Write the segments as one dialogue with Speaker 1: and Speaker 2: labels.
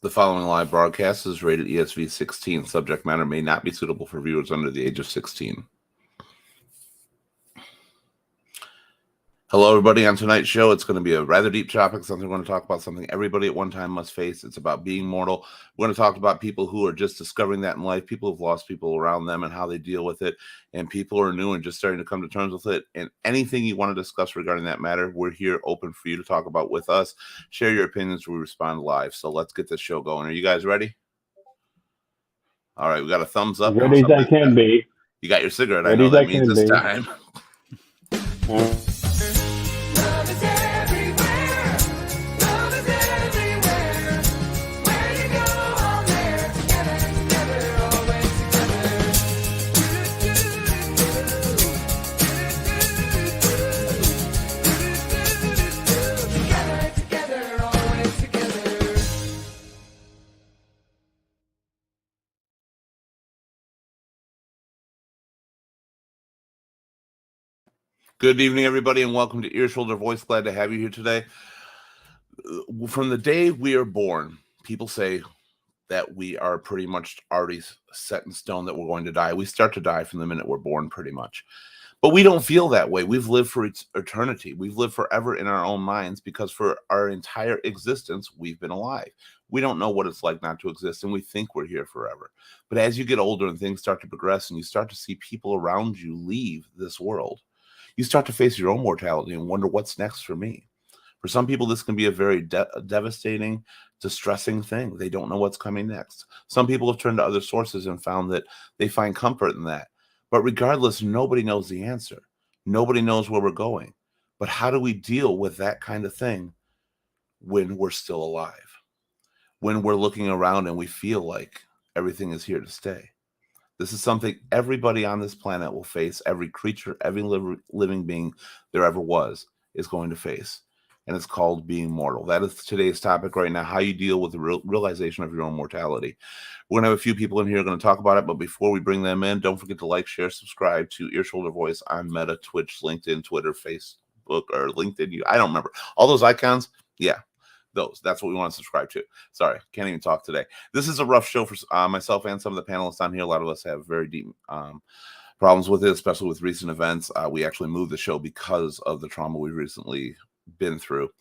Speaker 1: The following live broadcast is rated ESV 16. Subject matter may not be suitable for viewers under the age of 16. Hello, everybody. On tonight's show, it's going to be a rather deep topic, something we're going to talk about, something everybody at one time must face. It's about being mortal. We're going to talk about people who are just discovering that in life, people who've lost people around them and how they deal with it, and people who are new and just starting to come to terms with it. And anything you want to discuss regarding that matter, we're here open for you to talk about with us. Share your opinions. We respond live. So let's get this show going. Are you guys ready? All right, we got a thumbs up.
Speaker 2: As ready as I can be.
Speaker 1: You got your cigarette.
Speaker 2: Ready
Speaker 1: I know
Speaker 2: as
Speaker 1: that
Speaker 2: I
Speaker 1: means
Speaker 2: can
Speaker 1: this
Speaker 2: be.
Speaker 1: time.
Speaker 3: Love is everywhere. Love is everywhere. Where you go, all there. Together, together, always together. Together, together, always together.
Speaker 1: Good evening, everybody, and welcome to Ear, Shoulder, Voice. Glad to have you here today. From the day we are born, people say that we are pretty much already set in stone that we're going to die. We start to die from the minute we're born, pretty much. But we don't feel that way. We've lived for eternity. We've lived forever in our own minds because for our entire existence, we've been alive. We don't know what it's like not to exist, and we think we're here forever. But as you get older and things start to progress and you start to see people around you leave this world, you start to face your own mortality and wonder what's next for me. For some people, this can be a very devastating, distressing thing. They don't know what's coming next. Some people have turned to other sources and found that they find comfort in that. But regardless, nobody knows the answer. Nobody knows where we're going. But how do we deal with that kind of thing when we're still alive? When we're looking around and we feel like everything is here to stay? This is something everybody on this planet will face. Every creature, every living being there ever was is going to face. And it's called being mortal. That is today's topic right now, how you deal with the realization of your own mortality. We're going to have a few people in here who are going to talk about it. But before we bring them in, don't forget to like, share, subscribe to Ear, Shoulder, Voice on Meta, Twitch, LinkedIn, Twitter, Facebook, or LinkedIn. I don't remember. All those icons, yeah. That's what we want to subscribe to. Sorry, can't even talk today. This is a rough show for myself and some of the panelists on here. A lot of us have very deep problems with it, especially with recent events. We actually moved the show because of the trauma we've recently been through.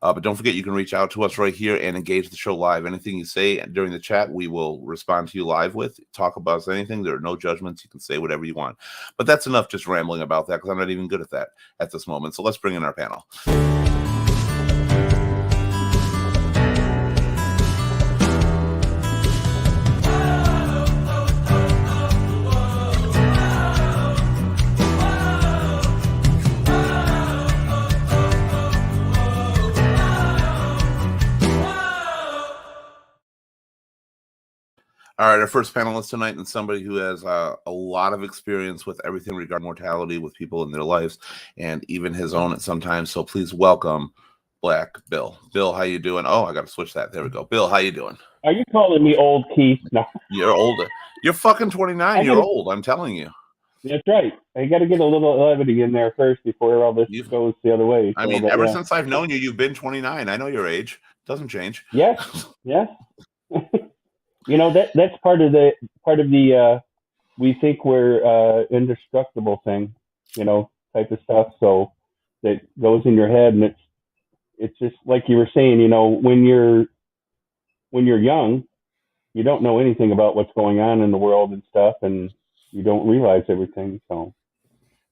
Speaker 1: But don't forget, you can reach out to us right here and engage the show live. Anything you say during the chat, we will respond to you live with. Talk about anything. There are no judgments. You can say whatever you want. But that's enough just rambling about that because I'm not even good at that at this moment. So let's bring in our panel. All right, our first panelist tonight is somebody who has a lot of experience with everything regarding mortality with people in their lives and even his own at sometimes. So please welcome Black Bill. Bill, how you doing? Oh, I got to switch that. There we go. Bill, how you doing?
Speaker 2: Are you calling me old, Keith? No.
Speaker 1: You're older. You're fucking 29. You're old. I'm telling you.
Speaker 2: That's right. I got to get a little levity in there first before all this goes the other way.
Speaker 1: I mean, ever since I've known you, you've been 29. I know your age. Doesn't change.
Speaker 2: Yes. Yes. You know, that's part of the we think we're indestructible thing, you know, type of stuff. So that goes in your head, and it's just like you were saying, you know, when you're young, you don't know anything about what's going on in the world and stuff, and you don't realize everything. So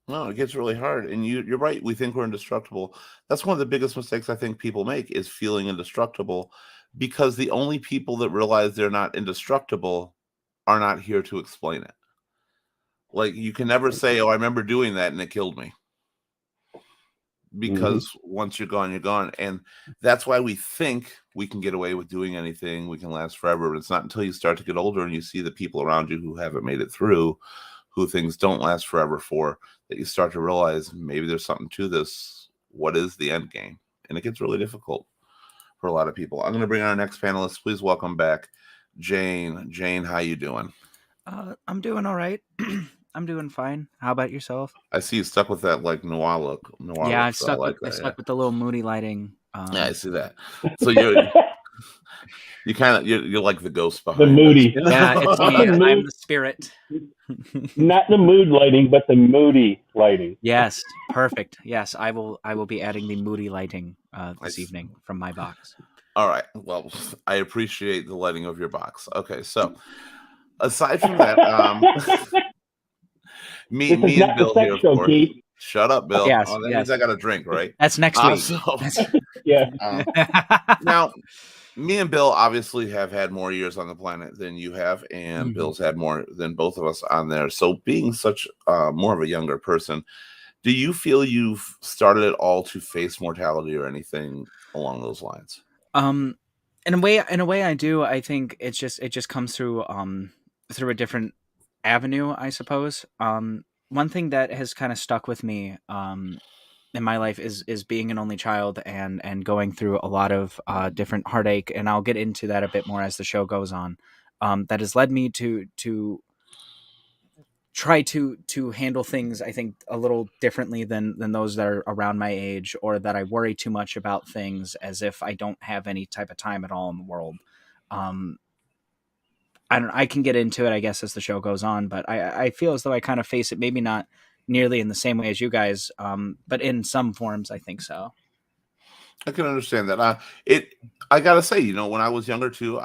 Speaker 1: no, it gets really hard. And you're right. We think we're indestructible. That's one of the biggest mistakes I think people make is feeling indestructible, because the only people that realize they're not indestructible are not here to explain it. Like, you can never say, oh, I remember doing that and it killed me. Because once you're gone, you're gone. And that's why we think we can get away with doing anything. We can last forever. But it's not until you start to get older and you see the people around you who haven't made it through, who things don't last forever for, that you start to realize maybe there's something to this. What is the end game? And it gets really difficult for a lot of people. I'm going to bring on our next panelist. Please welcome back Jane. Jane, how you doing?
Speaker 4: I'm doing all right. I'm doing fine. How about yourself?
Speaker 1: I see you stuck with that like noir look.
Speaker 4: Yeah, I stuck with the little moody lighting.
Speaker 1: Yeah, I see that. So you're you're like the ghost
Speaker 2: The
Speaker 1: behind
Speaker 2: moody.
Speaker 1: us.
Speaker 4: Yeah, it's
Speaker 2: Not
Speaker 4: me.
Speaker 2: the
Speaker 4: I'm
Speaker 2: mood,
Speaker 4: the spirit.
Speaker 2: not the mood lighting, but the moody lighting.
Speaker 4: Yes, perfect. Yes, I will be adding the moody lighting this
Speaker 1: Nice.
Speaker 4: evening from my box.
Speaker 1: All right. Well, I appreciate the lighting of your box. Okay, so aside from that, me
Speaker 2: This is
Speaker 1: me and
Speaker 2: not the
Speaker 1: Bill
Speaker 2: sex
Speaker 1: here, of
Speaker 2: show,
Speaker 1: course.
Speaker 2: Keith.
Speaker 1: Shut up, Bill.
Speaker 4: Yes,
Speaker 1: Oh, that means
Speaker 4: yes.
Speaker 1: I got a drink, right?
Speaker 4: That's next week.
Speaker 1: So
Speaker 2: Yeah.
Speaker 1: now, me and Bill obviously have had more years on the planet than you have, and
Speaker 4: Mhm.
Speaker 1: Bill's had more than both of us on there. So, being such more of a younger person, do you feel you've started at all to face mortality or anything along those lines?
Speaker 4: Um, in a way, I do. I think it just comes through a different avenue, I suppose. One thing that has kind of stuck with me in my life is being an only child and going through a lot of different heartache, and I'll get into that a bit more as the show goes on. That has led me to try to handle things, I think, a little differently than those that are around my age, or that I worry too much about things as if I don't have any type of time at all in the world. um I can get into it, I guess, as the show goes on, but I feel as though I kind of face it, maybe not nearly in the same way as you guys, but in some forms I think so.
Speaker 1: I can understand that. I gotta say, when I was younger too,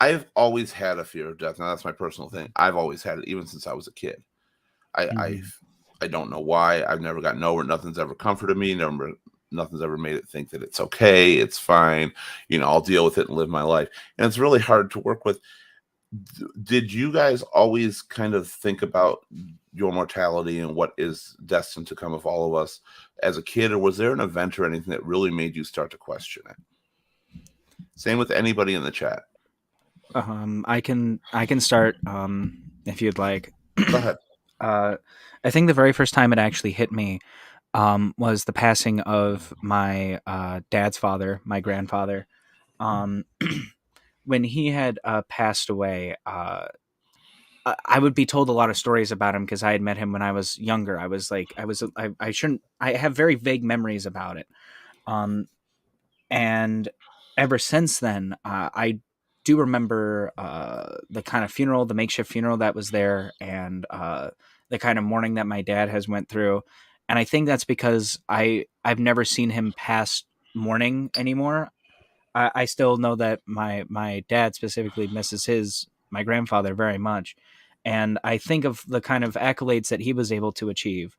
Speaker 1: I've always had a fear of death. Now that's my personal thing. I've always had it, even since I was a kid. I I
Speaker 4: Mhm.
Speaker 1: I don't know why. I've never gotten over it. Nothing's ever comforted me. Nothing's ever made it think that it's okay. It's fine. I'll deal with it and live my life. And it's really hard to work with. Did you guys always kind of think about your mortality and what is destined to come of all of us as a kid, or was there an event or anything that really made you start to question it? Same with anybody in the chat.
Speaker 4: I can start if you'd like.
Speaker 1: Go ahead.
Speaker 4: I think the very first time it actually hit me was the passing of my dad's father, my grandfather. Um, when he had passed away, I would be told a lot of stories about him because I had met him when I was younger. I shouldn't. I have very vague memories about it. Um, and ever since then, I do remember the kind of funeral, the makeshift funeral that was there, and the kind of mourning that my dad has went through. And I think that's because I've never seen him past mourning anymore. I still know that my dad specifically misses my grandfather very much, and I think of the kind of accolades that he was able to achieve,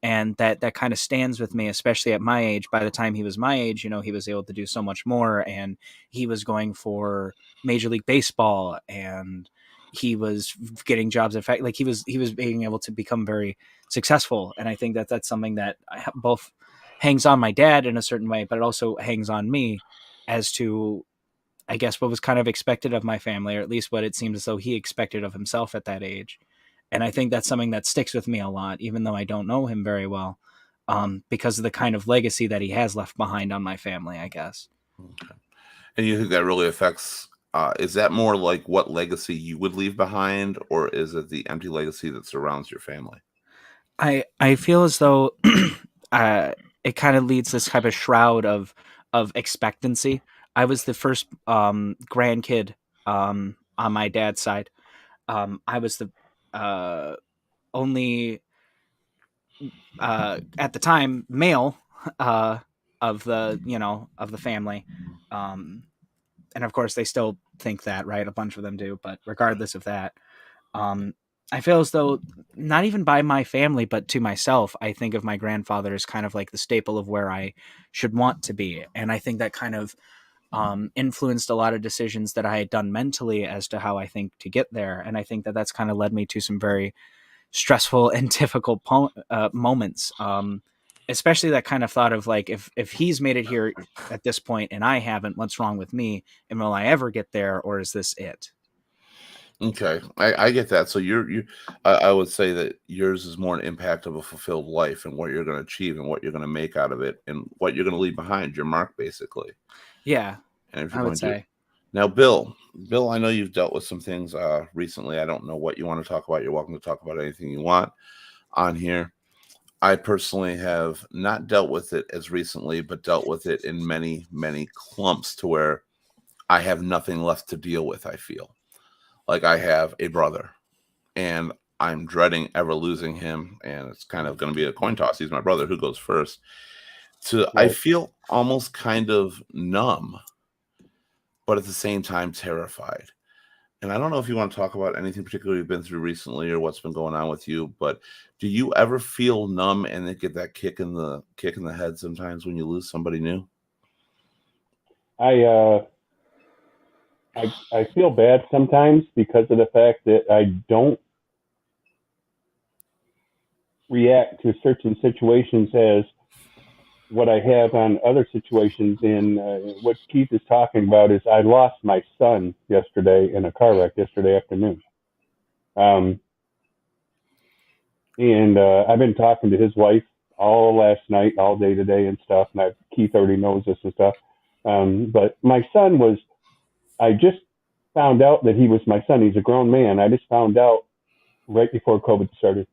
Speaker 4: and that kind of stands with me, especially at my age. By the time he was my age, he was able to do so much more, and he was going for Major League Baseball, and he was getting jobs. In fact, like he was being able to become very successful, and I think that that's something that both hangs on my dad in a certain way, but it also hangs on me as to, I guess, what was kind of expected of my family, or at least what it seemed as though he expected of himself at that age. And I think that's something that sticks with me a lot, even though I don't know him very well, because of the kind of legacy that he has left behind on my family, I guess.
Speaker 1: Okay. And you think that really affects? Is that more like what legacy you would leave behind, or is it the empty legacy that surrounds your family?
Speaker 4: I feel as though it kind of leads this type of shroud of expectancy. I was the first grandkid on my dad's side. I was the uh, only at the time male uh, of the family, um, and of course they still think that, right? A bunch of them do, but regardless of that, um, I feel as though not even by my family, but to myself, I think of my grandfather as kind of like the staple of where I should want to be, and I think that kind of influenced a lot of decisions that I had done mentally as to how I think to get there, and I think that that's kind of led me to some very stressful and difficult moments. Especially that kind of thought of like, if he's made it here at this point and I haven't, what's wrong with me? And will I ever get there, or is this it?
Speaker 1: Okay, I get that. So I would say that yours is more an impact of a fulfilled life and what you're going to achieve and what you're going to make out of it and what you're going to leave behind, your mark, basically.
Speaker 4: Yeah,
Speaker 1: And if you're
Speaker 4: I would
Speaker 1: going to
Speaker 4: say.
Speaker 1: now, Bill, I know you've dealt with some things recently. I don't know what you want to talk about. You're welcome to talk about anything you want on here. I personally have not dealt with it as recently, but dealt with it in many, many clumps to where I have nothing left to deal with. I feel like I have a brother, and I'm dreading ever losing him. And it's kind of going to be a coin toss. He's my brother. Who goes first? I
Speaker 2: Right.
Speaker 1: feel almost kind of numb, but at the same time terrified. And I don't know if you want to talk about anything particular you've been through recently or what's been going on with you, but do you ever feel numb and then get that kick in the head sometimes when you lose somebody new?
Speaker 2: I feel bad sometimes because of the fact that I don't react to certain situations as what I have on other situations. And what Keith is talking about is I lost my son yesterday in a car wreck yesterday afternoon. Um, and I've been talking to his wife all last night, all day today and stuff. And Keith already knows this and stuff. But my son was, I just found out that he was my son. He's a grown man. I just found out right before COVID started.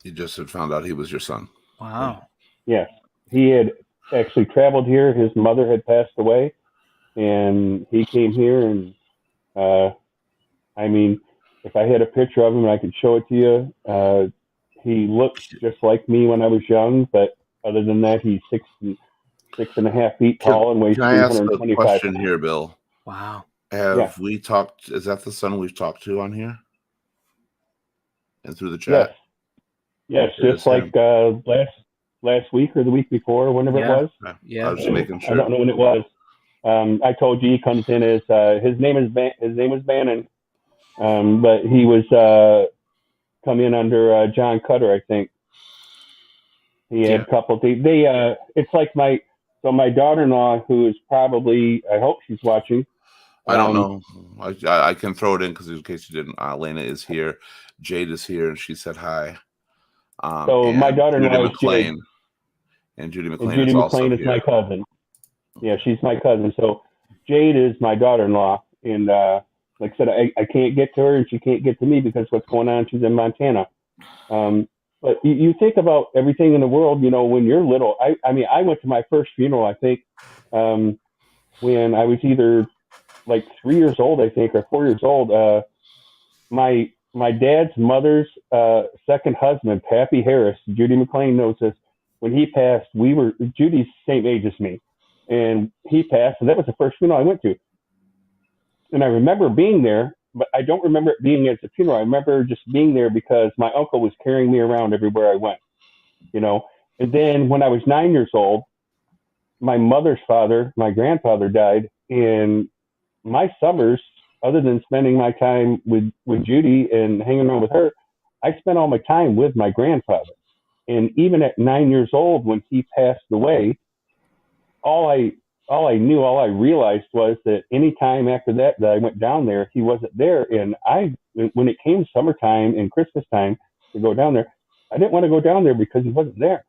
Speaker 1: You just had found out he was your son.
Speaker 4: Wow.
Speaker 2: Yes. He had actually traveled here. His mother had passed away, and he came here. And I mean, if I had a picture of him, I could show it to you. He looks just like me when I was young, but other than that, he's 6.5 feet tall and weighs
Speaker 1: Can I ask a
Speaker 2: 325
Speaker 1: question
Speaker 2: pounds.
Speaker 1: here, Bill?
Speaker 4: Wow.
Speaker 1: Have we talked? Is that the son we've talked to on here and through the
Speaker 2: Yes.
Speaker 1: chat?
Speaker 2: Yes,
Speaker 1: It is
Speaker 2: just like last week or the week before, whenever
Speaker 4: Yeah.
Speaker 2: it was.
Speaker 1: Okay.
Speaker 4: Yeah.
Speaker 1: I was just making
Speaker 2: I
Speaker 1: sure.
Speaker 2: don't know when it was. I told you he comes in as his name was Bannon, but he was come in under John Cutter, I think. He had
Speaker 1: Yeah.
Speaker 2: a couple. They it's like my daughter-in-law, who is probably, I hope she's watching.
Speaker 1: I don't know. I can throw it in because in case you didn't, Lena is here, Jade is here, and she said hi.
Speaker 2: So my
Speaker 1: and
Speaker 2: daughter-in-law
Speaker 1: Judy
Speaker 2: is Jade,
Speaker 1: McLean, and Judy
Speaker 2: and
Speaker 1: McLean
Speaker 2: Judy
Speaker 1: is also
Speaker 2: McLean is my
Speaker 1: here.
Speaker 2: cousin. Yeah, she's my cousin. So Jade is my daughter-in-law, and like I said, I can't get to her, and she can't get to me because what's going on? She's in Montana. But you think about everything in the world, when you're little. I mean, I went to my first funeral, I think, when I was either like 3 years old, I think, or 4 years old. My dad's mother's second husband, Pappy Harris, Judy McLean knows this. When he passed, Judy's the same age as me, and he passed, and that was the first funeral I went to. And I remember being there, but I don't remember it being at the funeral. I remember just being there because my uncle was carrying me around everywhere I went, And then when I was 9 years old, my mother's father, my grandfather, died, and my summers, other than spending my time with Judy and hanging around with her, I spent all my time with my grandfather. And even at 9 years old, when he passed away, all I realized was that any time after that I went down there, he wasn't there. And when it came summertime and Christmas time to go down there, I didn't want to go down there because he wasn't there.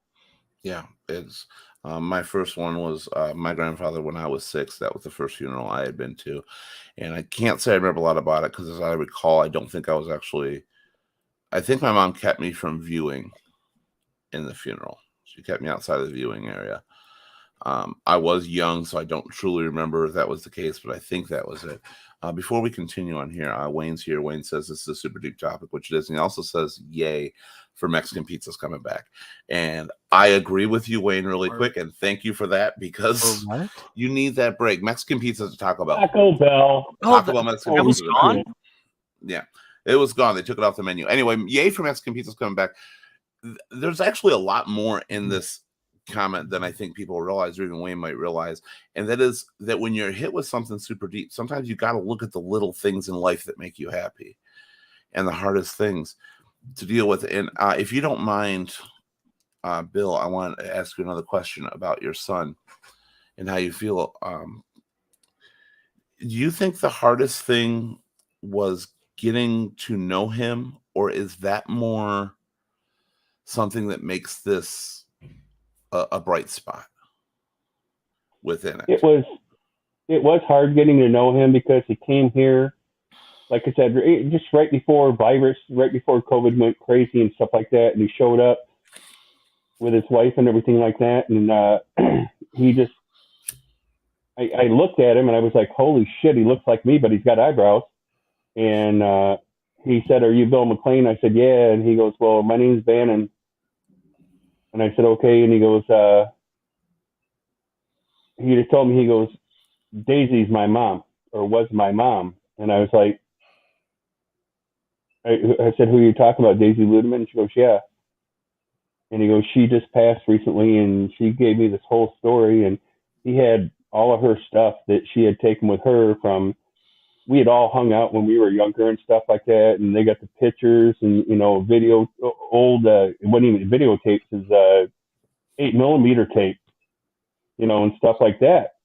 Speaker 1: Yeah, it's my first one was my grandfather when I was 6. That was the first funeral I had been to, and I can't say I remember a lot about it because, as I recall, I don't think I was actually. I think my mom kept me from viewing in the funeral. She kept me outside of the viewing area. I was young, so I don't truly remember if that was the case, but I think that was it. Before we continue on here, Wayne's here. Wayne says this is a super deep topic, which it is. And he also says, yay for Mexican pizzas coming back. And I agree with you, Wayne, really quick. And thank you for that because
Speaker 4: What?
Speaker 1: you need that break. Mexican pizzas at Taco Bell.
Speaker 2: Taco Bell.
Speaker 1: Taco Bell Mexican
Speaker 4: that was
Speaker 1: pizzas.
Speaker 4: gone?
Speaker 1: Yeah, it was gone. They took it off the menu. Anyway, yay for Mexican pizzas coming back. There's actually a lot more in this comment than I think people realize, or even Wayne might realize, and that is that when you're hit with something super deep, sometimes you got to look at the little things in life that make you happy and the hardest things to deal with. And if you don't mind, Bill, I want to ask you another question about your son and how you feel. Do you think the hardest thing was getting to know him, or is that more something that makes this a bright spot within it?
Speaker 2: It was hard getting to know him because he came here, like I said, just right before COVID went crazy and stuff like that, and he showed up with his wife and everything like that, and he just I looked at him and I was like, holy shit, he looks like me, but he's got eyebrows. And he said, are you Bill McLean? I said, yeah. And he goes, well, my name's Bannon. And I said, okay. And he goes, he just told me, he goes, Daisy's my mom, or was my mom. And I was like, I said, who are you talking about, Daisy Ludeman? And she goes, yeah. And he goes, she just passed recently, and she gave me this whole story. And he had all of her stuff that she had taken with her from, we had all hung out when we were younger and stuff like that. And they got the pictures and, video, old, it wasn't even videotapes, is 8mm tape, and stuff like that,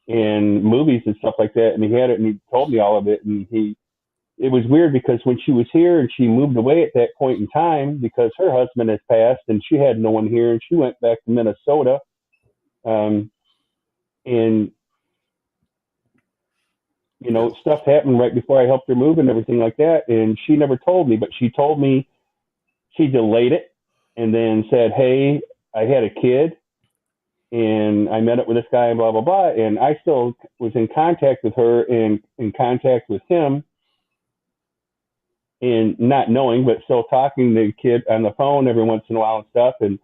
Speaker 2: and movies and stuff like that. And he had it, and he told me all of it. And it was weird because when she was here and she moved away at that point in time because her husband has passed and she had no one here, and she went back to Minnesota. And stuff happened right before I helped her move and everything like that. And she never told me, but she told me she delayed it and then said, hey, I had a kid and I met up with this guy and blah, blah, blah. And I still was in contact with her and in contact with him, and not knowing, but still talking to the kid on the phone every once in a while and stuff. And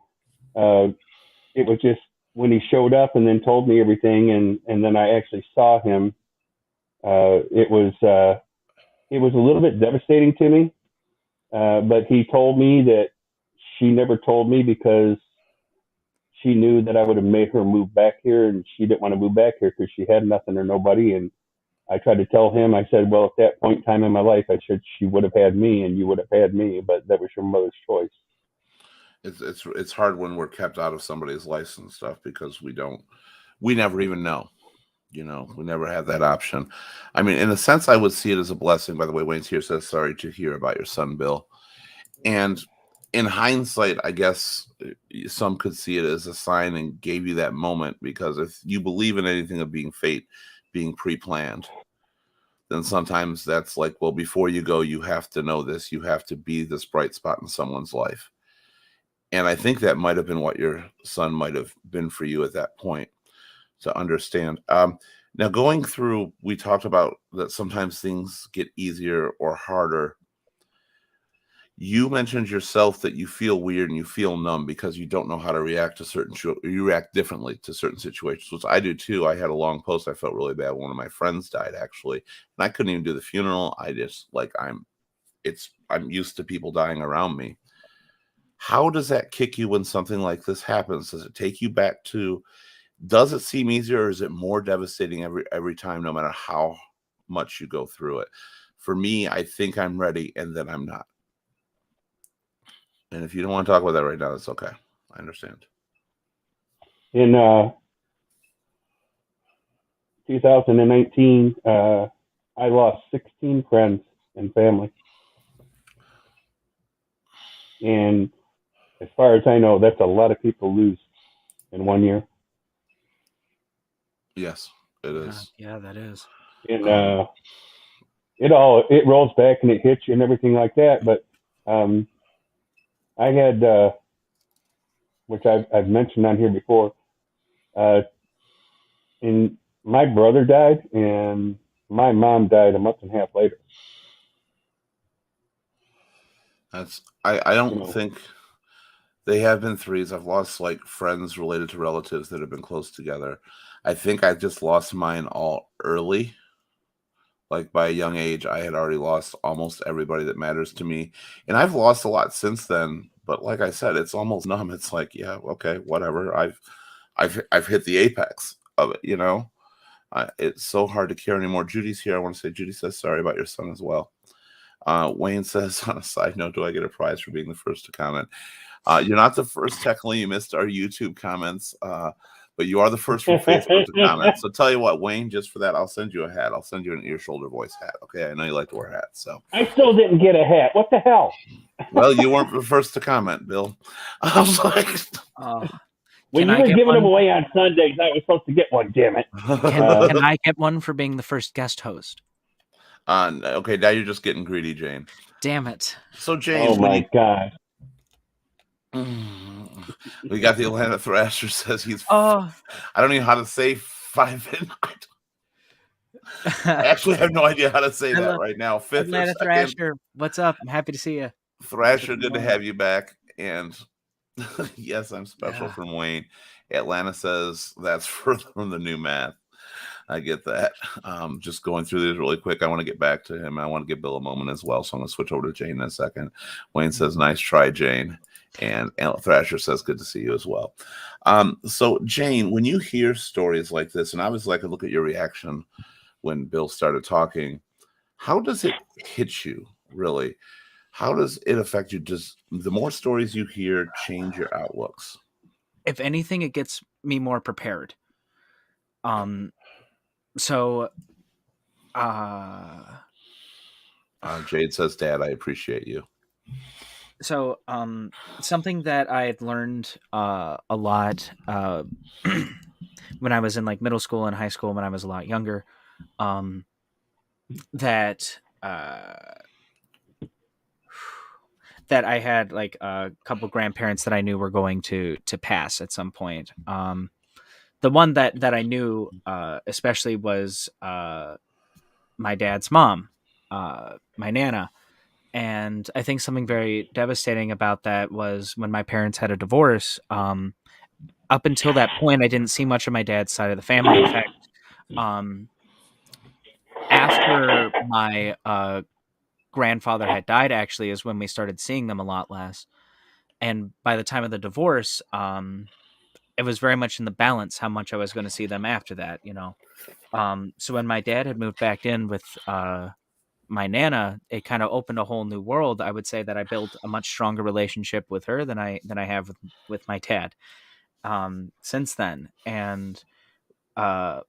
Speaker 2: it was just when he showed up and then told me everything, and then I actually saw him. It was a little bit devastating to me. But he told me that she never told me because she knew that I would have made her move back here, and she didn't want to move back here because she had nothing or nobody. And I tried to tell him, I said, well, at that point in time in my life, I said, she would have had me and you would have had me, but that was your mother's choice.
Speaker 1: It's hard when we're kept out of somebody's life and stuff because we never even know. We never had that option. I mean, in a sense, I would see it as a blessing. By the way, Wayne's here says, sorry to hear about your son, Bill. And in hindsight, I guess some could see it as a sign and gave you that moment, because if you believe in anything of being fate, being pre-planned, then sometimes that's like, well, before you go, you have to know this. You have to be this bright spot in someone's life. And I think that might have been what your son might have been for you at that point, to understand. Now, going through, we talked about that sometimes things get easier or harder. You mentioned yourself that you feel weird and you feel numb because you don't know how to react to you react differently to certain situations, which I do too. I had a long post. I felt really bad. One of my friends died, actually, and I couldn't even do the funeral. I just I'm used to people dying around me. How does that kick you when something like this happens? Does it take you back to, does it seem easier, or is it more devastating every time, no matter how much you go through it? For me, I think I'm ready, and then I'm not. And if you don't want to talk about that right now, that's okay. I understand.
Speaker 2: In 2019, I lost 16 friends and family. And as far as I know, that's a lot of people lose in 1 year.
Speaker 1: Yes, it is.
Speaker 4: Yeah, that is.
Speaker 2: And it rolls back and it hits you and everything like that. But I had, which I've mentioned on here before, and my brother died and my mom died a month and a half later.
Speaker 1: I don't think they have been threes. I've lost like friends related to relatives that have been close together. I think I just lost mine all early. Like by a young age, I had already lost almost everybody that matters to me. And I've lost a lot since then. But like I said, it's almost numb. It's like, yeah, okay, whatever. I've hit the apex of it, it's so hard to care anymore. Judy's here. I want to say, Judy says sorry about your son as well. Wayne says, on a side note, do I get a prize for being the first to comment? You're not the first, technically. You missed our YouTube comments, but you are the first from Facebook to comment. So tell you what, Wayne, just for that, I'll send you a hat. I'll send you an ear, shoulder, voice hat. Okay, I know you like to wear hats. So
Speaker 2: I still didn't get a hat. What the hell?
Speaker 1: Well, you weren't the first to comment, Bill. I was like,
Speaker 2: when you were giving them away on Sundays, I was supposed to get one. Damn it!
Speaker 4: Can I get one for being the first guest host?
Speaker 1: Okay, now you're just getting greedy, Jane.
Speaker 4: Damn it!
Speaker 1: So, Jane,
Speaker 2: oh my god.
Speaker 1: We got the Atlanta Thrasher says he's.
Speaker 4: Oh,
Speaker 1: I don't know how to say 5 midnight. I actually have no idea how to say
Speaker 4: I
Speaker 1: that
Speaker 4: love
Speaker 1: right now. 5th or
Speaker 4: Atlanta
Speaker 1: 2nd.
Speaker 4: Thrasher. What's up? I'm happy to see you.
Speaker 1: Thrasher, good to have you back. And yes, I'm special
Speaker 4: Yeah.
Speaker 1: from Wayne. Atlanta says that's from the new math. I get that. Just going through these really quick. I want to get back to him. I want to give Bill a moment as well. So I'm going to switch over to Jane in a second. Wayne says, nice try, Jane. And Thrasher says, good to see you as well. So, Jane, when you hear stories like this, and I was like, look at your reaction when Bill started talking, how does it hit you, really? How does it affect you? Does the more stories you hear change your outlooks?
Speaker 4: If anything, it gets me more prepared. So
Speaker 1: Jade says, Dad, I appreciate you.
Speaker 4: so something that I had learned a lot when I was in like middle school and high school, when I was a lot younger, that that I had like a couple grandparents that I knew were going to pass at some point. The one that I knew especially was my dad's mom, my nana. And I think something very devastating about that was when my parents had a divorce. Up until that point, I didn't see much of my dad's side of the family. In fact, um, after my grandfather had died, actually, is when we started seeing them a lot less. And by the time of the divorce, it was very much in the balance how much I was going to see them after that, you know. So when my dad had moved back in with my nana, it kind of opened a whole new world. I would say that I built a much stronger relationship with her than I have with my dad since then. And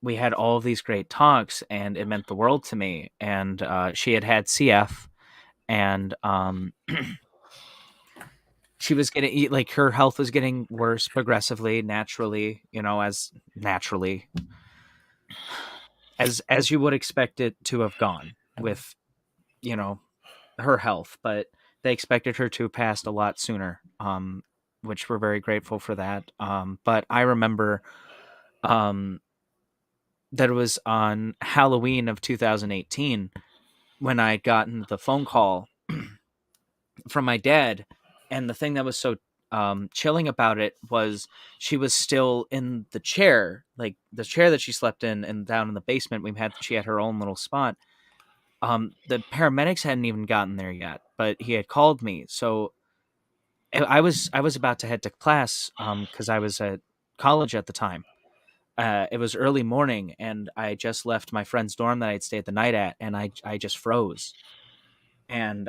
Speaker 4: we had all of these great talks, and it meant the world to me. And she had CF, and she was getting like her health was getting worse progressively, naturally, you know, as naturally as you would expect it to have gone with, you know, her health. But they expected her to have passed a lot sooner, which we're very grateful for that. But I remember that it was on Halloween of 2018 when I had gotten the phone call from my dad. And the thing that was so chilling about it was she was still in the chair, like the chair that she slept in, and down in the basement she had her own little spot. The paramedics hadn't even gotten there yet, but he had called me. So I was about to head to class because I was at college at the time. It was early morning, and I just left my friend's dorm that I'd stayed the night at, and I just froze. And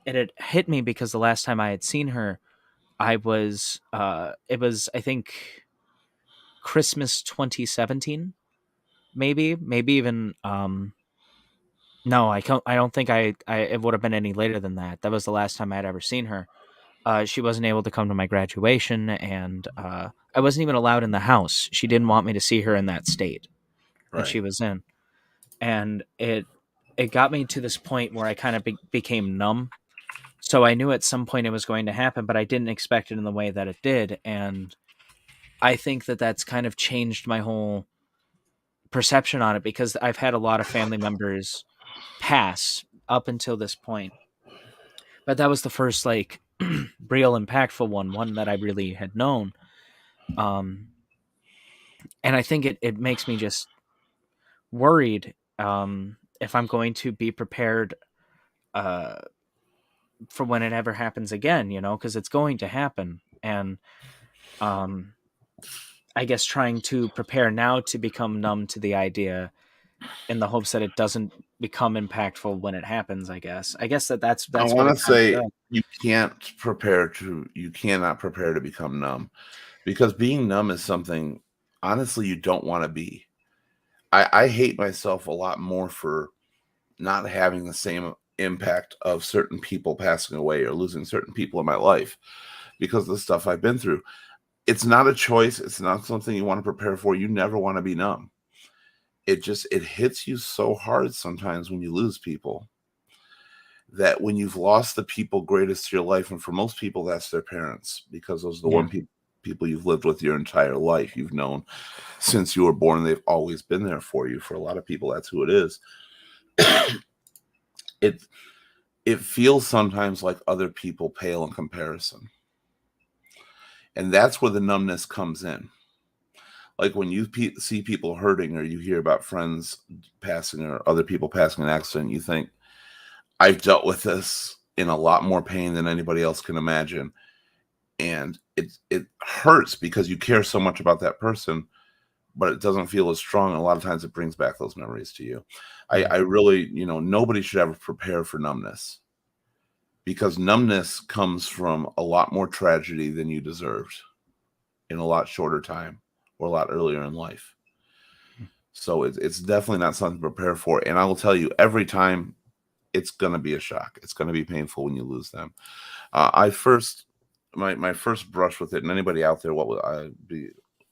Speaker 4: it had hit me because the last time I had seen her, I was it was, I think, Christmas 2017, maybe even no, I don't think I it would have been any later than that. That was the last time I'd ever seen her. She wasn't able to come to my graduation, and I wasn't even allowed in the house. She didn't want me to see her in that state that she was in. And it got me to this point where I kind of became numb. So I knew at some point it was going to happen, but I didn't expect it in the way that it did. And I think that that's kind of changed my whole perception on it, because I've had a lot of family members pass up until this point. But that was the first like real impactful one that I really had known. Um, and I think it makes me just worried if I'm going to be prepared uh, for when it ever happens again, you know, because it's going to happen. And um, I guess trying to prepare now to become numb to the idea in the hopes that it doesn't become impactful when it happens. I guess that's
Speaker 1: I
Speaker 4: what
Speaker 1: want
Speaker 4: it
Speaker 1: to
Speaker 4: kind of
Speaker 1: say
Speaker 4: does.
Speaker 1: you cannot prepare to become numb, because being numb is something, honestly, you don't want to be. I hate myself a lot more for not having the same impact of certain people passing away or losing certain people in my life because of the stuff I've been through. It's not a choice. It's not something you want to prepare for. You never want to be numb. It hits you so hard sometimes when you lose people, that when you've lost the people greatest to your life, and for most people that's their parents, because those are the
Speaker 2: Yeah.
Speaker 1: one people people you've lived with your entire life. You've known since you were born. They've always been there for you. For a lot of people, that's who it is. it it feels sometimes like other people pale in comparison, and that's where the numbness comes in. Like when you see people hurting, or you hear about friends passing or other people passing in an accident, you think, I've dealt with this in a lot more pain than anybody else can imagine. And it hurts because you care so much about that person, but it doesn't feel as strong. And a lot of times it brings back those memories to you. I really, nobody should ever prepare for numbness, because numbness comes from a lot more tragedy than you deserved in a lot shorter time, or a lot earlier in life. So it's definitely not something to prepare for. And I will tell you, every time it's going to be a shock. It's going to be painful when you lose them. My first brush with it, and anybody out there, what would I be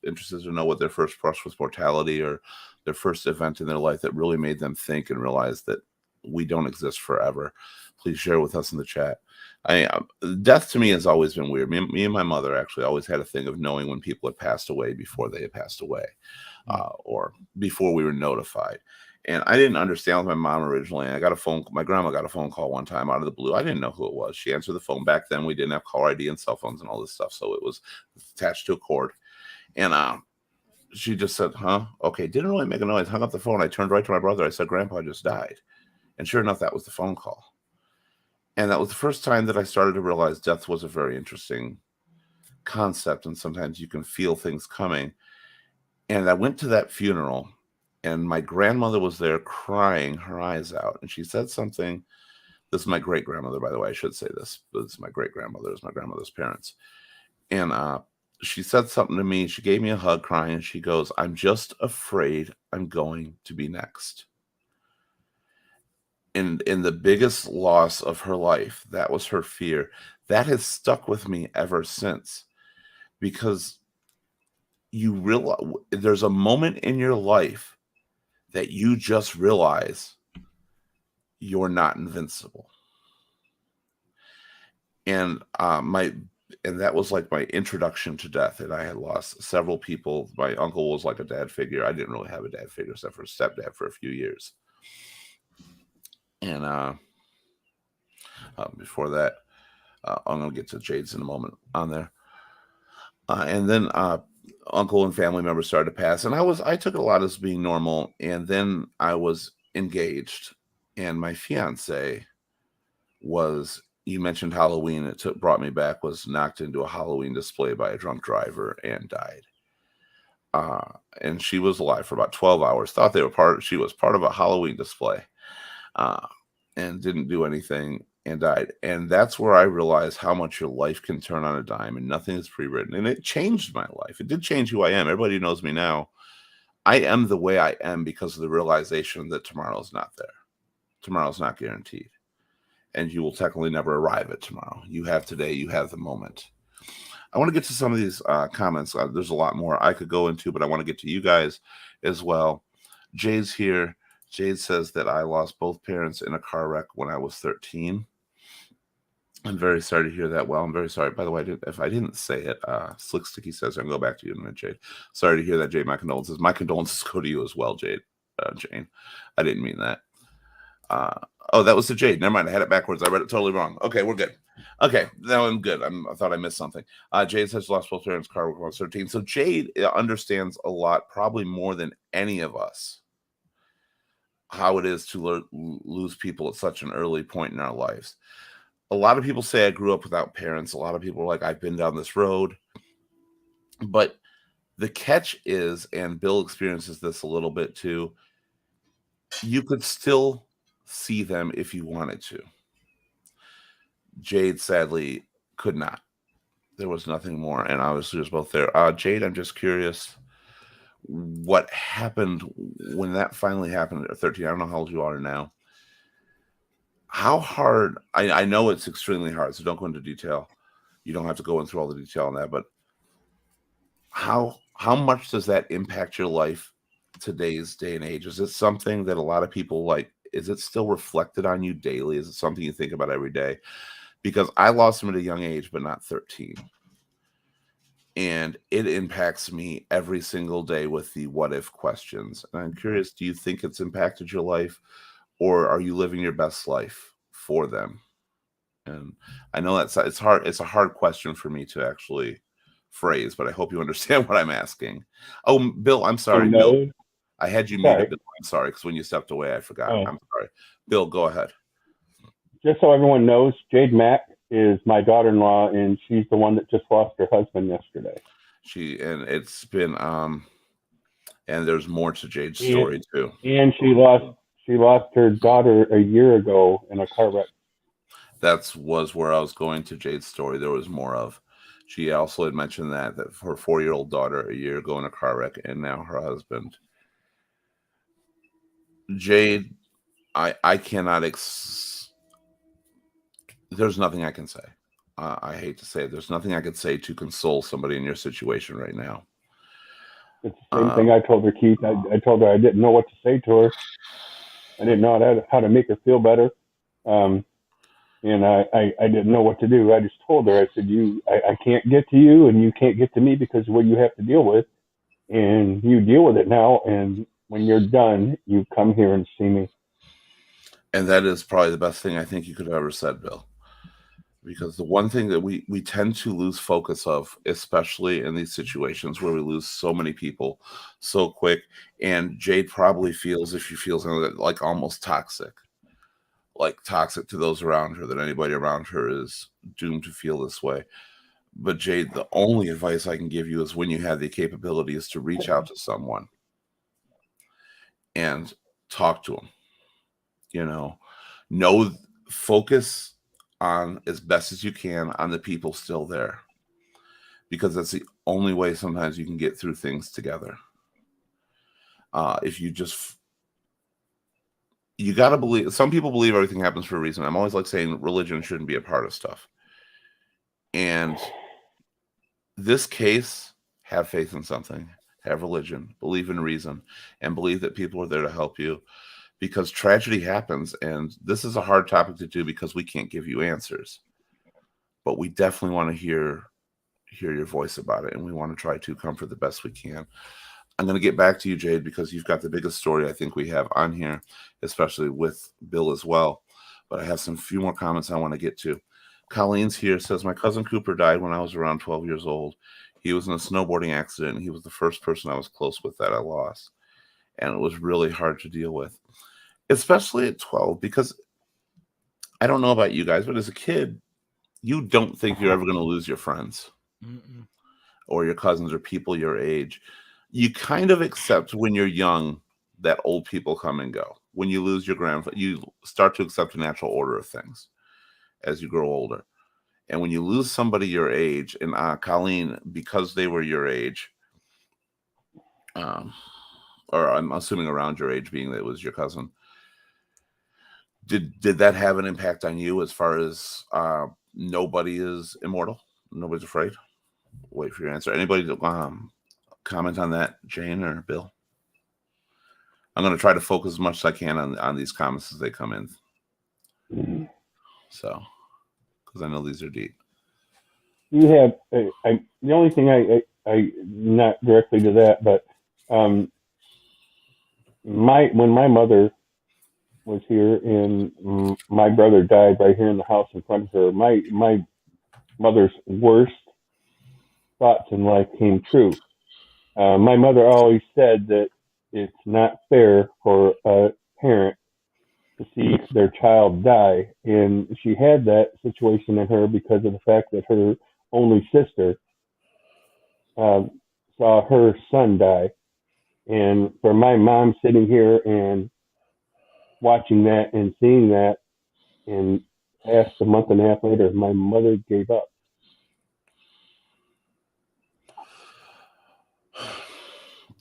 Speaker 1: interested to know what their first brush with mortality, or their first event in their life that really made them think and realize that we don't exist forever. Please share with us in the chat. Death to me has always been weird. Me and my mother actually always had a thing of knowing when people had passed away before they had passed away, or before we were notified. And I didn't understand with my mom originally. My grandma got a phone call one time out of the blue. I didn't know who it was. She answered the phone. Back then, we didn't have caller ID and cell phones and all this stuff, so it was attached to a cord. And she just said, "Huh? Okay." Didn't really make a noise. Hung up the phone. I turned right to my brother. I said, "Grandpa just died." And sure enough, that was the phone call. And that was the first time that I started to realize death was a very interesting concept, and sometimes you can feel things coming. And I went to that funeral, and my grandmother was there crying her eyes out. And she said something. This is my great grandmother, by the way. I should say this. This is my great grandmother. It's my grandmother's parents. And she said something to me. She gave me a hug, crying. And she goes, "I'm just afraid I'm going to be next." And in the biggest loss of her life, that was her fear. That has stuck with me ever since, because you realize there's a moment in your life that you just realize you're not invincible. And that was like my introduction to death. And I had lost several people. My uncle was like a dad figure. I didn't really have a dad figure except for a stepdad for a few years. And before that, I'm going to get to Jade's in a moment on there. And then uncle and family members started to pass. And I took it a lot as being normal. And then I was engaged. And my fiance was, you mentioned Halloween. Brought me back, was knocked into a Halloween display by a drunk driver and died. And she was alive for about 12 hours. Thought she was part of a Halloween display. And didn't do anything and died. And that's where I realized how much your life can turn on a dime, and nothing is pre-written. And it changed my life. It did change who I am. Everybody who knows me now, I am the way I am because of the realization that tomorrow's not there. Tomorrow's not guaranteed. And you will technically never arrive at tomorrow. You have today, you have the moment. I want to get to some of these comments. There's a lot more I could go into, but I want to get to you guys as well. Jay's here. Jade says that I lost both parents in a car wreck when I was 13. I'm very sorry to hear that. Well, I'm very sorry. By the way, if I didn't say it, Slick Sticky says, "I'll go back to you in a minute, Jade." Sorry to hear that, Jade. My condolences. My condolences go to you as well, Jade. Jane. I didn't mean that. Oh, that was to Jade. Never mind. I had it backwards. I read it totally wrong. Okay, we're good. Okay, now I'm good. I thought I missed something. Jade says lost both parents' car when I was 13. So Jade understands a lot, probably more than any of us, how it is to lose people at such an early point in our lives. A lot of people say I grew up without parents. A lot of people are like, I've been down this road. But the catch is, and Bill experiences this a little bit too, you could still see them if you wanted to. Jade sadly could not. There was nothing more, and obviously was both there. Jade, I'm just curious what happened when that finally happened at 13. I don't know how old you are now. How hard, I know it's extremely hard, so don't go into detail. You don't have to go into all the detail on that, but how much does that impact your life today's day and age? Is it something that a lot of people like? Is it still reflected on you daily? Is it something you think about every day? Because I lost him at a young age, but not 13. and it impacts me every single day with the what if questions. And I'm curious, do you think it's impacted your life, or are you living your best life for them? And I know it's hard. It's a hard question for me to actually phrase, but I hope you understand what I'm asking. Oh, Bill, I'm sorry, Bill.
Speaker 2: No,
Speaker 1: I had you
Speaker 2: sorry.
Speaker 1: muted. Bill. I'm sorry because when you stepped away, I forgot.
Speaker 2: Oh,
Speaker 1: I'm sorry. Bill, go ahead.
Speaker 2: just so everyone knows, Jade Mack is my daughter-in-law, and she's the one that just lost her husband yesterday.
Speaker 1: And it's been and there's more to Jade's
Speaker 2: And,
Speaker 1: story too.
Speaker 2: and she lost her daughter a year ago in a car wreck.
Speaker 1: That was where I was going to Jade's story. There was more of. She also had mentioned that her 4-year-old daughter a year ago in a car wreck, and now her husband. Jade, I cannot. There's nothing I can say. I hate to say it. There's nothing I could say to console somebody in your situation right now.
Speaker 2: It's the same thing I told her, Keith. I told her I didn't know what to say to her. I didn't know how to make her feel better. And I didn't know what to do. I just told her, I said, I can't get to you and you can't get to me because of what you have to deal with. And you deal with it now. And when you're done, you come here and see me.
Speaker 1: And that is probably the best thing I think you could have ever said, Bill. Because the one thing that we tend to lose focus of, especially in these situations where we lose so many people so quick, and Jade probably feels, if she feels like almost toxic to those around her, that anybody around her is doomed to feel this way. But Jade, the only advice I can give you is when you have the capability is to reach out to someone and talk to them. Focus on as best as you can on the people still there, because that's the only way sometimes you can get through things together. If you got to believe, some people believe everything happens for a reason. I'm always like saying religion shouldn't be a part of stuff. And this case, have faith in something, have religion, believe in reason, and believe that people are there to help you. Because tragedy happens, and this is a hard topic to do because we can't give you answers, but we definitely want to hear your voice about it, and we want to try to comfort the best we can. I'm going to get back to you, Jade, because you've got the biggest story I think we have on here, especially with Bill as well. But I have some few more comments I want to get to. Colleen's here, says, my cousin Cooper died when I was around 12 years old. He was in a snowboarding accident, and he was the first person I was close with that I lost. And it was really hard to deal with, especially at 12, because I don't know about you guys, but as a kid, you don't think you're ever going to lose your friends or your cousins or people your age. You kind of accept when you're young that old people come and go. When you lose your grandfather, you start to accept the natural order of things as you grow older. And when you lose somebody your age, and Colleen, because they were your age, or I'm assuming around your age, being that it was your cousin, did that have an impact on you as far as nobody is immortal? Nobody's afraid? Wait for your answer. Anybody comment on that, Jane or Bill? I'm going to try to focus as much as I can on these comments as they come in. So, because I know these are deep.
Speaker 2: You have the only thing I not directly to that, but when my mother was here and my brother died right here in the house in front of her, my mother's worst thoughts in life came true. My mother always said that it's not fair for a parent to see their child die, and she had that situation in her because of the fact that her only sister saw her son die. And for my mom sitting here and watching that and seeing that, and past a month and a half later, my mother gave up.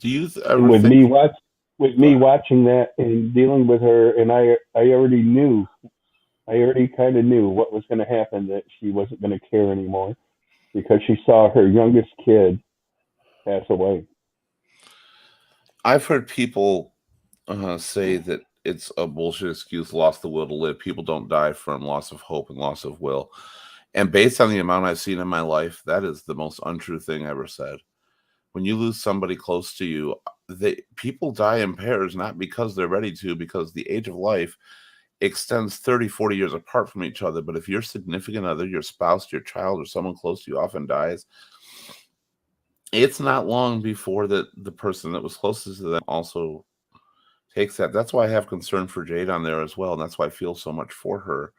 Speaker 1: Do you
Speaker 2: And
Speaker 1: ever think?
Speaker 2: Me watching that and dealing with her, and I already knew, I already kind of knew what was going to happen, that she wasn't going to care anymore because she saw her youngest kid pass away.
Speaker 1: I've heard people say that it's a bullshit excuse, lost the will to live. People don't die from loss of hope and loss of will. And based on the amount I've seen in my life, that is the most untrue thing ever said. When you lose somebody close to you, people die in pairs, not because they're ready to, because the age of life extends 30, 40 years apart from each other. But if your significant other, your spouse, your child, or someone close to you often dies, it's not long before the person that was closest to them also takes that. That's why I have concern for Jade on there as well. And that's why I feel so much for her,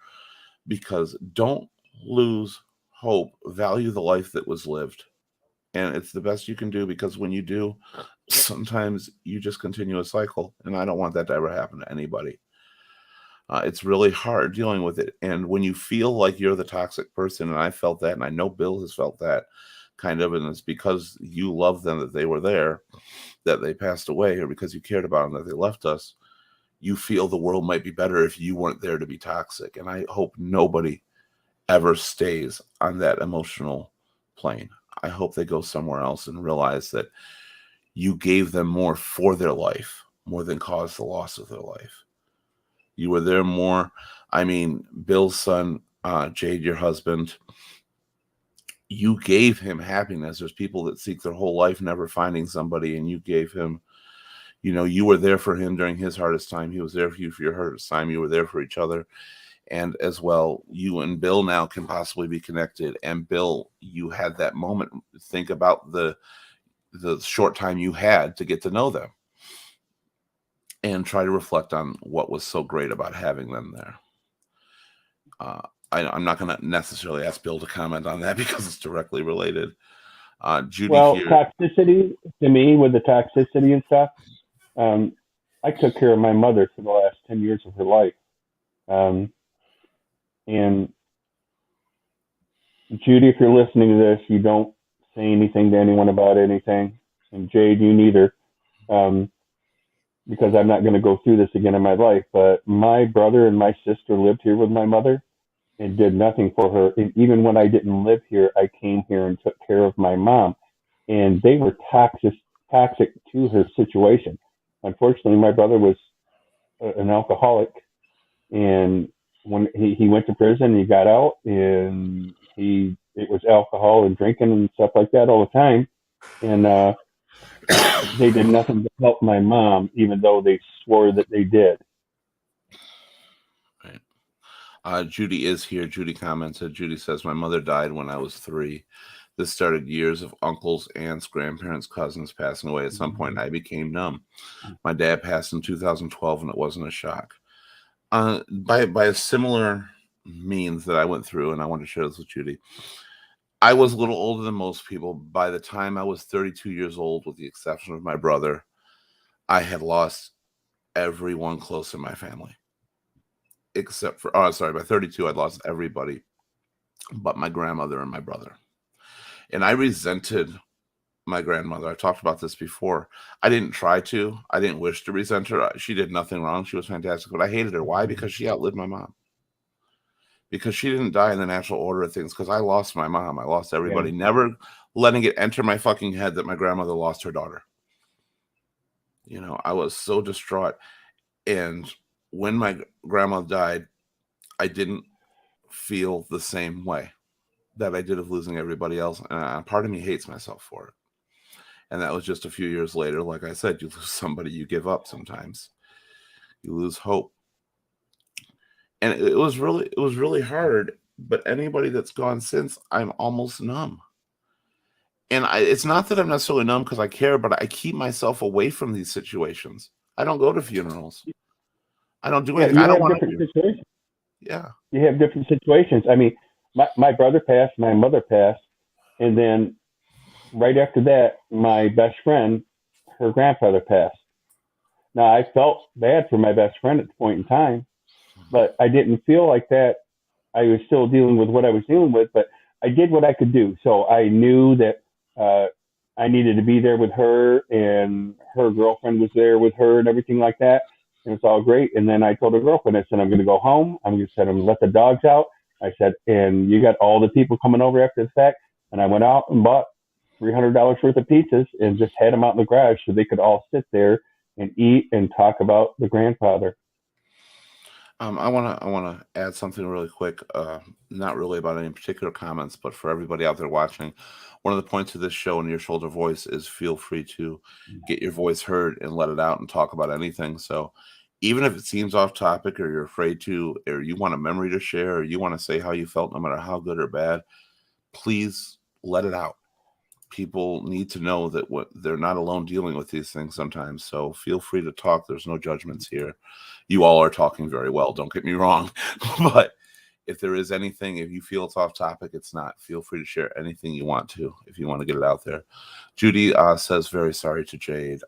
Speaker 1: because don't lose hope. Value the life that was lived. And it's the best you can do, because when you do, sometimes you just continue a cycle. And I don't want that to ever happen to anybody. It's really hard dealing with it. And when you feel like you're the toxic person, and I felt that, and I know Bill has felt that kind of, and it's because you love them that they were there, that they passed away, or because you cared about them that they left us, you feel the world might be better if you weren't there to be toxic. And I hope nobody ever stays on that emotional plane. I hope they go somewhere else and realize that you gave them more for their life, more than caused the loss of their life. You were there more. I mean, Bill's son, Jade, your husband, you gave him happiness. There's people that seek their whole life never finding somebody, and you gave him, you were there for him during his hardest time. He was there for you for your hardest time. You were there for each other. And as well, you and Bill now can possibly be connected. And Bill, you had that moment. Think about the short time you had to get to know them, and try to reflect on what was so great about having them there. I'm not going to necessarily ask Bill to comment on that because it's directly related. Judy
Speaker 2: Well,
Speaker 1: here.
Speaker 2: toxicity to me, with the toxicity and stuff, I took care of my mother for the last 10 years of her life. And Judy, if you're listening to this, you don't say anything to anyone about anything. And Jade, you neither, because I'm not going to go through this again in my life. But my brother and my sister lived here with my mother and did nothing for her. And even when I didn't live here, I came here and took care of my mom. And they were toxic to her situation. Unfortunately, my brother was an alcoholic, and when he went to prison, he got out, and it was alcohol and drinking and stuff like that all the time. And they did nothing to help my mom, even though they swore that they did.
Speaker 1: Right. Judy is here. Judy commented. Judy says, my mother died when I was 3. This started years of uncles, aunts, grandparents, cousins passing away. At some point, I became numb. My dad passed in 2012, and it wasn't a shock. By a similar means that I went through, and I want to share this with Judy. I was a little older than most people. By the time I was 32 years old, with the exception of my brother, I had lost everyone close in my family. Except for, by 32, I'd lost everybody but my grandmother and my brother. And I resented my grandmother. I talked about this before. I didn't try to. I didn't wish to resent her. She did nothing wrong. She was fantastic, but I hated her. Why? Because she outlived my mom. Because she didn't die in the natural order of things. Because I lost my mom. I lost everybody.
Speaker 2: Yeah.
Speaker 1: Never letting it enter my fucking head that my grandmother lost her daughter. I was so distraught. And when my grandma died, I didn't feel the same way that I did of losing everybody else. And part of me hates myself for it. And that was just a few years later. Like I said, you lose somebody, you give up sometimes. You lose hope. And it was really hard. But anybody that's gone since, I'm almost numb. And it's not that I'm necessarily numb because I care, but I keep myself away from these situations. I don't go to funerals. I don't do
Speaker 2: Yeah,
Speaker 1: anything.
Speaker 2: you
Speaker 1: I don't
Speaker 2: have
Speaker 1: want
Speaker 2: different
Speaker 1: to.
Speaker 2: situations.
Speaker 1: Yeah.
Speaker 2: You have different situations. I mean, my brother passed, my mother passed, and then right after that, my best friend, her grandfather passed. Now, I felt bad for my best friend at the point in time, but I didn't feel like that. I was still dealing with what I was dealing with, but I did what I could do. So I knew that uh, I needed to be there with her, and her girlfriend was there with her and everything like that. And it's all great. And then I told her girlfriend, I said, I'm going to go home. I'm going to let the dogs out. I said, and you got all the people coming over after the fact. And I went out and bought $300 worth of pizzas and just had them out in the garage so they could all sit there and eat and talk about the grandfather.
Speaker 1: I wanna add something really quick. Not really about any particular comments, but for everybody out there watching, one of the points of this show and Your Shoulder Voice is feel free to get your voice heard and let it out and talk about anything. So even if it seems off topic or you're afraid to, or you want a memory to share, or you want to say how you felt, no matter how good or bad, please let it out. People need to know that what they're not alone dealing with these things sometimes. So feel free to talk. There's no judgments here. You all are talking very well. Don't get me wrong, but if there is anything, if you feel it's off topic, it's not. Feel free to share anything you want to if you want to get it out there. Judy says very sorry to Jade.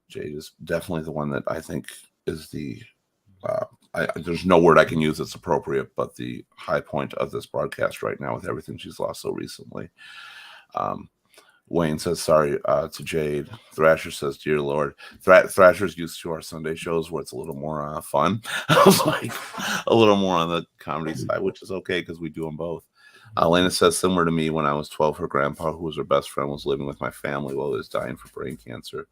Speaker 1: Jade is definitely the one that I think is the. Uh, there's no word I can use that's appropriate, but the high point of this broadcast right now with everything she's lost so recently. Um, Wayne says sorry to Jade. Thrasher says, "Dear Lord." Thrasher's used to our Sunday shows where it's a little more fun, like a little more on the comedy side, which is okay because we do them both. Elena says, similar to me, when I was 12, her grandpa, who was her best friend, was living with my family while he was dying for brain cancer.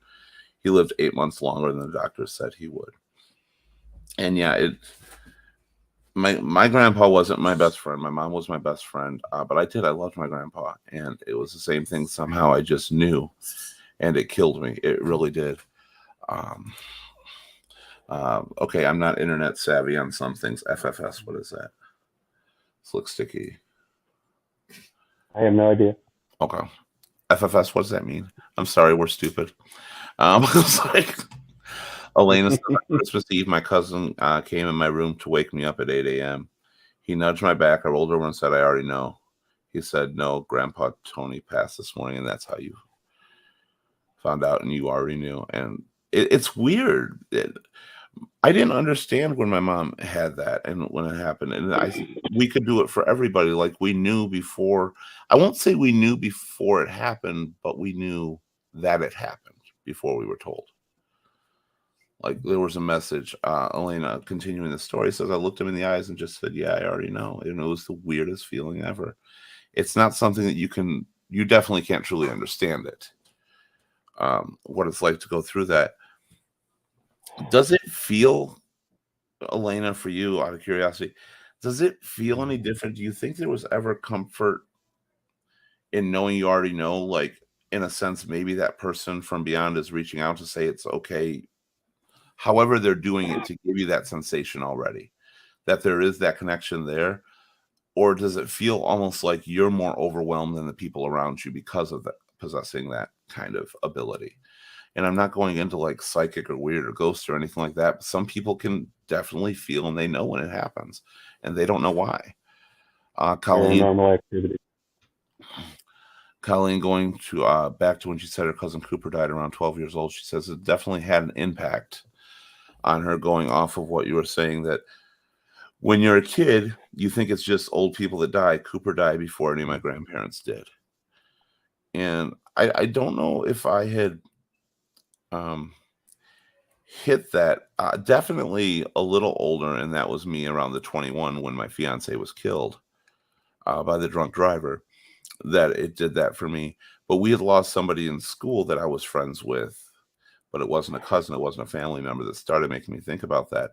Speaker 1: He lived 8 months longer than the doctors said he would. And yeah, my grandpa wasn't my best friend. My mom was my best friend, but I loved my grandpa, and it was the same thing. Somehow I just knew, and it killed me. It really did. Um, okay, I'm not internet savvy on some things. FFS, what is that? Slick sticky.
Speaker 2: I have no idea.
Speaker 1: Okay, FFS, what does that mean? I'm sorry, we're stupid. It's like Elena said, on Christmas Eve, my cousin came in my room to wake me up at 8 a.m. He nudged my back. I rolled over and said, I already know. He said, no, Grandpa Tony passed this morning, and that's how you found out, and you already knew. And it's weird. I didn't understand when my mom had that and when it happened. And we could do it for everybody. Like we knew before. I won't say we knew before it happened, but we knew that it happened before we were told. Like there was a message. Elena, continuing the story, says I looked him in the eyes and just said, "Yeah, I already know." And it was the weirdest feeling ever. It's not something that you definitely can't truly understand it. What it's like to go through that. Does it feel, Elena, for you, out of curiosity, does it feel any different? Do you think there was ever comfort in knowing you already know? Like, in a sense, maybe that person from beyond is reaching out to say it's okay, however they're doing it, to give you that sensation already, that there is that connection there? Or does it feel almost like you're more overwhelmed than the people around you because of that, possessing that kind of ability? And I'm not going into like psychic or weird or ghost or anything like that, but some people can definitely feel and they know when it happens and they don't know why. Colleen,
Speaker 2: Paranormal activity.
Speaker 1: Going to back to when she said her cousin Cooper died around 12 years old, she says it definitely had an impact on her, going off of what you were saying, that when you're a kid, you think it's just old people that die. Cooper died before any of my grandparents did. And I don't know if I had um, hit that. Definitely a little older, and that was me around the 21 when my fiance was killed by the drunk driver. That it did that for me. But we had lost somebody in school that I was friends with, but it wasn't a cousin, it wasn't a family member, that started making me think about that.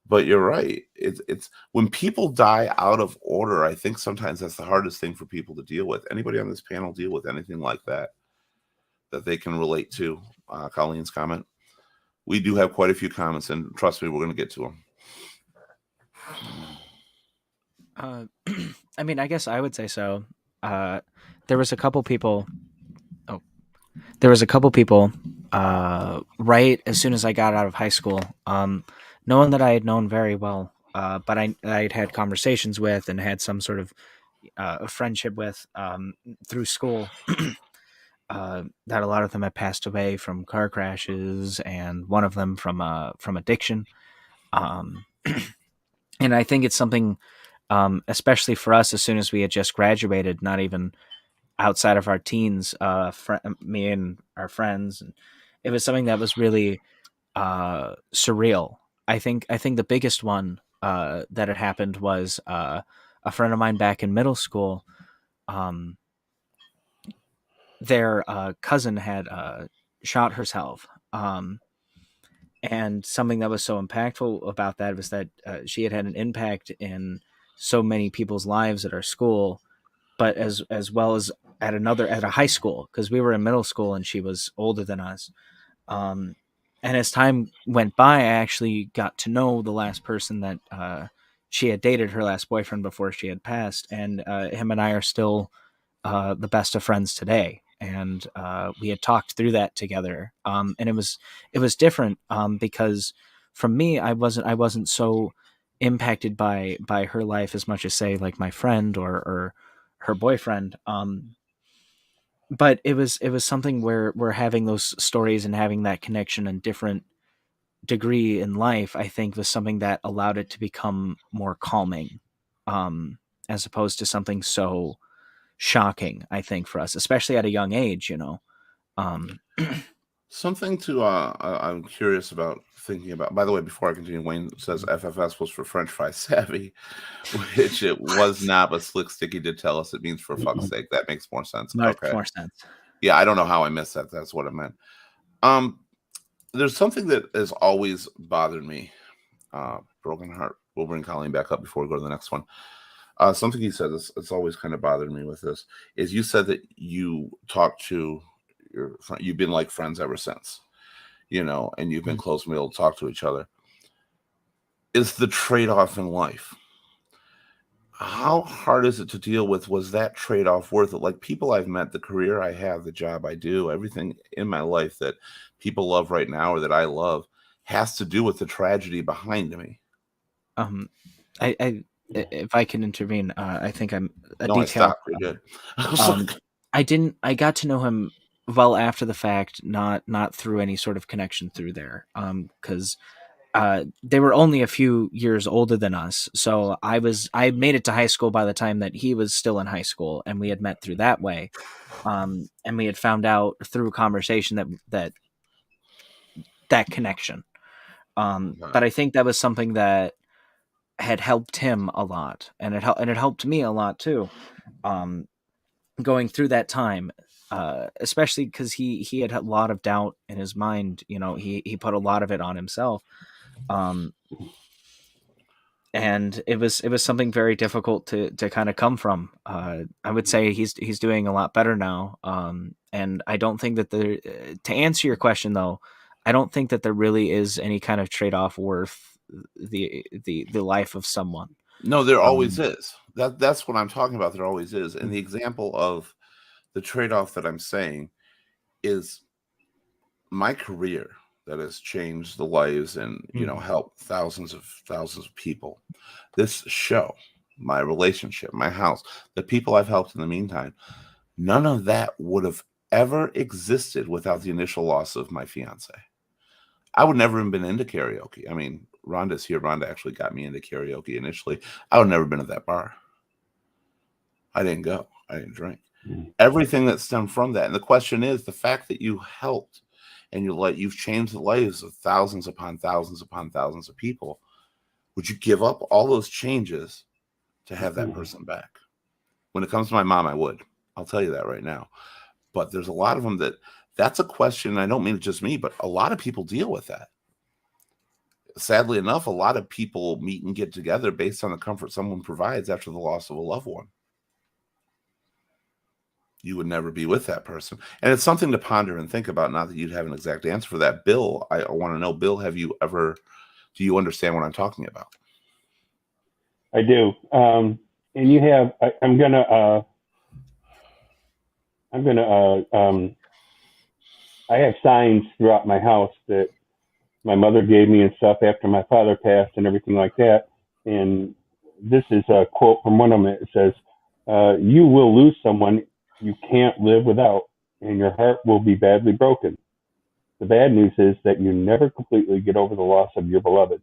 Speaker 1: But you're right. It's when people die out of order, I think sometimes that's the hardest thing for people to deal with. Anybody on this panel deal with anything like that that they can relate to? Colleen's comment. We do have quite a few comments, and trust me, we're going to get to them.
Speaker 4: I mean, I guess I would say so. There was a couple people. Oh, there was a couple people. Right as soon as I got out of high school, no one that I had known very well, but I'd had conversations with and had some sort of a friendship with through school. That a lot of them had passed away from car crashes, and one of them from addiction. Um, and I think it's something, especially for us, as soon as we had just graduated, not even outside of our teens, me and our friends, and it was something that was really surreal. I think the biggest one that had happened was a friend of mine back in middle school. Um, their cousin had shot herself, And something that was so impactful about that was that she had an impact in so many people's lives at our school, but as well as at a high school, because we were in middle school and she was older than us. Um, and as time went by, I actually got to know the last person that she had dated, her last boyfriend before she had passed, and him and I are still the best of friends today. And we had talked through that together, and it was different because from me, I wasn't so impacted by her life as much as say like my friend or her boyfriend. But it was something where we're having those stories and having that connection and different degree in life, I think was something that allowed it to become more calming, as opposed to something so shocking, I think, for us, especially at a young age. Um,
Speaker 1: Something to I'm curious about thinking about. By the way, before I continue, Wayne says FFS was for French fry savvy, which it was not, but Slick Sticky did tell us it means for fuck's sake. That makes more sense.
Speaker 4: Makes
Speaker 1: Okay.
Speaker 4: more sense.
Speaker 1: Yeah, I don't know how I missed that. That's what it meant. Um, there's something that has always bothered me. Broken heart. We'll bring Colleen back up before we go to the next one. Something you said it's always kind of bothered me with this is you said that you talked to your friend, you've been like friends ever since, and you've been close and be able to talk to each other. Is the trade-off in life? How hard is it to deal with? Was that trade-off worth it? Like people I've met, the career I have, the job I do, everything in my life that people love right now or that I love has to do with the tragedy behind me.
Speaker 4: Um, if I can intervene, I think I'm a
Speaker 1: No, I
Speaker 4: detail.
Speaker 1: stopped. You're good.
Speaker 4: I got to know him well after the fact, not through any sort of connection through there. Because they were only a few years older than us, so I made it to high school by the time that he was still in high school, and we had met through that way. And we had found out through conversation that connection. But I think that was something that had helped him a lot, and it helped me a lot too. Going through that time, especially because he had a lot of doubt in his mind. He put a lot of it on himself, and it was something very difficult to kind of come from. I would say he's doing a lot better now, and I don't think that to answer your question though, I don't think that there really is any kind of trade off worth the life of someone.
Speaker 1: No, there always
Speaker 4: Um,
Speaker 1: is. That's what I'm talking about. There always is. And the example of the trade-off that I'm saying is my career that has changed the lives and helped thousands of people. This show, my relationship, my house, the people I've helped in the meantime, none of that would have ever existed without the initial loss of my fiance. I would never have been into karaoke. I mean, Rhonda's here. Rhonda actually got me into karaoke initially. I would have never been at that bar. I didn't go. I didn't drink. Everything that stemmed from that. And the question is the fact that you helped and you've changed the lives of thousands upon thousands upon thousands of people. Would you give up all those changes to have that person back? When it comes to my mom, I would. I'll tell you that right now. But there's a lot of them that's a question. I don't mean it's just me, but a lot of people deal with that. Sadly enough, a lot of people meet and get together based on the comfort someone provides after the loss of a loved one. You would never be with that person. And it's something to ponder and think about. Not that you'd have an exact answer for that. Bill, I want to know, Bill, do you understand what I'm talking about?
Speaker 2: I do. And you have, I'm gonna, I have signs throughout my house that my mother gave me and stuff after my father passed and everything like that. And this is a quote from one of them. It says, you will lose someone you can't live without, and your heart will be badly broken. The bad news is that you never completely get over the loss of your beloved.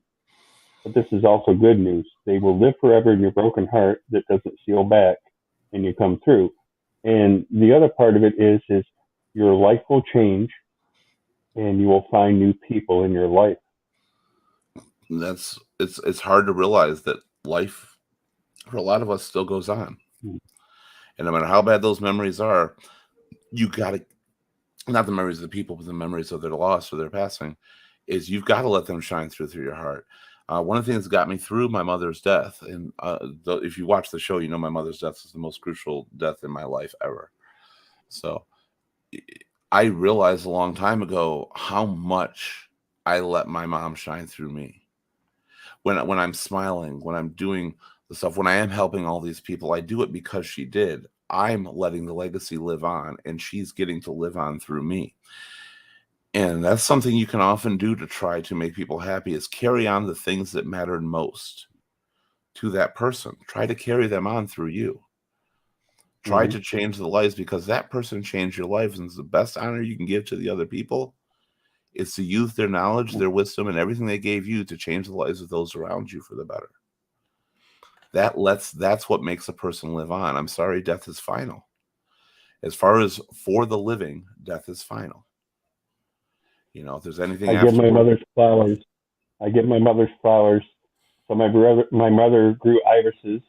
Speaker 2: But this is also good news. They will live forever in your broken heart that doesn't seal back and you come through. And the other part of it is your life will change and you will find new people in your life.
Speaker 1: It's hard to realize that life for a lot of us still goes on. And no matter how bad those memories are, you got to, not the memories of the people, but the memories of their loss or their passing. is you've got to let them shine through your heart. One of the things that got me through my mother's death, and if you watch the show, you know my mother's death is the most crucial death in my life ever. So I realized a long time ago how much I let my mom shine through me. When I'm smiling, when I'm doing the stuff, when I am helping all these people, I do it because she did. I'm letting the legacy live on, and she's getting to live on through me. And that's something you can often do to try to make people happy, is carry on the things that mattered most to that person. Try to carry them on through you. Try
Speaker 2: Mhm.
Speaker 1: to change the lives, because that person changed your life, and it's the best honor you can give to the other people is to use their knowledge, their wisdom, and everything they gave you to change the lives of those around you for the better. That's what makes a person live on. I'm sorry, death is final. As far as for the living, death is final. You know, if there's anything
Speaker 2: I give my
Speaker 1: afterward,
Speaker 2: mother's flowers. I give my mother's flowers. So my mother grew irises,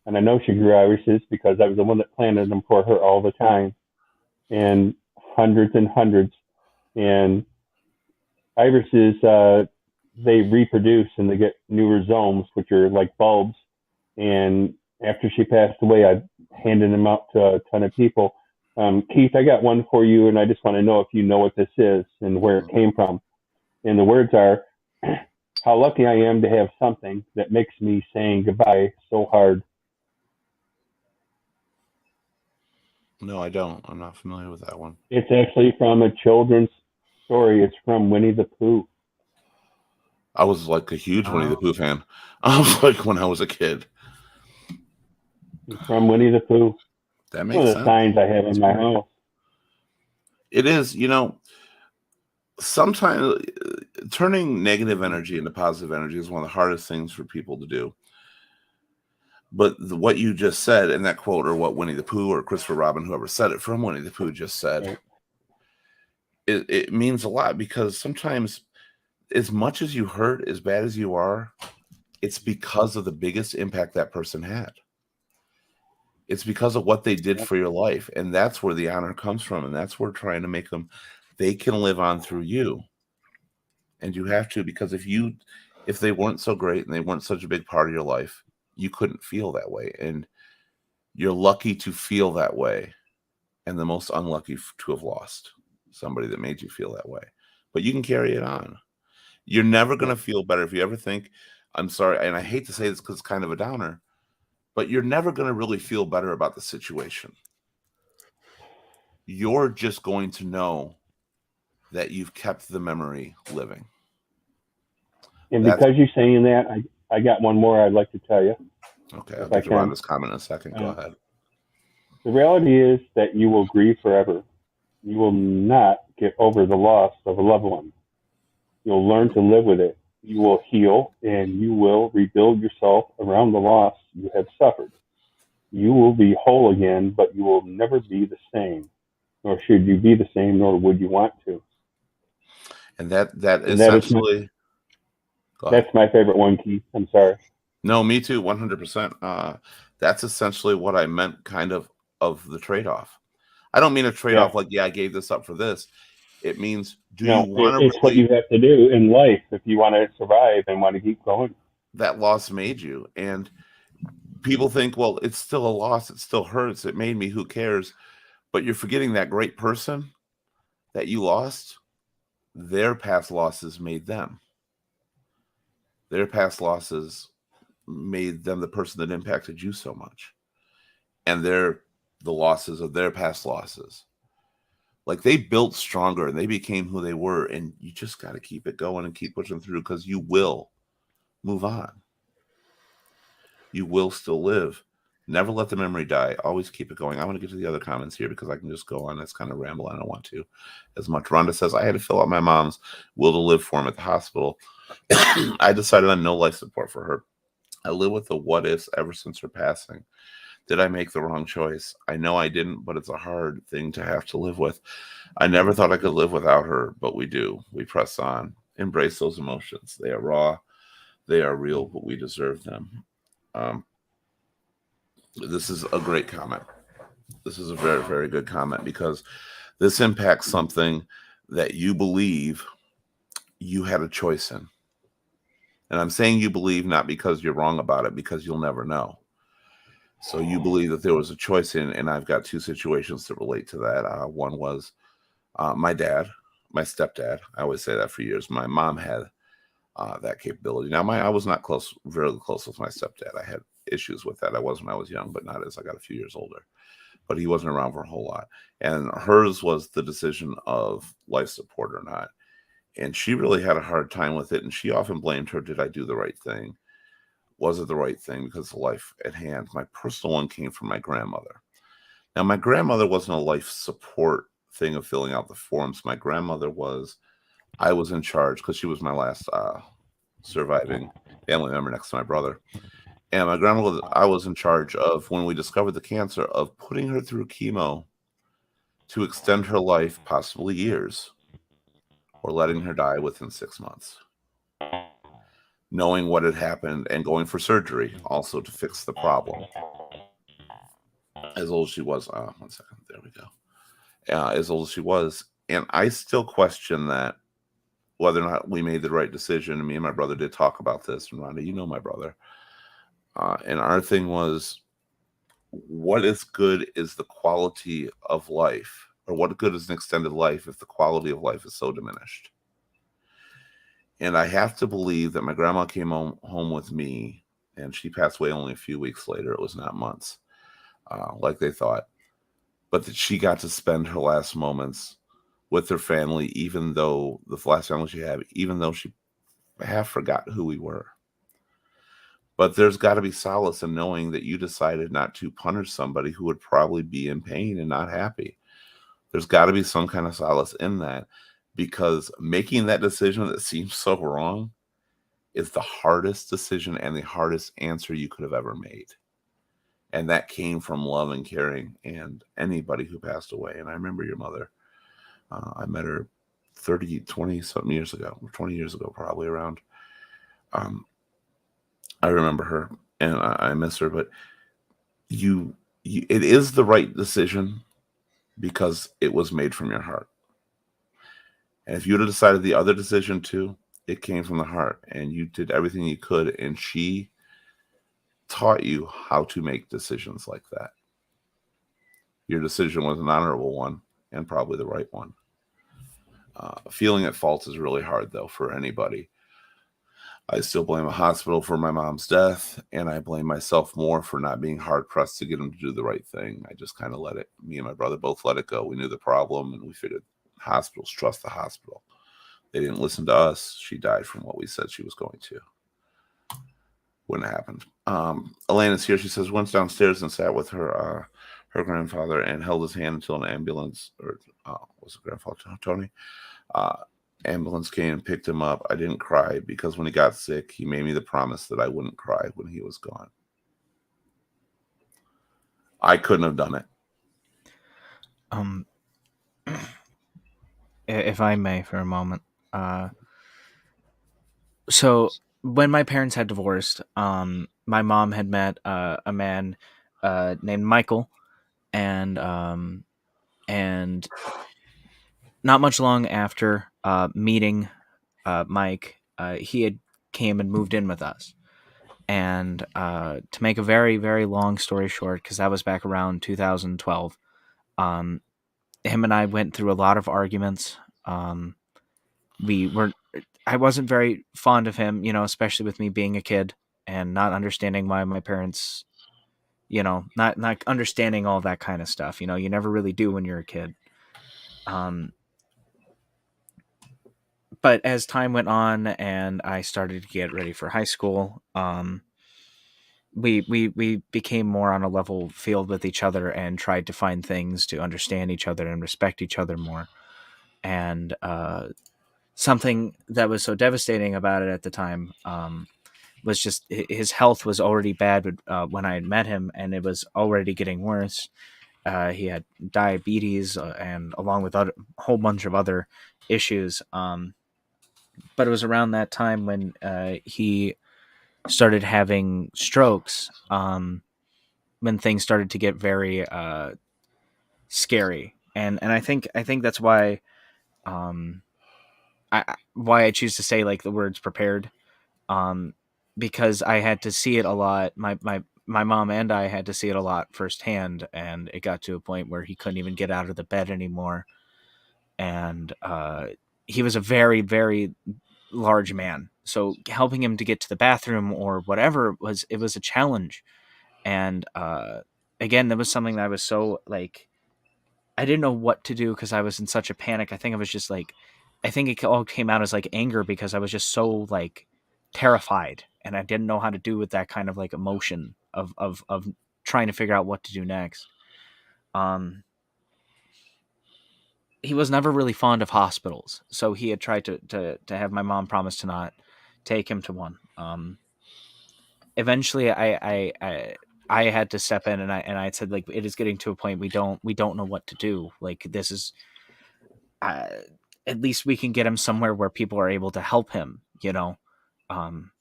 Speaker 2: and I know she grew irises because I was the one that planted them for her all the time, and hundreds and hundreds. And irises, they reproduce and they get new rhizomes, which are like bulbs. And after she passed away, I handed them out to a ton of people. Keith, I got one for you, and I just want to know if you know what this is and where it came from. And the words are, "How lucky I am to have something that makes me saying goodbye so hard."
Speaker 1: no, I don't. I'm not familiar with that one.
Speaker 2: It's actually from a children's story. It's from Winnie the Pooh.
Speaker 1: I was like a huge Winnie the
Speaker 4: Oh.
Speaker 1: Pooh fan. I was like when I was a kid.
Speaker 2: It's from Winnie the Pooh.
Speaker 1: That
Speaker 2: One
Speaker 1: makes
Speaker 2: of the
Speaker 1: sense.
Speaker 2: signs I have in my house.
Speaker 1: It is, you know, sometimes turning negative energy into positive energy is one of the hardest things for people to do. But what you just said in that quote, or what Winnie the Pooh or Christopher Robin, whoever said it from Winnie the Pooh, just said,
Speaker 2: Right.
Speaker 1: it means a lot, because sometimes, as much as you hurt, as bad as you are, it's because of the biggest impact that person had. It's because of what they did
Speaker 2: Yep.
Speaker 1: for your life. And that's where the honor comes from. And that's where trying to make them, they can live on through you. And you have to, because if they weren't so great and they weren't such a big part of your life, you couldn't feel that way. And you're lucky to feel that way, and the most unlucky to have lost somebody that made you feel that way. But you can carry it on. You're never going to feel better if you ever think, I'm sorry, and I hate to say this because it's kind of a downer, but you're never going to really feel better about the situation. You're just going to know that you've kept the memory living.
Speaker 2: And
Speaker 1: That's
Speaker 2: because you're saying that, I got one more I'd like to tell you,
Speaker 1: okay. I'll
Speaker 2: if I
Speaker 1: get to
Speaker 2: can.
Speaker 1: Rhonda's comment in a second. Go
Speaker 2: Uh,
Speaker 1: ahead.
Speaker 2: the reality is that you will grieve forever. You will not get over the loss of a loved one. You'll learn to live with it. You will heal and you will rebuild yourself around the loss you have suffered. You will be whole again, but you will never be the same. Nor should you be the same, nor would you want to.
Speaker 1: And that
Speaker 2: And that is
Speaker 1: essentially, go ahead.
Speaker 2: that's my favorite one, Keith. I'm sorry.
Speaker 1: No, me too, 100%. That's essentially what I meant, kind of the trade-off. I don't mean a
Speaker 2: Yeah.
Speaker 1: trade-off like, yeah, I gave this up for this. It means, do you
Speaker 2: No,
Speaker 1: want to
Speaker 2: it's what
Speaker 1: really,
Speaker 2: you have to do in life if you want to survive and want to keep going.
Speaker 1: that loss made you? And people think, well, it's still a loss. It still hurts. It made me. Who cares? But you're forgetting that great person that you lost. Their past losses made them. Their past losses made them the person that impacted you so much. And the losses of their past losses. Like, they built stronger and they became who they were. And you just got to keep it going and keep pushing through, because you will move on. You will still live. Never let the memory die. Always keep it going. I want to get to the other comments here because I can just go on. That's kind of ramble. I don't want to as much. Rhonda says, I had to fill out my mom's will to live form at the hospital. I decided on no life support for her. I live with the what ifs ever since her passing. Did I make the wrong choice? I know I didn't, but it's a hard thing to have to live with. I never thought I could live without her, but we do. We press on. Embrace those emotions. They are raw. They are real, but we deserve them. This is a great comment. This is a very, very good comment, because this impacts something that you believe you had a choice in. And I'm saying you believe not because you're wrong about it, because you'll never know. So you believe that there was a choice in, and I've got two situations to relate to that. One was my dad, my stepdad. I always say that for years. My mom had that capability. Now, I was not close, very close with my stepdad. I had issues with that. I was when I was young, but not as I got a few years older. But he wasn't around for a whole lot. And hers was the decision of life support or not. And she really had a hard time with it. And she often blamed her, did I do the right thing? Was it the right thing because of life at hand? My personal one came from my grandmother. Now, my grandmother wasn't a life support thing of filling out the forms. My grandmother was, I was in charge because she was my last surviving family member next to my brother. And my grandmother, I was in charge of, when we discovered the cancer, of putting her through chemo to extend her life, possibly years, or letting her die within 6 months. Knowing what had happened and going for surgery also to fix the problem. As old as she was, 1 second, there we go. As old as she was. And I still question that, whether or not we made the right decision. And me and my brother did talk about this. And Rhonda, you know my brother. And our thing was, what is good is the quality of life, or what good is an extended life if the quality of life is so diminished? And I have to believe that my grandma came home with me, and she passed away only a few weeks later. It was not months, like they thought. But that she got to spend her last moments with her family, even though the last family she had, even though she half forgot who we were. But there's got to be solace in knowing that you decided not to punish somebody who would probably be in pain and not happy. There's got to be some kind of solace in that, because making that decision that seems so wrong is the hardest decision and the hardest answer you could have ever made. And that came from love and caring and anybody who passed away. And I remember your mother. I met her 20 something years ago, 20 years ago, probably around. I remember her, and I miss her, but it is the right decision because it was made from your heart. And if you would have decided the other decision too, it came from the heart, and you did everything you could, and she taught you how to make decisions like that. Your decision was an honorable one and probably the right one. Feeling at fault is really hard, though, for anybody. I still blame a hospital for my mom's death, and I blame myself more for not being hard-pressed to get him to do the right thing. I just kind of let it, me and my brother both let it go. We knew the problem, and we figured hospitals, trust the hospital. They didn't listen to us. She died from what we said she was going to. Wouldn't have happened. Elena's here. She says, went downstairs and sat with her grandfather and held his hand until an ambulance, or was it grandfather Tony? Ambulance came and picked him up. I didn't cry because when he got sick, he made me the promise that I wouldn't cry when he was gone. I couldn't have done it.
Speaker 4: If I may, for a moment. So when my parents had divorced, my mom had met a man named Michael, and not much long after meeting Mike, he had came and moved in with us. And to make a very, very long story short, because that was back around 2012, him and I went through a lot of arguments. I wasn't very fond of him, especially with me being a kid and not understanding why my parents, not understanding all that kind of stuff. You never really do when you're a kid. But as time went on and I started to get ready for high school, we became more on a level field with each other and tried to find things to understand each other and respect each other more. And something that was so devastating about it at the time was just his health was already bad when I had met him, and it was already getting worse. He had diabetes and along with a whole bunch of other issues. But it was around that time when he started having strokes, when things started to get very scary. And I think that's why why I choose to say like the words prepared, um, because I had to see it a lot. My mom and I had to see it a lot firsthand, and it got to a point where he couldn't even get out of the bed anymore, and he was a very large man, so helping him to get to the bathroom or whatever was a challenge. And again, that was something that I was so like, I didn't know what to do because I was in such a panic. I think I was just like, I think it all came out as like anger because I was just so like terrified, and I didn't know how to do with that kind of like emotion of trying to figure out what to do next. Um, he was never really fond of hospitals, so he had tried to have my mom promise to not take him to one. Eventually, I had to step in, and I said like, it is getting to a point we don't know what to do. Like this is, uh, at least we can get him somewhere where people are able to help him, you know. Um,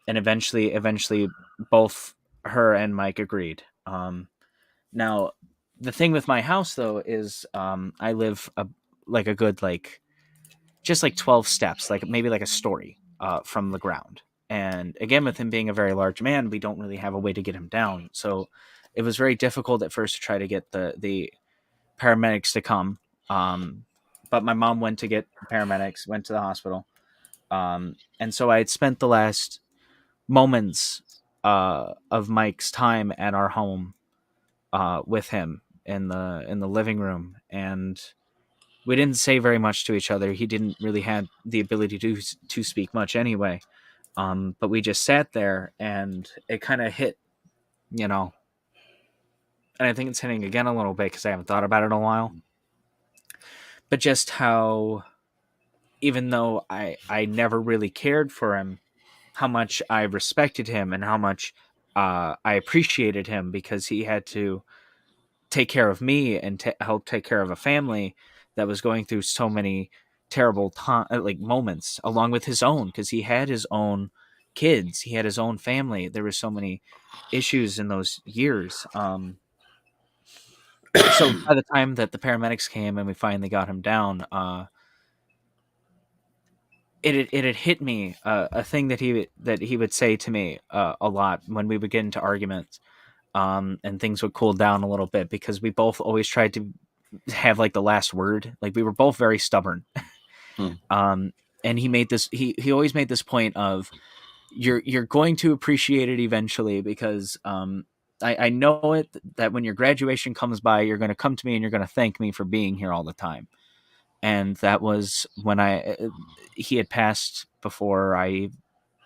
Speaker 4: and eventually, both her and Mike agreed. Now, the thing with my house though is, I live like a good like just like 12 steps, like maybe like a story from the ground. And again, with him being a very large man, we don't really have a way to get him down. So it was very difficult at first to try to get the paramedics to come. But my mom went to get paramedics, went to the hospital. And so I had spent the last moments of Mike's time at our home with him in the living room, and we didn't say very much to each other. He didn't really have the ability to speak much anyway. But we just sat there, and it kind of hit, you know, and I think it's hitting again a little bit because I haven't thought about it in a while. But just how, even though I never really cared for him, how much I respected him and how much I appreciated him because he had to take care of me and help take care of a family that was going through so many terrible like moments along with his own, because he had his own kids, he had his own family. There were so many issues in those years. So by the time that the paramedics came and we finally got him down, it had hit me, a thing that he would say to me a lot when we would get into arguments, and things would cool down a little bit because we both always tried to have like the last word. Like we were both very stubborn.
Speaker 1: Hmm.
Speaker 4: And he always made this point of, you're going to appreciate it eventually because I know it that when your graduation comes by, you're going to come to me and you're going to thank me for being here all the time. And that was when he had passed before I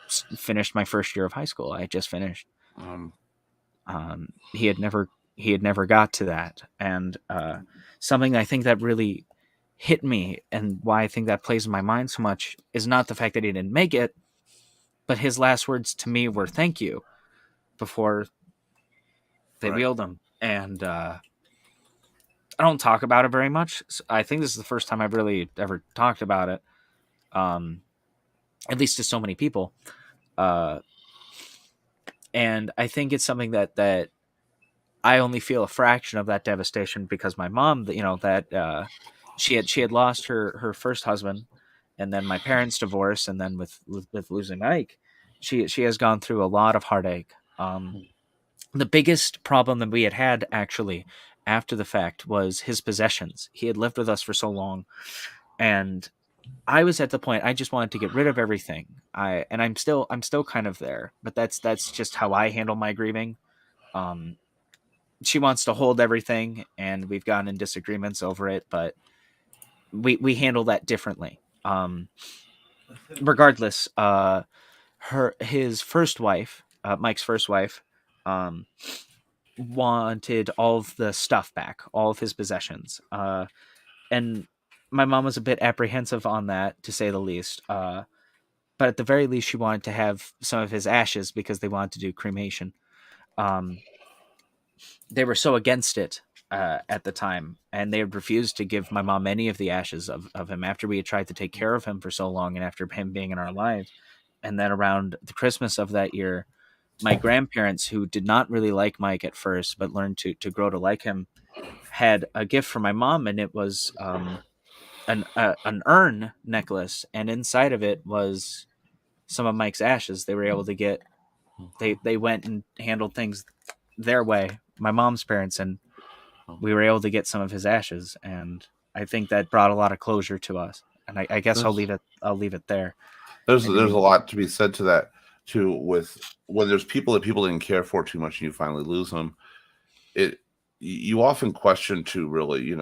Speaker 4: finished my first year of high school. I had just finished.
Speaker 1: Um,
Speaker 4: He had never got to that, and something I think that really hit me and why I think that plays in my mind so much is not the fact that he didn't make it, but his last words to me were "thank you" before they
Speaker 1: Right.
Speaker 4: wheeled him. And I don't talk about it very much. I think this is the first time I've really ever talked about it, um, at least to so many people. Uh, and I think it's something that I only feel a fraction of that devastation because my mom, you know, that she had lost her first husband, and then my parents' divorce, and then with losing Ike, she has gone through a lot of heartache. The biggest problem that we had actually after the fact was his possessions. He had lived with us for so long, and I was at the point I just wanted to get rid of everything. I'm still kind of there, but that's just how I handle my grieving. Um, she wants to hold everything, and we've gotten in disagreements over it, but we handle that differently. Regardless, his first wife, Mike's first wife, um, wanted all of the stuff back, all of his possessions, and my mom was a bit apprehensive on that, to say the least. But at the very least, she wanted to have some of his ashes because they wanted to do cremation. Um, they were so against it at the time, and they had refused to give my mom any of the ashes of him after we had tried to take care of him for so long and after him being in our lives. And then around the Christmas of that year, my grandparents, who did not really like Mike at first, but learned to grow to like him, had a gift for my mom, and it was an urn necklace, and inside of it was some of Mike's ashes. They were able to get they went and handled things their way, my mom's parents, and we were able to get some of his ashes, and I think that brought a lot of closure to us. And I guess I'll
Speaker 1: There's
Speaker 4: leave it there.
Speaker 1: there's
Speaker 4: Maybe
Speaker 1: there's a
Speaker 4: we
Speaker 1: lot to be said to that too. With when there's people that people didn't care for too much, and you finally lose them, it you often question too, really,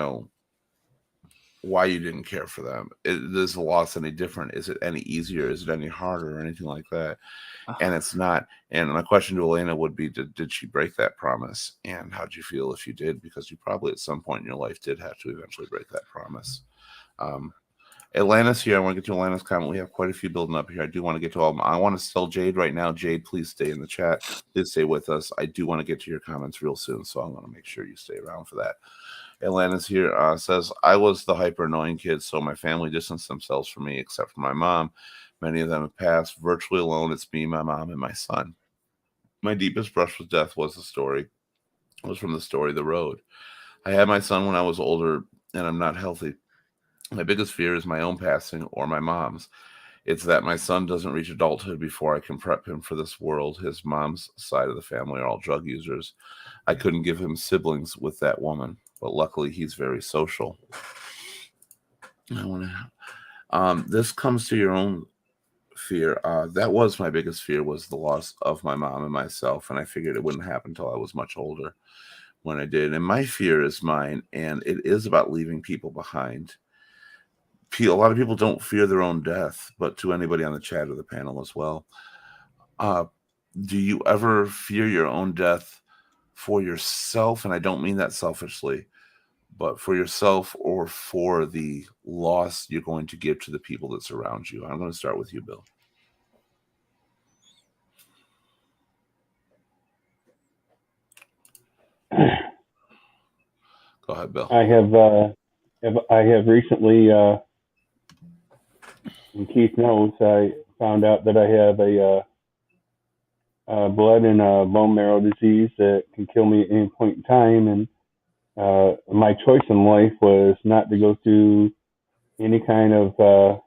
Speaker 1: why you didn't care for them. Is the loss any different? Is it any easier? Is it any harder or anything like that? And it's not. And my question to Elena would be, did she break that promise? And how'd you feel if you did? Because you probably at some point in your life did have to eventually break that promise. Um, Atlanta's here. I want to get to Atlanta's comment. We have quite a few building up here. I do want to get to all of them. I want to tell Jade right now. Jade, please stay in the chat. Please stay with us. I do want to get to your comments real soon, so I'm going to make sure you stay around for that. Atlanta's here, says, I was the hyper annoying kid, so my family distanced themselves from me, except for my mom. Many of them have passed. Virtually alone, it's me, my mom, and my son. My deepest brush with death was from the story, The Road. I had my son when I was older, and I'm not healthy. My biggest fear is my own passing or my mom's. It's that my son doesn't reach adulthood before I can prep him for this world. His mom's side of the family are all drug users. I couldn't give him siblings with that woman, but luckily he's very social. This comes to your own fear. That was my biggest fear, was the loss of my mom and myself, and I figured it wouldn't happen until I was much older when I did. And my fear is mine, and it is about leaving people behind. A lot of people don't fear their own death, but to anybody on the chat or the panel as well, do you ever fear your own death for yourself? And I don't mean that selfishly, but for yourself or for the loss you're going to give to the people that surround you. I'm going to start with you, Bill. Go ahead, Bill.
Speaker 2: I have recently, and Keith knows, I found out that I have a blood and bone marrow disease that can kill me at any point in time. And my choice in life was not to go through any kind of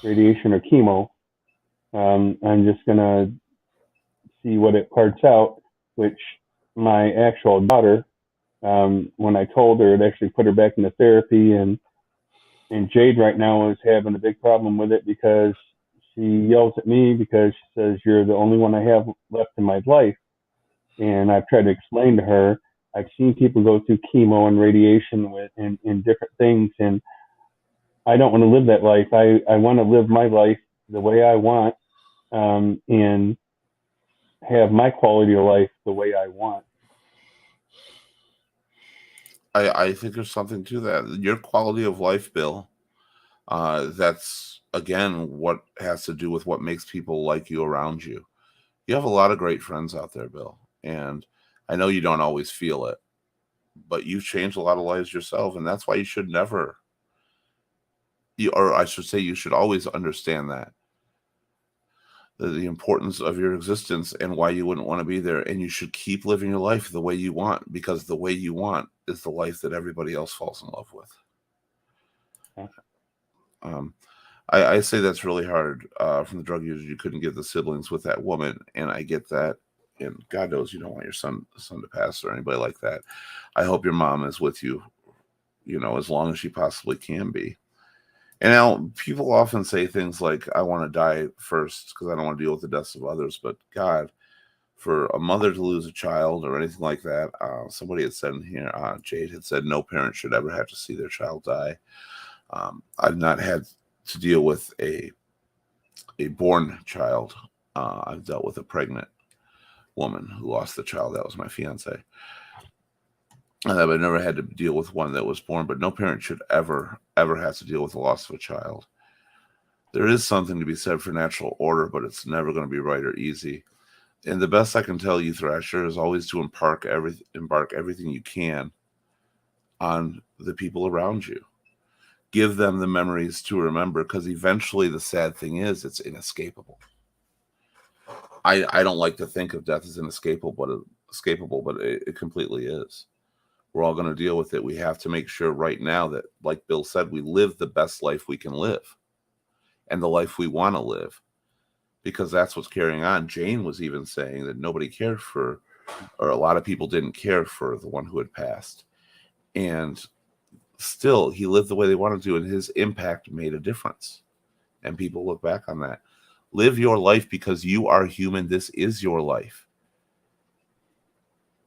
Speaker 2: radiation or chemo. I'm just going to see what it parts out, which my actual daughter, when I told her, it actually put her back into therapy. And Jade right now is having a big problem with it because she yells at me because she says, you're the only one I have left in my life. And I've tried to explain to her, I've seen people go through chemo and radiation and different things, and I don't want to live that life. I want to live my life the way I want, and have my quality of life the way I want.
Speaker 1: I think there's something to that. Your quality of life, Bill, that's, again, what has to do with what makes people like you around you. You have a lot of great friends out there, Bill, and I know you don't always feel it, but you've changed a lot of lives yourself, and that's why you should never, or I should say, you should always understand that. The importance of your existence and why you wouldn't want to be there. And you should keep living your life the way you want, because the way you want is the life that everybody else falls in love with. I say that's really hard from the drug users. You couldn't give the siblings with that woman, and I get that. And God knows you don't want your son to pass or anybody like that. I hope your mom is with you, as long as she possibly can be. And now people often say things like, I want to die first because I don't want to deal with the deaths of others. But God, for a mother to lose a child or anything like that, somebody had said in here, Jade had said, no parent should ever have to see their child die. I've not had to deal with a born child. I've dealt with a pregnant woman who lost the child. That was my fiance. I've never had to deal with one that was born, but no parent should ever have to deal with the loss of a child. There is something to be said for natural order, but it's never going to be right or easy. And the best I can tell you, Thrasher, is always to embark everything you can on the people around you. Give them the memories to remember, because eventually the sad thing is it's inescapable. I don't like to think of death as inescapable, but it completely is. We're all going to deal with it. We have to make sure right now that, like Bill said, we live the best life we can live and the life we want to live, because that's what's carrying on. Jane was even saying that nobody cared for, or a lot of people didn't care for the one who had passed. And still, he lived the way they wanted to, and his impact made a difference. And people look back on that. Live your life because you are human. This is your life.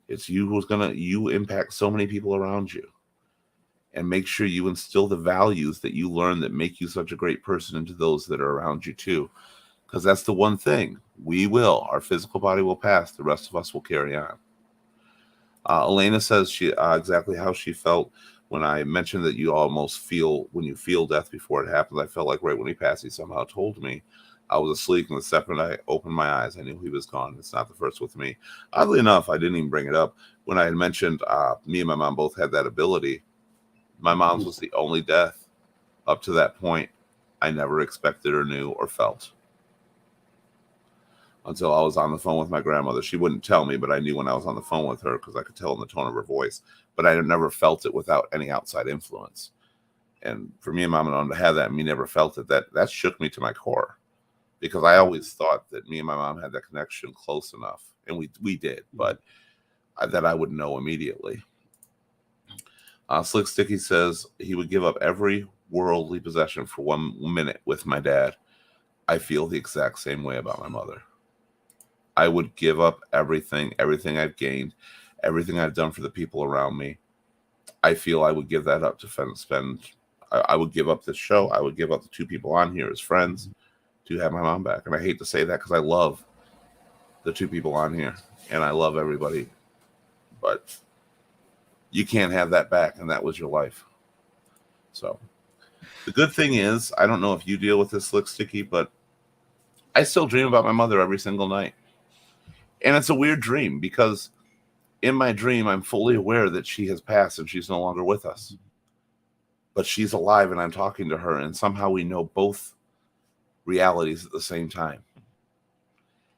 Speaker 1: It's you who's you impact so many people around you. And make sure you instill the values that you learn that make you such a great person into those that are around you too. Because that's the one thing. Our physical body will pass. The rest of us will carry on. Elena says she exactly how she felt when I mentioned that you almost feel, when you feel death before it happens. I felt like right when he passed, he somehow told me. I was asleep, and the second I opened my eyes, I knew he was gone. It's not the first with me. Oddly enough, I didn't even bring it up. When I had mentioned me and my mom both had that ability, my mom's was the only death up to that point I never expected or knew or felt. Until I was on the phone with my grandmother. She wouldn't tell me, but I knew when I was on the phone with her because I could tell in the tone of her voice. But I never felt it without any outside influence. And for me and Mom and Mom to have that, and me never felt it, that shook me to my core. Because I always thought that me and my mom had that connection close enough. And we did, but that I would know immediately. Slick Sticky says he would give up every worldly possession for 1 minute with my dad. I feel the exact same way about my mother. I would give up everything I've gained, everything I've done for the people around me. I feel I would give that up to spend. I would give up this show. I would give up the 2 people on here as friends to have my mom back. And I hate to say that because I love the 2 people on here and I love everybody. But you can't have that back, and that was your life. So the good thing is, I don't know if you deal with this, Slick Sticky, but I still dream about my mother every single night. And it's a weird dream because in my dream, I'm fully aware that she has passed and she's no longer with us. But she's alive and I'm talking to her, and somehow we know both realities at the same time.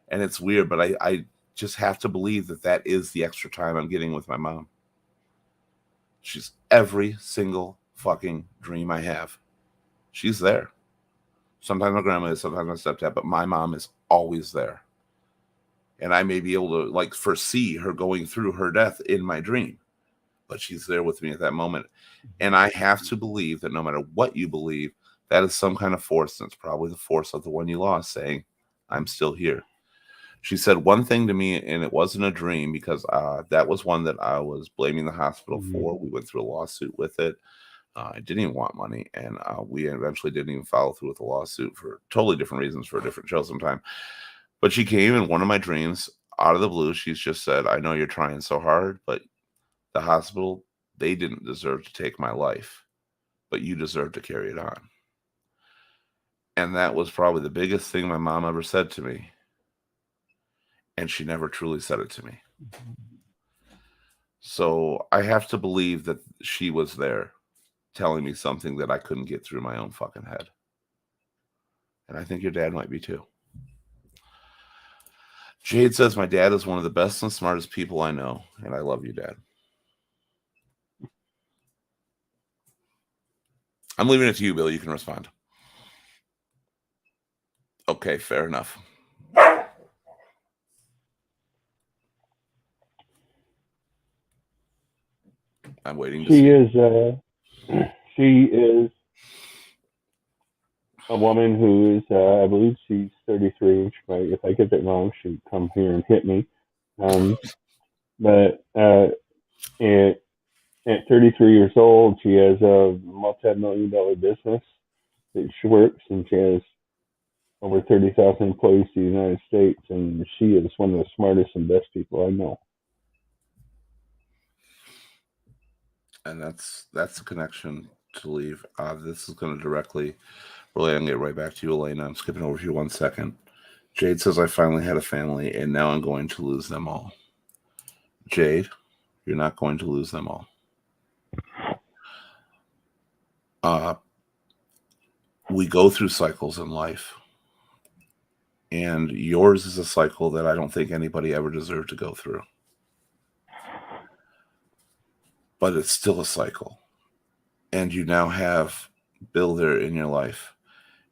Speaker 1: And it's weird, but I just have to believe that that is the extra time I'm getting with my mom. She's every single fucking dream I have. She's there. Sometimes my grandma is, sometimes my stepdad, but my mom is always there. And I may be able to foresee her going through her death in my dream, but she's there with me at that moment. And I have to believe that no matter what you believe, that is some kind of force. And it's probably the force of the one you lost saying, I'm still here. She said one thing to me, and it wasn't a dream because that was one that I was blaming the hospital for. We went through a lawsuit with it. I didn't even want money, and we eventually didn't even follow through with the lawsuit for totally different reasons for a different show sometime. But she came in one of my dreams out of the blue. She's just said, I know you're trying so hard, but the hospital, they didn't deserve to take my life, but you deserve to carry it on. And that was probably the biggest thing my mom ever said to me. And she never truly said it to me. So I have to believe that she was there telling me something that I couldn't get through my own fucking head. And I think your dad might be too. Jade says, my dad is one of the best and smartest people I know. And I love you, Dad. I'm leaving it to you, Bill. You can respond. Okay, fair enough. I'm waiting to see.
Speaker 2: She is a woman who is, I believe she's 33. If I get that wrong, she'd come here and hit me. But at 33 years old, she has a multi-million-dollar business that she works, and she has over 30,000 employees in the United States, and she is one of the smartest and best people I know.
Speaker 1: And that's the connection to leave. This is going to directly relate and get right back to you, Elena. I'm skipping over you 1 second. Jade says, I finally had a family, and now I'm going to lose them all. Jade, you're not going to lose them all. We go through cycles in life. And yours is a cycle that I don't think anybody ever deserved to go through. but it's still a cycle. And you now have Bill there in your life.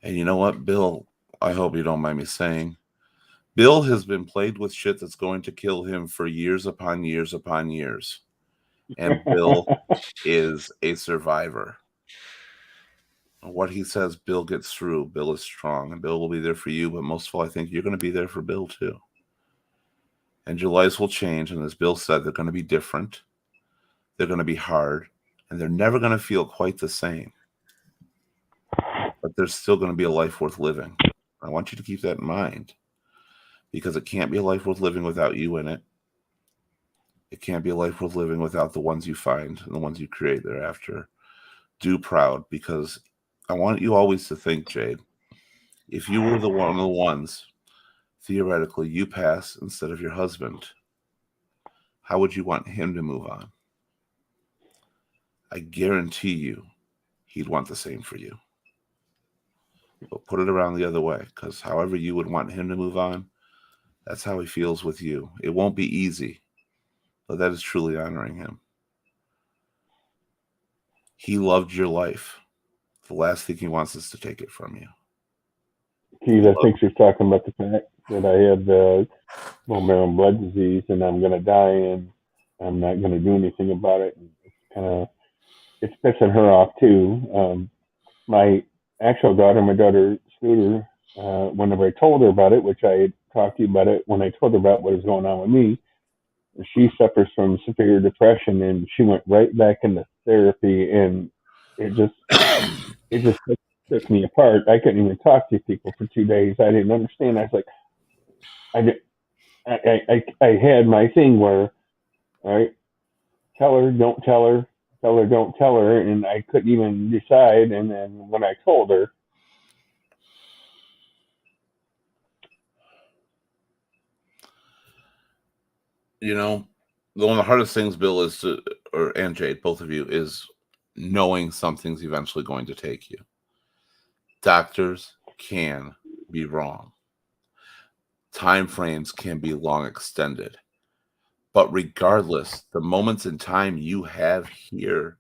Speaker 1: And you know what, Bill, I hope you don't mind me saying, Bill has been plagued with shit that's going to kill him for years upon years upon years. And Bill is a survivor. What he says, Bill gets through. Bill is strong, and Bill will be there for you. But most of all, I think you're going to be there for Bill too. And your lives will change. And as Bill said, they're going to be different. They're going to be hard, and they're never going to feel quite the same. But there's still going to be a life worth living. I want you to keep that in mind, because it can't be a life worth living without you in it. It can't be a life worth living without the ones you find and the ones you create thereafter. Do proud, because I want you always to think, Jade, if you were one of the ones, theoretically, you pass instead of your husband, how would you want him to move on? I guarantee you he'd want the same for you. But put it around the other way, because however you would want him to move on, that's how he feels with you. It won't be easy, but that is truly honoring him. He loved your life. The last thing he wants is to take it from you.
Speaker 2: Keith, I think she's talking about the fact that I had bone marrow and blood disease, and I'm going to die, and I'm not going to do anything about it. And it's pissing her off too. My actual daughter, my daughter Scooter, whenever I told her about it, which I had talked to you about it when I told her about what was going on with me, she suffers from severe depression, and she went right back into therapy, and it just took me apart. I couldn't even talk to people for 2 days. I didn't understand. I was like, I had my thing where, all right, tell her, don't tell her, tell her, don't tell her, and I couldn't even decide. And then when I told her,
Speaker 1: you know, one of the hardest things, Bill, is to, and Jade, both of you, is knowing something's eventually going to take you. Doctors can be wrong. Time frames can be long extended. But regardless, the moments in time you have here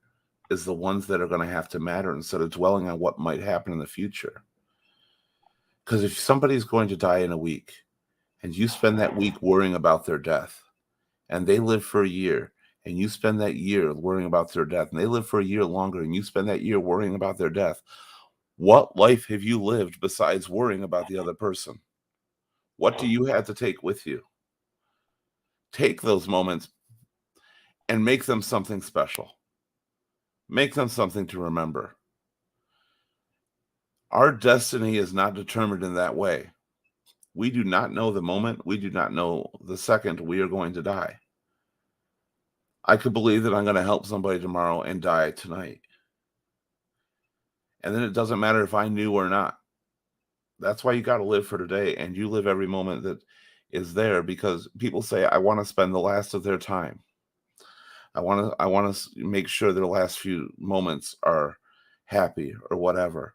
Speaker 1: is the ones that are going to have to matter instead of dwelling on what might happen in the future. Because if somebody's going to die in a week and you spend that week worrying about their death, and they live for a year, and you spend that year worrying about their death, and they live for a year longer, and you spend that year worrying about their death, what life have you lived besides worrying about the other person? What do you have to take with you? Take those moments and make them something special. Make them something to remember. Our destiny is not determined in that way. We do not know the moment. We do not know the second we are going to die. I could believe that I'm going to help somebody tomorrow and die tonight. And then it doesn't matter if I knew or not. That's why you got to live for today, and you live every moment that is there, because people say, I want to spend the last of their time. I want to make sure their last few moments are happy or whatever.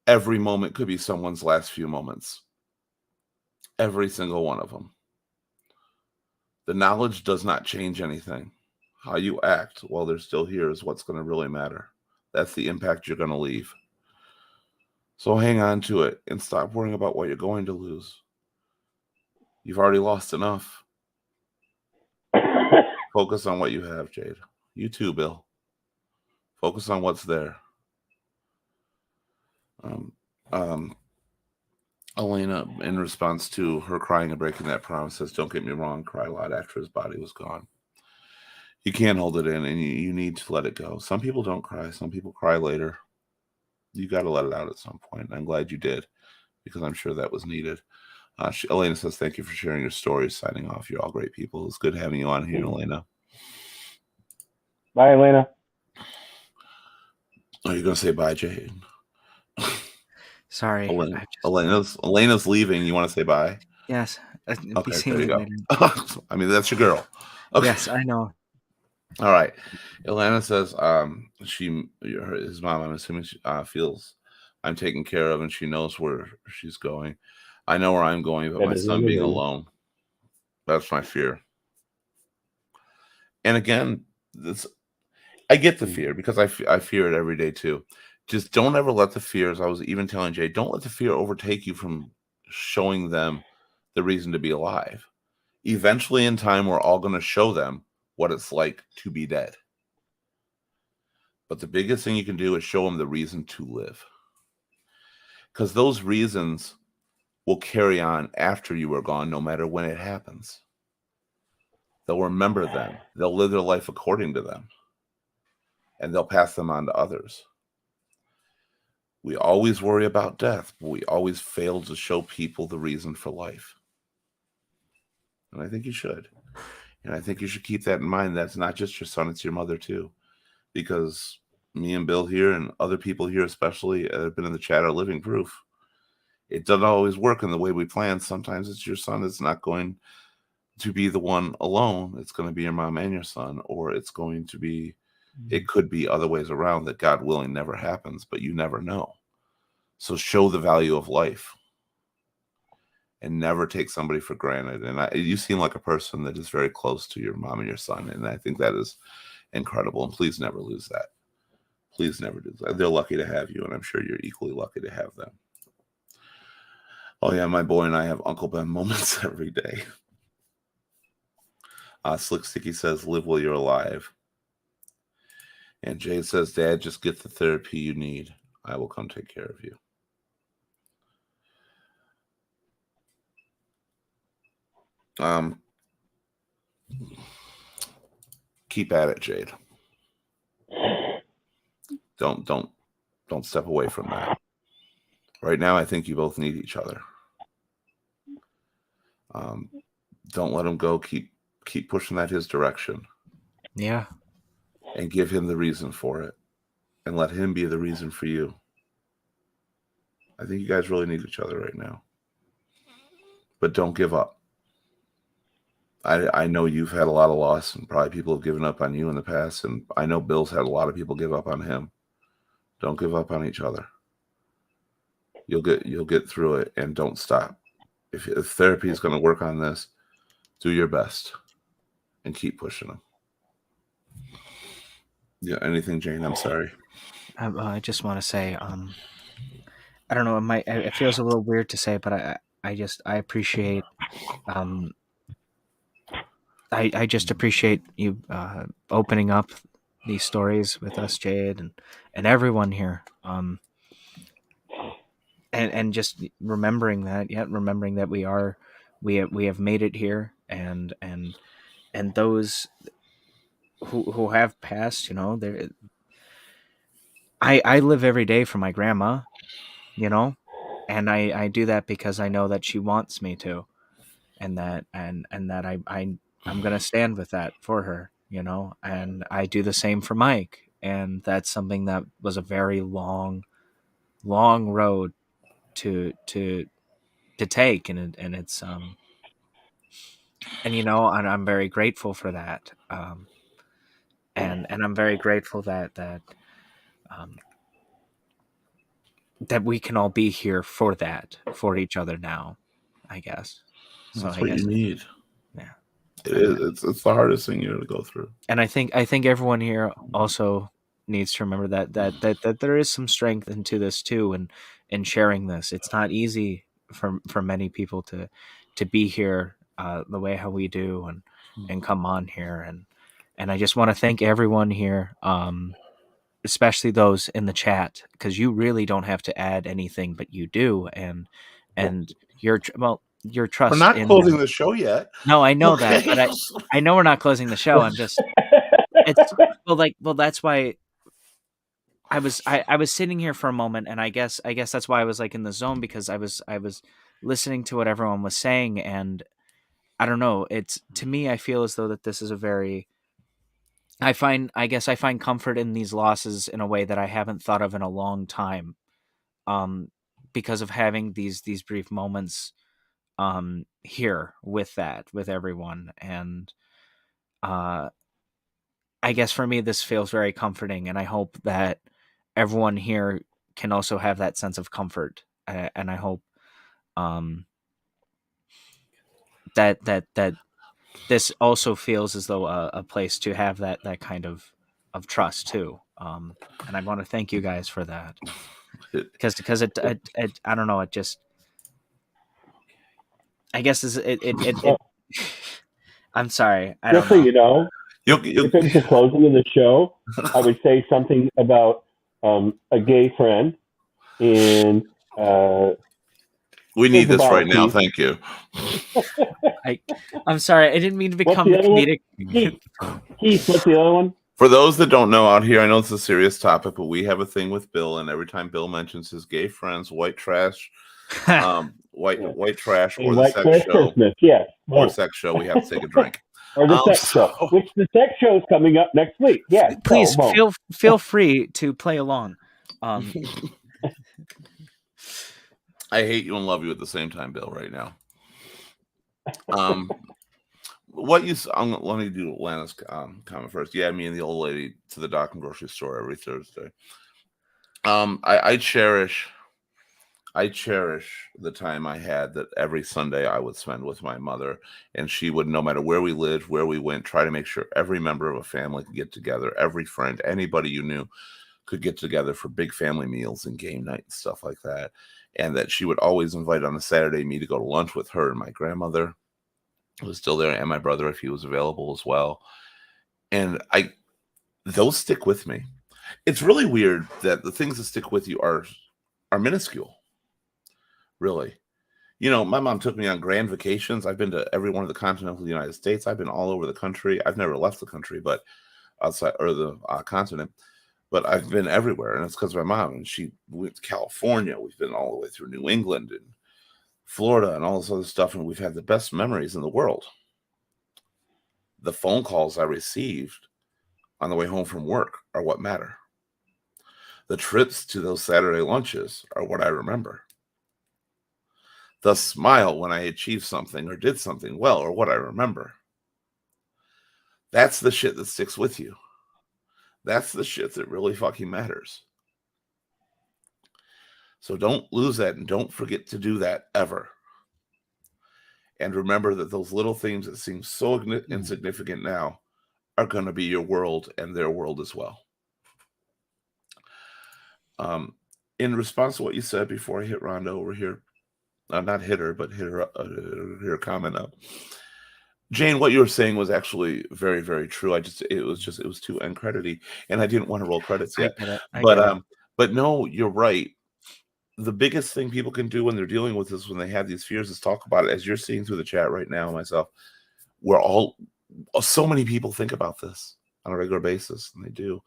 Speaker 1: Every moment could be someone's last few moments. Every single one of them. The knowledge does not change anything. How you act while they're still here is what's going to really matter. That's the impact you're going to leave. So hang on to it and stop worrying about what you're going to lose. You've already lost enough. Focus on what you have, Jade. You too, Bill. Focus on what's there. Elena, in response to her crying and breaking that promise, says, don't get me wrong, cried a lot after his body was gone. You can't hold it in, and you need to let it go. Some people don't cry. Some people cry later. You got to let it out at some point. I'm glad you did, because I'm sure that was needed. Elena says, thank you for sharing your stories. Signing off. You're all great people. It's good having you on here, Elena.
Speaker 2: bye, Elena.
Speaker 1: Are you going to say bye, Jade?
Speaker 4: Sorry.
Speaker 1: Elena's leaving. You want to say bye?
Speaker 4: Yes.
Speaker 1: Okay,
Speaker 4: seeing
Speaker 1: there you
Speaker 4: you
Speaker 1: go.
Speaker 4: later.
Speaker 1: I mean, that's your girl. Okay.
Speaker 4: Yes, I know.
Speaker 1: All right. Ilana says his mom, I'm assuming, feels I'm taken care of, and she knows where she's going. I know where I'm going, but my son being alone, that's my fear. And again, I get the fear because I fear it every day too. Just don't ever let the fear, as I was even telling Jay, don't let the fear overtake you from showing them the reason to be alive. Eventually, in time, we're all going to show them what it's like to be dead. But the biggest thing you can do is show them the reason to live. Because those reasons will carry on after you are gone, no matter when it happens. They'll remember them, they'll live their life according to them, and they'll pass them on to others. We always worry about death, but we always fail to show people the reason for life. And I think you should. And I think you should keep that in mind. That's not just your son, it's your mother too. Because me and Bill here and other people here, especially that have been in the chat, are living proof. It doesn't always work in the way we plan. Sometimes it's your son. It's not going to be the one alone. It's going to be your mom and your son, or it's going to be, it could be other ways around that, God willing, never happens, but you never know. So show the value of life and never take somebody for granted. And you seem like a person that is very close to your mom and your son. And I think that is incredible. And please never lose that. Please never do that. They're lucky to have you, and I'm sure you're equally lucky to have them. Oh yeah, my boy and I have Uncle Ben moments every day. Slick Sticky says, live while you're alive. And Jade says, Dad, just get the therapy you need. I will come take care of you. Keep at it, Jade. Don't step away from that. Right now, I think you both need each other. Don't let him go. Keep pushing that his direction.
Speaker 4: Yeah.
Speaker 1: And give him the reason for it. And let him be the reason for you. I think you guys really need each other right now. But don't give up. I know you've had a lot of loss, and probably people have given up on you in the past, and I know Bill's had a lot of people give up on him. Don't give up on each other. You'll get through it, and don't stop. If therapy is going to work on this, do your best and keep pushing them. Yeah, anything, Jane? I'm sorry.
Speaker 4: I just want to say, I don't know. It feels a little weird to say, but I appreciate, I just appreciate you opening up these stories with us, Jade, and everyone here. And just remembering that we have made it here, and those who have passed, there. I live every day for my grandma, and I do that because I know that she wants me to, and that I'm gonna stand with that for her, and I do the same for Mike, and that's something that was a very long road to take, and it's and and I'm very grateful for that, and I'm very grateful um, that we can all be here for for each other now, I guess. So
Speaker 1: That's
Speaker 4: I
Speaker 1: what
Speaker 4: guess,
Speaker 1: you need.
Speaker 4: yeah.
Speaker 1: It is. It's the hardest thing you're to go through.
Speaker 4: And I think everyone here also needs to remember that there is some strength into this too, and in sharing this. It's not easy for many people to be here the way how we do, and come on here, and I just want to thank everyone here, especially those in the chat, because you really don't have to add anything, but you do, and your
Speaker 1: We're
Speaker 4: trust
Speaker 1: not
Speaker 4: in
Speaker 1: closing
Speaker 4: them.
Speaker 1: the show yet.
Speaker 4: No, I know that,
Speaker 1: Okay.
Speaker 4: but I know we're not closing the show. I'm just it's well that's why I was sitting here for a moment, and I guess that's why I was like in the zone, because I was listening to what everyone was saying, and I don't know, it's, to me, I feel as though that this is a very, I guess I find comfort in these losses in a way that I haven't thought of in a long time, um because of having these brief moments here with everyone, and uh I guess for me, this feels very comforting, and I hope that everyone here can also have that sense of comfort, and I hope um, that this also feels as though a place to have that kind of of trust too. And I want to thank you guys for that, because it I don't know, it just, I guess is it I'm sorry, I
Speaker 2: Just
Speaker 4: don't
Speaker 2: so
Speaker 4: know.
Speaker 2: you know,
Speaker 1: you'll,
Speaker 2: if it was the closing of the show, I would say something about a gay friend and
Speaker 1: we need
Speaker 2: here's the
Speaker 1: this
Speaker 2: bottle,
Speaker 1: right now.
Speaker 2: Keith.
Speaker 1: Thank you.
Speaker 4: I'm sorry, I didn't mean to
Speaker 2: What's
Speaker 4: become
Speaker 2: the
Speaker 4: the
Speaker 2: other one?
Speaker 4: comedic.
Speaker 2: Keith, what's the other one?
Speaker 1: For those that don't know out here, I know it's a serious topic, but we have a thing with Bill, and every time Bill mentions his gay friends, white trash, white trash,
Speaker 2: And White Trash Christmas, yes.
Speaker 1: or sex show, we have to take a drink.
Speaker 2: Or the sex show, which the sex show is coming up next week. Yes.
Speaker 4: Please
Speaker 2: So, boom.
Speaker 4: feel free to play along.
Speaker 1: I hate you and love you at the same time, Bill. Right now. What you? Let me do Lana's comment first. Yeah, me and the old lady to the dock and grocery store every Thursday. I cherish the time I had that every Sunday I would spend with my mother, and she would, no matter where we lived, where we went, try to make sure every member of a family could get together, every friend, anybody you knew could get together for big family meals and game night and stuff like that. And that she would always invite on a Saturday me to go to lunch with her and my grandmother, who was still there, and my brother if he was available as well. And those stick with me. It's really weird that the things that stick with you are minuscule. Really. You know, my mom took me on grand vacations. I've been to every one of the continental United States. I've been all over the country. I've never left the country, but outside, or the continent, but I've been everywhere. And it's because of my mom. And she went to California. We've been all the way through New England and Florida and all this other stuff. And we've had the best memories in the world. The phone calls I received on the way home from work are what matter. The trips to those Saturday lunches are what I remember. The smile when I achieved something or did something well or what I remember. That's the shit that sticks with you. That's the shit that really fucking matters. So don't lose that, and don't forget to do that ever. And remember that those little things that seem so insignificant now are going to be your world and their world as well. In response to what you said before I hit Rhonda over here, not hit her, but hit her comment up. Jane, what you were saying was actually very, very true. It was too uncredity, and I didn't want to roll credits yet.
Speaker 4: I get it.
Speaker 1: But no, you're right. The biggest thing people can do when they're dealing with this, when they have these fears, is talk about it. As you're seeing through the chat right now, myself, so many people think about this on a regular basis, and they do.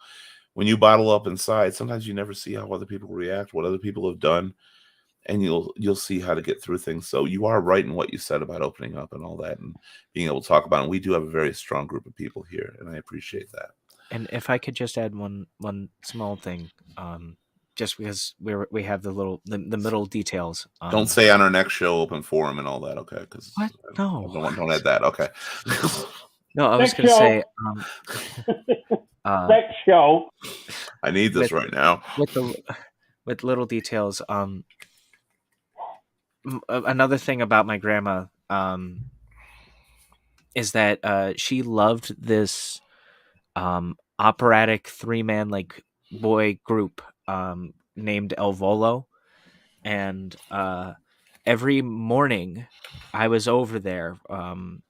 Speaker 1: When you bottle up inside, sometimes you never see how other people react, what other people have done, and you'll see how to get through things. So you are right in what you said about opening up and all that, and being able to talk about it. And we do have a very strong group of people here, and I appreciate that.
Speaker 4: And if I could just add one small thing, just because we have the middle details.
Speaker 1: Don't say on our next show open forum and all that, okay? Because
Speaker 4: what? No,
Speaker 1: don't add that, okay?
Speaker 4: No, I was going to say
Speaker 2: sex show.
Speaker 1: I need this right now.
Speaker 4: With little details. Another thing about my grandma is that she loved this operatic 3-man like boy group named El Volo, and every morning I was over there on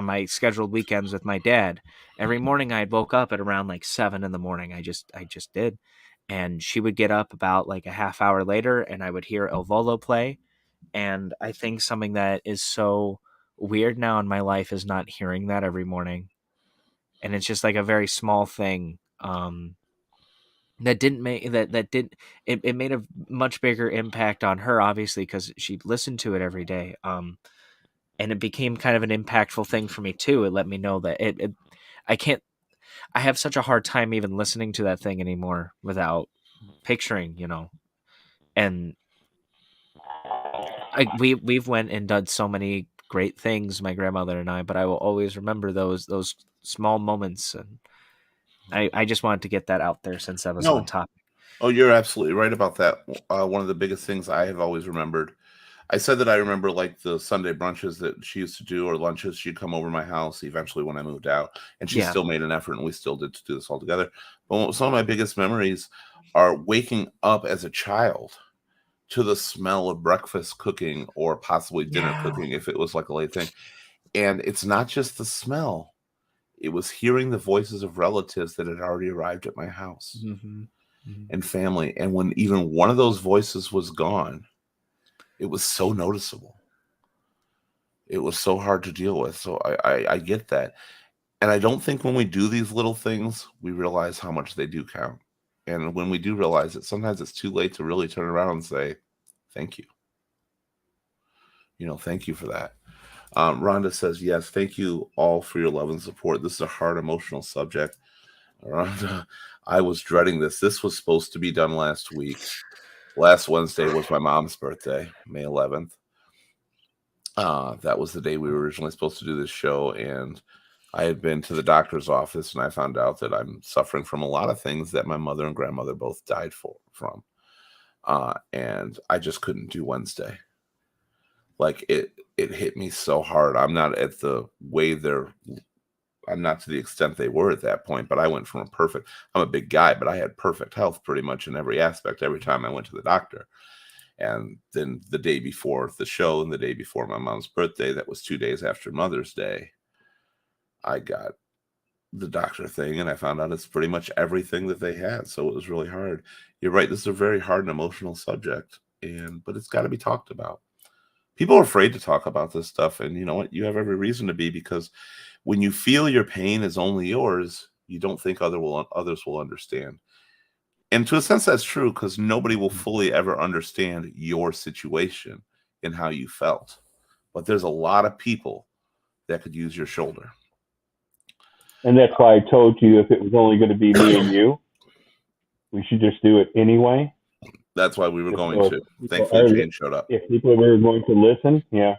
Speaker 4: my scheduled weekends with my dad. Every morning I woke up at around like 7 in the morning. I just did, and she would get up about like a half hour later, and I would hear El Volo play. And I think something that is so weird now in my life is not hearing that every morning. And it's just like a very small thing that didn't make it made a much bigger impact on her, obviously, because she listened to it every day. And it became kind of an impactful thing for me too. It let me know that I have such a hard time even listening to that thing anymore without picturing, and we've went and done so many great things, my grandmother and I, but I will always remember those small moments, and I just wanted to get that out there since that was on topic.
Speaker 1: Oh, you're absolutely right about that. One of the biggest things I have always remembered I said that I remember like the Sunday brunches that she used to do or lunches. She'd come over to my house eventually when I moved out, and she
Speaker 4: Yeah.
Speaker 1: still made an effort, and we still did to do this all together. But some of my biggest memories are waking up as a child to the smell of breakfast cooking or possibly dinner
Speaker 4: Yeah.
Speaker 1: cooking if it was like a late thing. And it's not just the smell, it was hearing the voices of relatives that had already arrived at my house
Speaker 4: Mm-hmm.
Speaker 1: and family. And when even one of those voices was gone, it was so noticeable. It was so hard to deal with. So I get that. And I don't think when we do these little things, we realize how much they do count. And when we do realize it, sometimes it's too late to really turn around and say, thank you. Thank you for that. Rhonda says, yes, thank you all for your love and support. This is a hard emotional subject. Rhonda, I was dreading this. This was supposed to be done last week. Last Wednesday was my mom's birthday, May 11th. That was the day we were originally supposed to do this show. And I had been to the doctor's office and I found out that I'm suffering from a lot of things that my mother and grandmother both died from. And I just couldn't do Wednesday. Like it hit me so hard. I'm not at the way I'm not to the extent they were at that point, but I went from I'm a big guy, but I had perfect health pretty much in every aspect every time I went to the doctor. And then the day before the show and the day before my mom's birthday, that was 2 days after Mother's Day, I got the doctor thing and I found out it's pretty much everything that they had. So it was really hard. You're right. This is a very hard and emotional subject, but it's got to be talked about. People are afraid to talk about this stuff. And you know what? You have every reason to be, because when you feel your pain is only yours, you don't think others will understand. And to a sense, that's true, because nobody will fully ever understand your situation and how you felt. But there's a lot of people that could use your shoulder.
Speaker 2: And that's why I told you if it was only going to be me and you, we should just do it anyway.
Speaker 1: That's why we were going
Speaker 2: So
Speaker 1: to.
Speaker 2: if
Speaker 1: Thankfully, Jane showed up.
Speaker 2: if people were going to listen, yeah.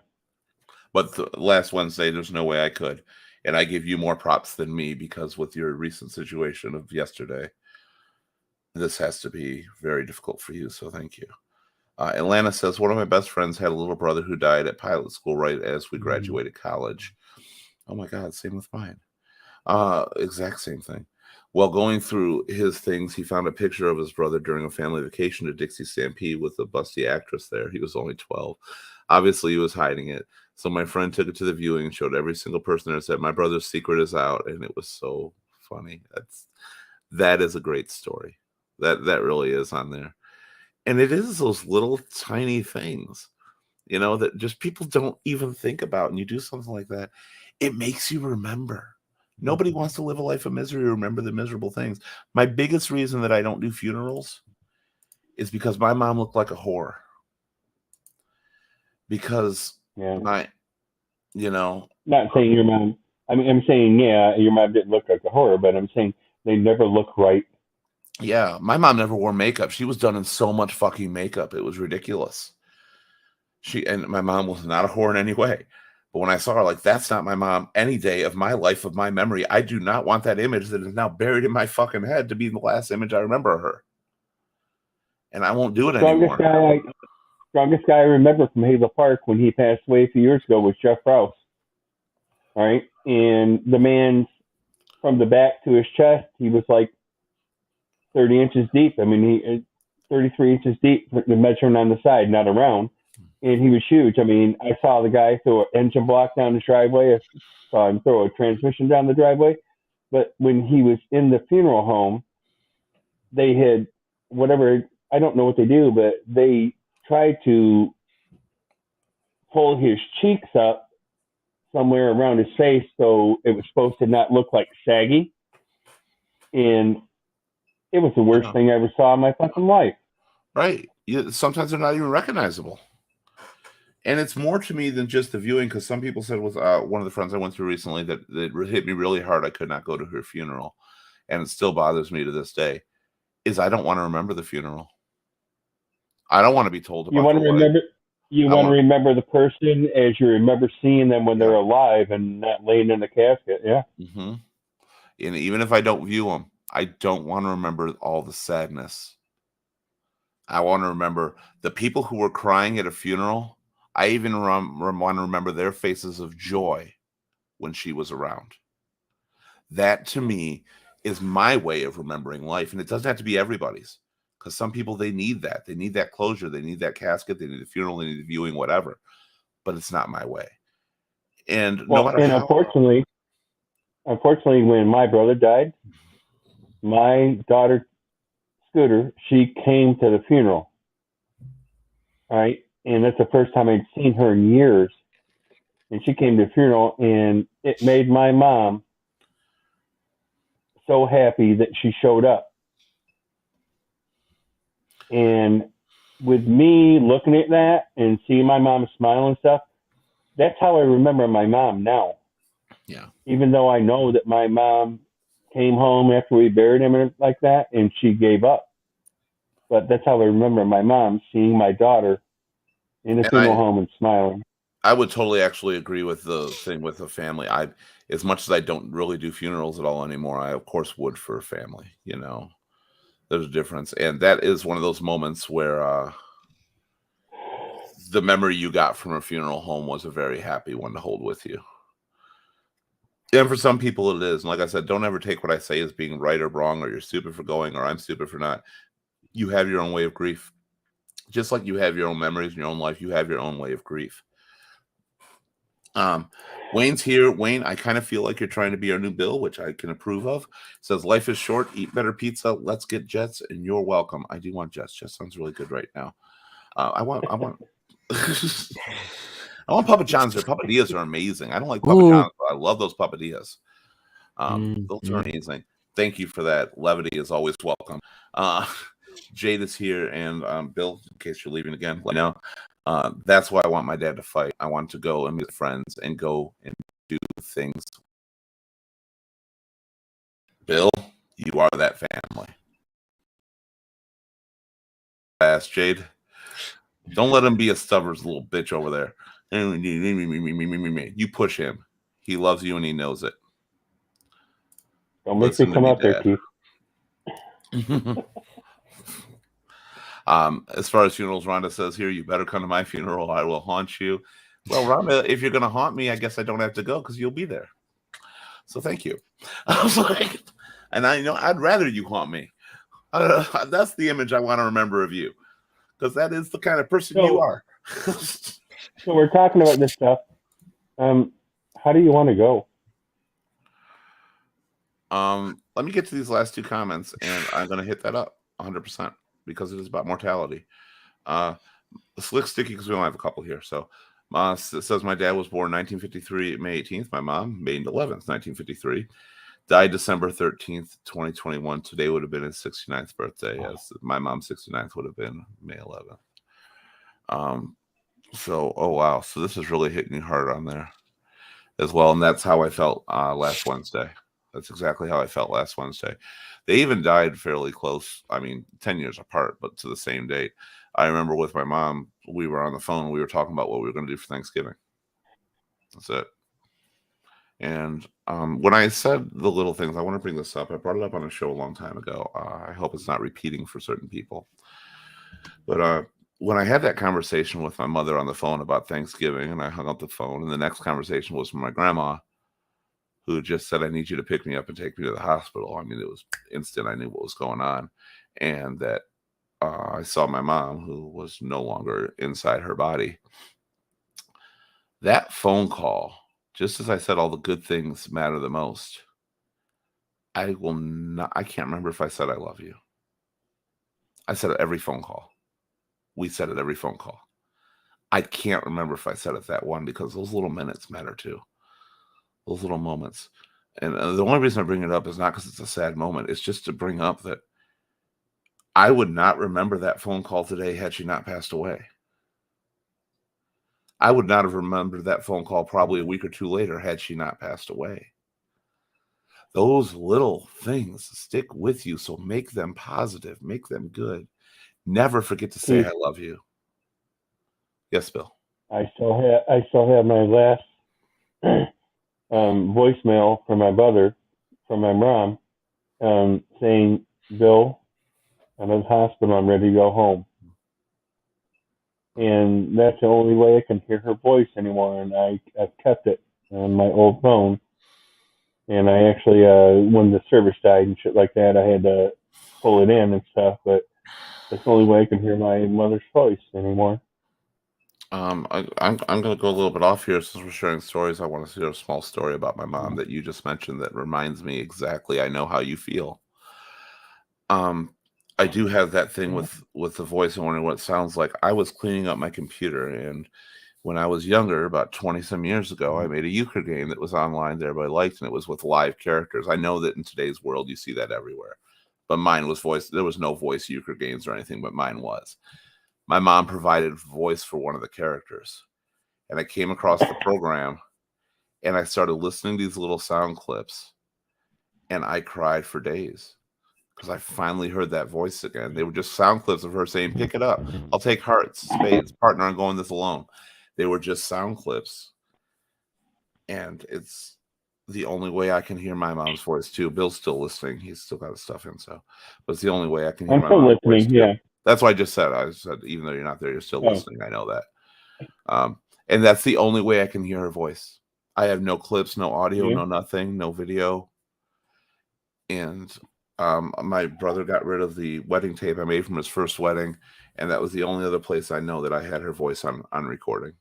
Speaker 1: But last Wednesday, there's no way I could. And I give you more props than me, because with your recent situation of yesterday, this has to be very difficult for you. So thank you. Atlanta says, one of my best friends had a little brother who died at pilot school right as we graduated college. Oh my God, same with mine. Exact same thing. While going through his things, he found a picture of his brother during a family vacation to Dixie Stampede with a busty actress there. He was only 12. Obviously, he was hiding it. So my friend took it to the viewing and showed every single person there and said, my brother's secret is out. And it was so funny. That is a great story. That really is on there. And it is those little tiny things, that just people don't even think about. And you do something like that, it makes you remember. Nobody wants to live a life of misery or remember the miserable things. My biggest reason that I don't do funerals is because my mom looked like a whore. Because
Speaker 2: Not
Speaker 1: know,
Speaker 2: saying your mom. I mean, I'm saying your mom didn't look like a horror, but I'm saying they never look right.
Speaker 1: yeah, my mom never wore makeup. She was done in so much fucking makeup. It was ridiculous. And my mom was not a whore in any way. But when I saw her, like, that's not my mom any day of my life, of my memory. I do not want that image that is now buried in my fucking head to be the last image I remember of her. And I won't do it anymore.
Speaker 2: Strongest guy I remember from Hazel Park when he passed away a few years ago was Jeff Rouse. All right. And the man, from the back to his chest, he was like 30 inches deep. I mean, he 33 inches deep, measuring on the side, not around. And he was huge. I mean, I saw the guy throw an engine block down the driveway. I saw him throw a transmission down the driveway. But when he was in the funeral home, they had whatever, I don't know what they do, but they tried to pull his cheeks up somewhere around his face so it was supposed to not look like saggy. And it was the worst thing I ever saw in my fucking life.
Speaker 1: Right. Sometimes they're not even recognizable. And it's more to me than just the viewing, because some people said with one of the friends I went through recently that it hit me really hard. I could not go to her funeral. And it still bothers me to this day, is I don't want to remember the funeral. I don't want to be told about
Speaker 2: You want to remember. You want to remember the person as you remember seeing them when they're alive and not laying in the casket. Yeah.
Speaker 1: Mm-hmm. And even if I don't view them, I don't want to remember all the sadness. I want to remember the people who were crying at a funeral I even want to remember their faces of joy when she was around. That to me is my way of remembering life. And it doesn't have to be everybody's, because some people, they need that. They need that closure. They need that casket. They need a funeral. They need a viewing, whatever. But it's not my way. And no
Speaker 2: Well,
Speaker 1: matter
Speaker 2: and
Speaker 1: how.
Speaker 2: unfortunately, when my brother died, my daughter Scooter, she came to the funeral. All right, and that's the first time I'd seen her in years. And she came to the funeral, and it made my mom so happy that she showed up. And with me looking at that and seeing my mom smile and stuff, that's how I remember my mom now.
Speaker 1: Yeah.
Speaker 2: Even though I know that my mom came home after we buried him and like that, and she gave up. But that's how I remember my mom seeing my daughter in the
Speaker 1: And
Speaker 2: funeral home and smiling.
Speaker 1: I would totally actually agree with the thing with the family. As much as I don't really do funerals at all anymore, I of course would for a family. There's a difference, and that is one of those moments where the memory you got from a funeral home was a very happy one to hold with you. And for some people it is. And like I said, don't ever take what I say as being right or wrong, or you're stupid for going, or I'm stupid for not. You have your own way of grief. Just like you have your own memories in your own life, you have your own way of grief. Wayne's here. Wayne, I kind of feel like you're trying to be our new Bill, which I can approve of. Says life is short, eat better pizza, let's get Jets, and you're welcome. I do want Jets. Jets sounds really good right now. I want I want Papa John's. Their papadillas are amazing. I don't like Papa
Speaker 4: Ooh.
Speaker 1: John's, but I love those papadillas. Those are amazing. Thank you for that. Levity is always welcome. Jade is here, and Bill, in case you're leaving again, let me know. That's why I want my dad to fight. I want to go and meet friends and go and do things. Bill, you are that family. Ask Jade. Don't let him be a stubborn little bitch over there. You push him. He loves you and he knows it.
Speaker 2: Don't make
Speaker 1: Listen
Speaker 2: me
Speaker 1: to
Speaker 2: come
Speaker 1: me,
Speaker 2: up there,
Speaker 1: Dad.
Speaker 2: Keith.
Speaker 1: As far as funerals, Rhonda says here, you better come to my funeral. I will haunt you. Well, Rhonda, if you're going to haunt me, I guess I don't have to go because you'll be there. So thank you. I was like, and I'd rather you haunt me. That's the image I want to remember of you, because that is the kind of person you are.
Speaker 2: So we're talking about this stuff. How do you want to go?
Speaker 1: Let me get to these last two comments, and I'm going to hit that up 100% because it is about mortality. Slick Sticky, because we only have a couple here. So it says my dad was born 1953, May 18th. My mom, May 11th, 1953. Died December 13th, 2021. Today would have been his 69th birthday. Yes, my mom's 69th would have been May 11th. So, oh wow. So this is really hitting you hard on there as well. And that's how I felt last Wednesday. That's exactly how I felt last Wednesday. They even died fairly close. I mean, 10 years apart, but to the same date. I remember with my mom, we were on the phone. We were talking about what we were going to do for Thanksgiving. That's it. And when I said the little things, I want to bring this up. I brought it up on a show a long time ago. I hope it's not repeating for certain people. But when I had that conversation with my mother on the phone about Thanksgiving, and I hung up the phone, and the next conversation was from my grandma, who just said, I need you to pick me up and take me to the hospital. I mean, it was instant. I knew what was going on. And that I saw my mom, who was no longer inside her body. That phone call, just as I said, all the good things matter the most. I can't remember if I said I love you. I said it every phone call. We said it every phone call. I can't remember if I said it that one, because those little minutes matter too. Those little moments. And the only reason I bring it up is not because it's a sad moment. It's just to bring up that I would not remember that phone call today had she not passed away. I would not have remembered that phone call probably a week or two later had she not passed away. Those little things stick with you, so make them positive, make them good. Never forget to say I love you. Yes, Bill.
Speaker 2: I still have my last voicemail from my brother, from my mom, saying, Bill, I'm in the hospital. I'm ready to go home. and that's the only way I can hear her voice anymore. And I've kept it on my old phone. And I actually, when the service died and shit like that, I had to pull it in and stuff. But that's the only way I can hear my mother's voice anymore.
Speaker 1: I'm going to go a little bit off here since we're sharing stories. I want to share a small story about my mom that you just mentioned that reminds me exactly. I know how you feel. I do have that thing with the voice and wondering what it sounds like. I was cleaning up my computer, and when I was younger, about 20 some years ago, I made a euchre game that was online that everybody liked, and it was with live characters. I know that in today's world you see that everywhere, but mine was voice. There was no voice euchre games or anything, but mine was. My mom provided voice for one of the characters, and I came across the program, and I started listening to these little sound clips, and I cried for days because I finally heard that voice again. They were just sound clips of her saying, "Pick it up. I'll take hearts, spades, partner. I'm going this alone." They were just sound clips, and it's the only way I can hear my mom's voice too. Bill's still listening; he's still got his stuff in, so but it's the only way I can hear
Speaker 2: I'm
Speaker 1: my
Speaker 2: still
Speaker 1: mom's voice
Speaker 2: listening.
Speaker 1: too.
Speaker 2: Yeah.
Speaker 1: That's what I just said. I said even though you're not there, you're still
Speaker 2: Oh,
Speaker 1: listening. I know that, and that's the only way I can hear her voice. I have no clips, no audio,
Speaker 2: yeah.
Speaker 1: no nothing, no video, and my brother got rid of the wedding tape I made from his first wedding, and that was the only other place I know that I had her voice on recording.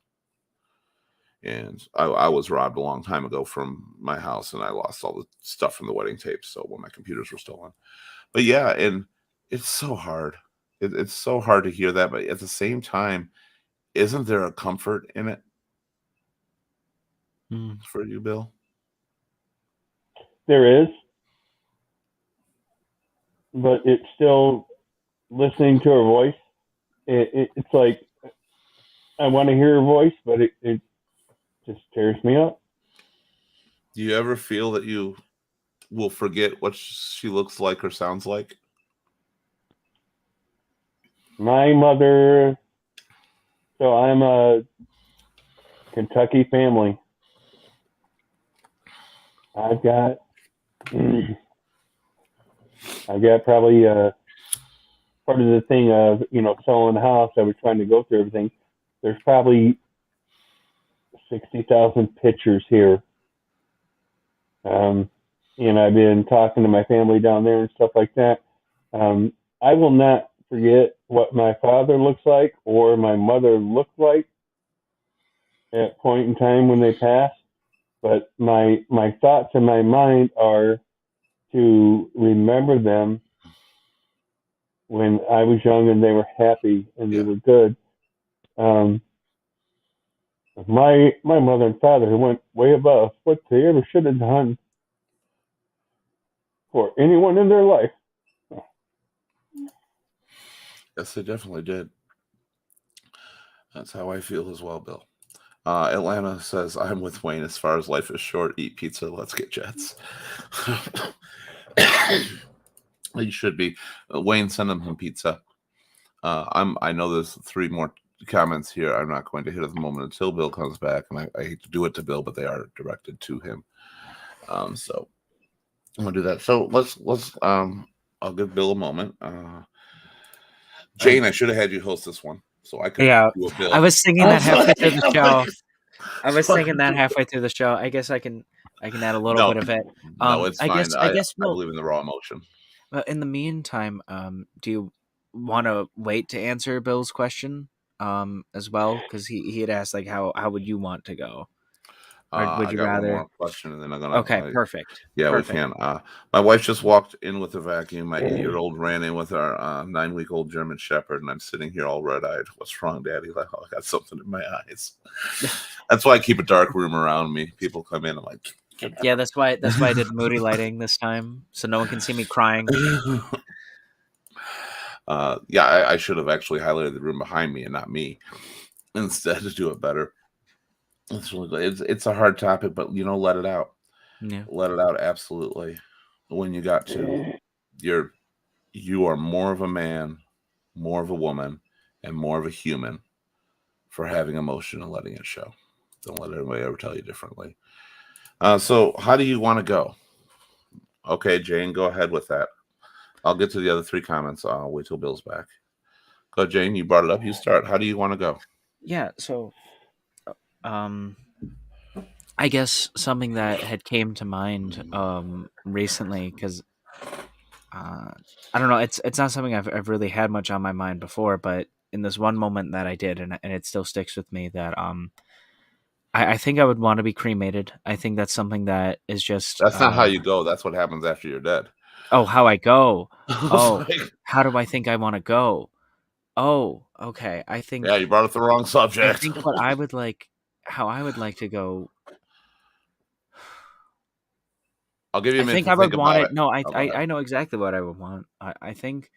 Speaker 1: And I was robbed a long time ago from my house, and I lost all the stuff from the wedding tapes. So when my computers were stolen, but yeah, and it's so hard. It's so hard to hear that, but at the same time, isn't there a comfort in it
Speaker 4: Mm.
Speaker 1: for you, Bill?
Speaker 2: There is, but it's still listening to her voice. It's like I want to hear her voice, but it just tears me up.
Speaker 1: Do you ever feel that you will forget what she looks like or sounds like?
Speaker 2: My mother, so I'm a Kentucky family. I've got, I've got probably part of the thing of selling the house. I was trying to go through everything. There's probably 60,000 pictures here. And I've been talking to my family down there and stuff like that. I will not forget what my father looks like or my mother looked like at point in time when they passed. But my thoughts in my mind are to remember them when I was young and they were happy and they
Speaker 1: Yeah.
Speaker 2: were good. Um, my mother and father went way above what they ever should have done for anyone in their life.
Speaker 1: Yes, they definitely did. That's how I feel as well, Bill. Atlanta says, I'm with Wayne as far as life is short. Eat pizza, let's get jets. You should be. Wayne, send him some pizza. I know there's 3 more comments here. I'm not going to hit at the moment until Bill comes back, and I hate to do it to Bill, but they are directed to him. So I'm gonna do that. So let's I'll give Bill a moment. Jane, I should have had you host this one so I could
Speaker 4: Yeah,
Speaker 1: do a Bill.
Speaker 4: I was thinking that halfway through the show. I was
Speaker 1: so I
Speaker 4: thinking
Speaker 1: could
Speaker 4: that
Speaker 1: do-
Speaker 4: halfway through the show. I guess I can add a little
Speaker 1: No,
Speaker 4: bit of it.
Speaker 1: no, it's
Speaker 4: I
Speaker 1: fine.
Speaker 4: guess
Speaker 1: I
Speaker 4: we'll.
Speaker 1: believe in the raw emotion.
Speaker 4: In the meantime, do you want to wait to answer Bill's question as well? Because he had asked like how would you want to go, or would
Speaker 1: I
Speaker 4: you
Speaker 1: got one
Speaker 4: rather?
Speaker 1: more question, and then I'm gonna.
Speaker 4: Okay, perfect.
Speaker 1: Yeah,
Speaker 4: Perfect.
Speaker 1: we can. My wife just walked in with a vacuum. My 8-year-old ran in with our 9-week-old German Shepherd, and I'm sitting here all red-eyed. What's wrong, Daddy? Like, oh, I got something in my eyes. That's why I keep a dark room around me. People come in, I'm like,
Speaker 4: Yeah, that's why I did moody lighting this time, so no one can see me crying.
Speaker 1: yeah, I should have actually highlighted the room behind me and not me instead to do it better. It's really good. It's a hard topic, but let it out.
Speaker 4: Yeah.
Speaker 1: Let it out absolutely. When you got to, you are more of a man, more of a woman, and more of a human for having emotion and letting it show. Don't let anybody ever tell you differently. So how do you want to go? Okay, Jane, go ahead with that. I'll get to the other 3 comments. I'll wait till Bill's back. Go, Jane. You brought it up. You start. How do you want to go?
Speaker 4: Yeah, so um I guess something that had came to mind recently, cuz I don't know, it's not something I've really had much on my mind before, but in this one moment that I did, and it still sticks with me, that I think I would want to be cremated. I think that's something that is just
Speaker 1: That's not how you go. That's what happens after you're dead.
Speaker 4: oh, how I go.
Speaker 1: It's
Speaker 4: Oh,
Speaker 1: like,
Speaker 4: how do I think I want to go? Oh, okay.
Speaker 1: yeah, you brought up the wrong
Speaker 4: I
Speaker 1: subject.
Speaker 4: think what I would like, how I would like to go.
Speaker 1: I'll give you a
Speaker 4: I
Speaker 1: minute
Speaker 4: think
Speaker 1: to
Speaker 4: I
Speaker 1: think
Speaker 4: would want
Speaker 1: about
Speaker 4: it.
Speaker 1: it.
Speaker 4: No,
Speaker 1: Oh, go ahead.
Speaker 4: I know exactly what I would want. I think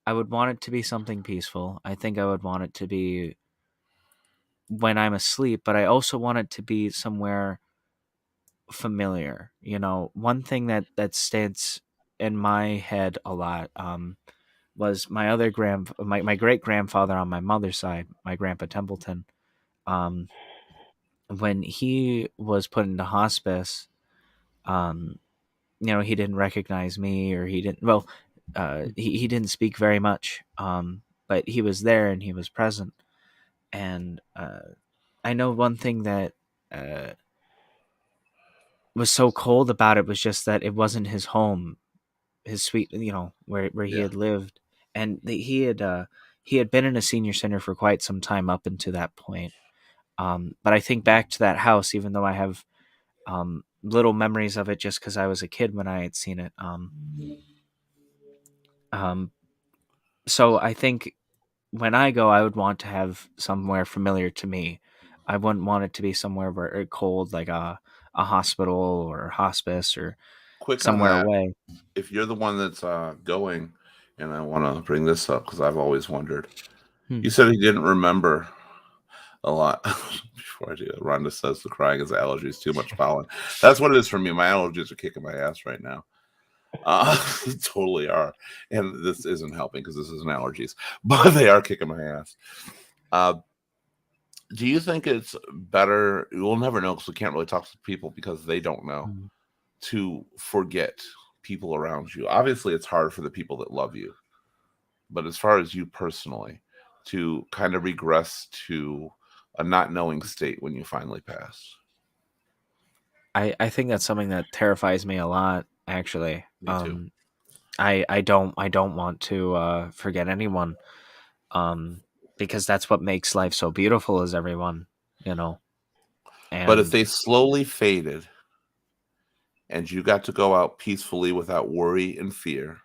Speaker 4: I would want it to be something peaceful. I think I would want it to be when I'm asleep, but I also want it to be somewhere familiar. You know, one thing that stands in my head a lot was my other my great grandfather on my mother's side, my grandpa Templeton. Um, when he was put into hospice, um, you know, he didn't recognize me, or he didn't. Well, he didn't speak very much, but he was there and he was present. And I know one thing that uh, was so cold about it was just that it wasn't his home, his sweet, you know, where he
Speaker 1: Yeah.
Speaker 4: had lived, and he had been in a senior center for quite some time up until that point. But I think back to that house, even though I have little memories of it, just because I was a kid when I had seen it. Um, so I think when I go, I would want to have somewhere familiar to me. I wouldn't want it to be somewhere where cold, like a hospital or hospice or
Speaker 1: Quick on
Speaker 4: somewhere
Speaker 1: that.
Speaker 4: away.
Speaker 1: If you're the one that's going, and I want to bring this up because I've always wondered.
Speaker 4: Hmm.
Speaker 1: You said he didn't remember a lot. Before I do it, Rhonda says the crying is allergies, too much pollen. That's what it is for me. My allergies are kicking my ass right now. They totally are. And this isn't helping because this isn't allergies, but they are kicking my ass. Uh, do you think it's better? We'll never know because we can't really talk to people because they don't know
Speaker 4: Hmm.
Speaker 1: to forget people around you. Obviously, it's hard for the people that love you, but as far as you personally, to kind of regress to a not knowing state when you finally pass.
Speaker 4: I think that's something that terrifies me a lot, actually.
Speaker 1: Me too.
Speaker 4: I don't want to forget anyone, um, because that's what makes life so beautiful, is everyone, you know.
Speaker 1: But if
Speaker 4: And
Speaker 1: they slowly faded and you got to go out peacefully without worry and fear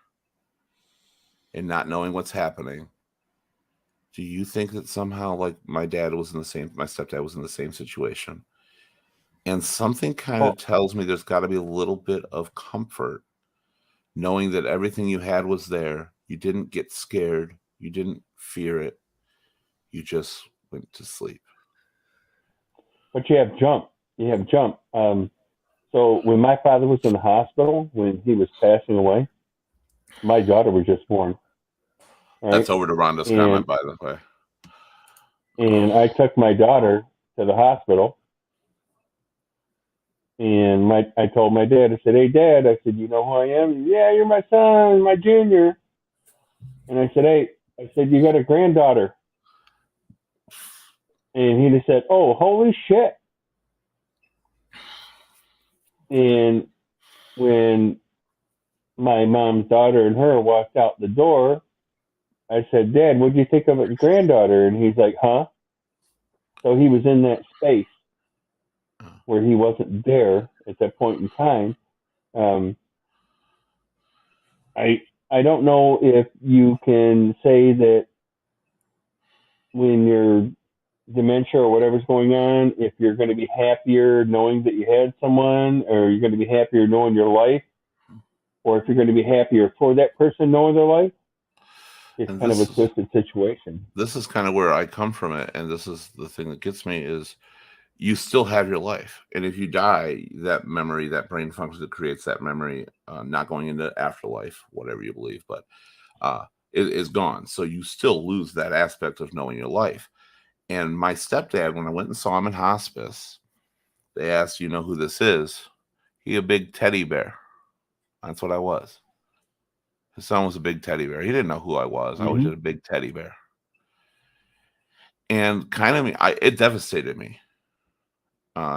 Speaker 1: and not knowing what's happening, do you think that somehow, like my stepdad was in the same situation? And something kind of
Speaker 2: Well,
Speaker 1: tells me there's got to be a little bit of comfort knowing that everything you had was there. You didn't get scared. You didn't fear it. You just went to sleep.
Speaker 2: but you have jump. You have jump. So when my father was in the hospital, when he was passing away, my daughter was just born,
Speaker 1: That's
Speaker 2: right?
Speaker 1: over to Rhonda's
Speaker 2: And
Speaker 1: comment, by the way.
Speaker 2: I took my daughter to the hospital, and I told my dad, I said, "Hey, Dad," I said, "You know who I am?" "Yeah, you're my son, my junior." And I said, "Hey," I said, "You got a granddaughter." And he just said, "Oh, holy shit!" And when my mom's daughter and her walked out the door, I said, "Dad, what'd you think of your granddaughter?" And he's like, "Huh?" So he was in that space where he wasn't there at that point in time. Um, I don't know if you can say that when you're dementia or whatever's going on, if you're going to be happier knowing that you had someone, or you're going to be happier knowing your life, or if you're going to be happier for that person knowing their life. It's
Speaker 1: And
Speaker 2: kind of a twisted situation.
Speaker 1: this is kind of where I come from it, and this is the thing that gets me is you still have your life, and if you die, that memory, that brain function that creates that memory, not going into afterlife, whatever you believe, but is gone. So you still lose that aspect of knowing your life. And my stepdad, when I went and saw him in hospice, they asked, "You know who this is?" He a big teddy bear. That's what I was. His son was a big teddy bear. He didn't know who I was. I was
Speaker 2: Mm-hmm.
Speaker 1: just a big teddy bear. And kind of it devastated me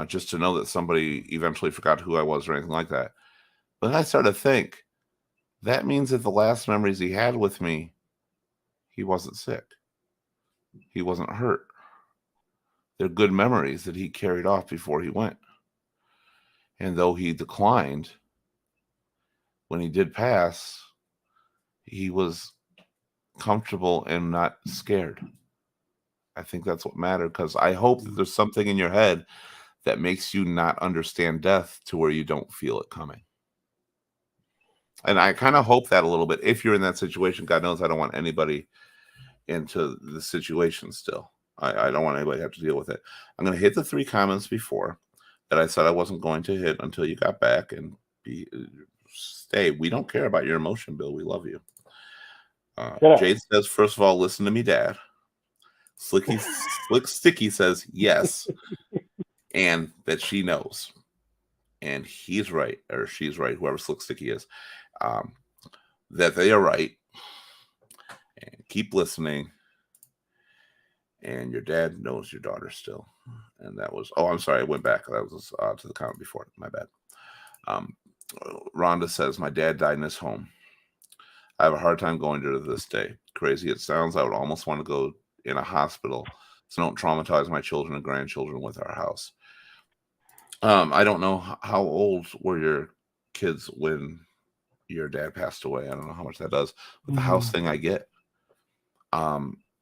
Speaker 1: just to know that somebody eventually forgot who I was or anything like that. But then I started to think that means that the last memories he had with me, he wasn't sick, he wasn't hurt. They're good memories that he carried off before he went. And though he declined, when he did pass, he was comfortable and not scared. I think that's what mattered, because I hope that there's something in your head that makes you not understand death to where you don't feel it coming. And I kind of hope that a little bit. If you're in that situation, God knows I don't want anybody into the situation still. I don't want anybody to have to deal with it. I'm going to hit the 3 comments before that I said I wasn't going to hit until you got back and stay. We don't care about your emotion, Bill. We love you. Jade says, first of all, listen to me, Dad. Slick Sticky says yes, and that she knows. And he's right, or she's right, whoever Slick Sticky is, that they are right. And keep listening. And your dad knows your daughter still. And that was, I'm sorry, I went back. That was to the comment before. My bad. Rhonda says, my dad died in his home. I have a hard time going to this day. Crazy it sounds, I would almost want to go in a hospital so I don't traumatize my children and grandchildren with our house. I don't know how old were your kids when your dad passed away. I don't know how much that does. But the house thing I get.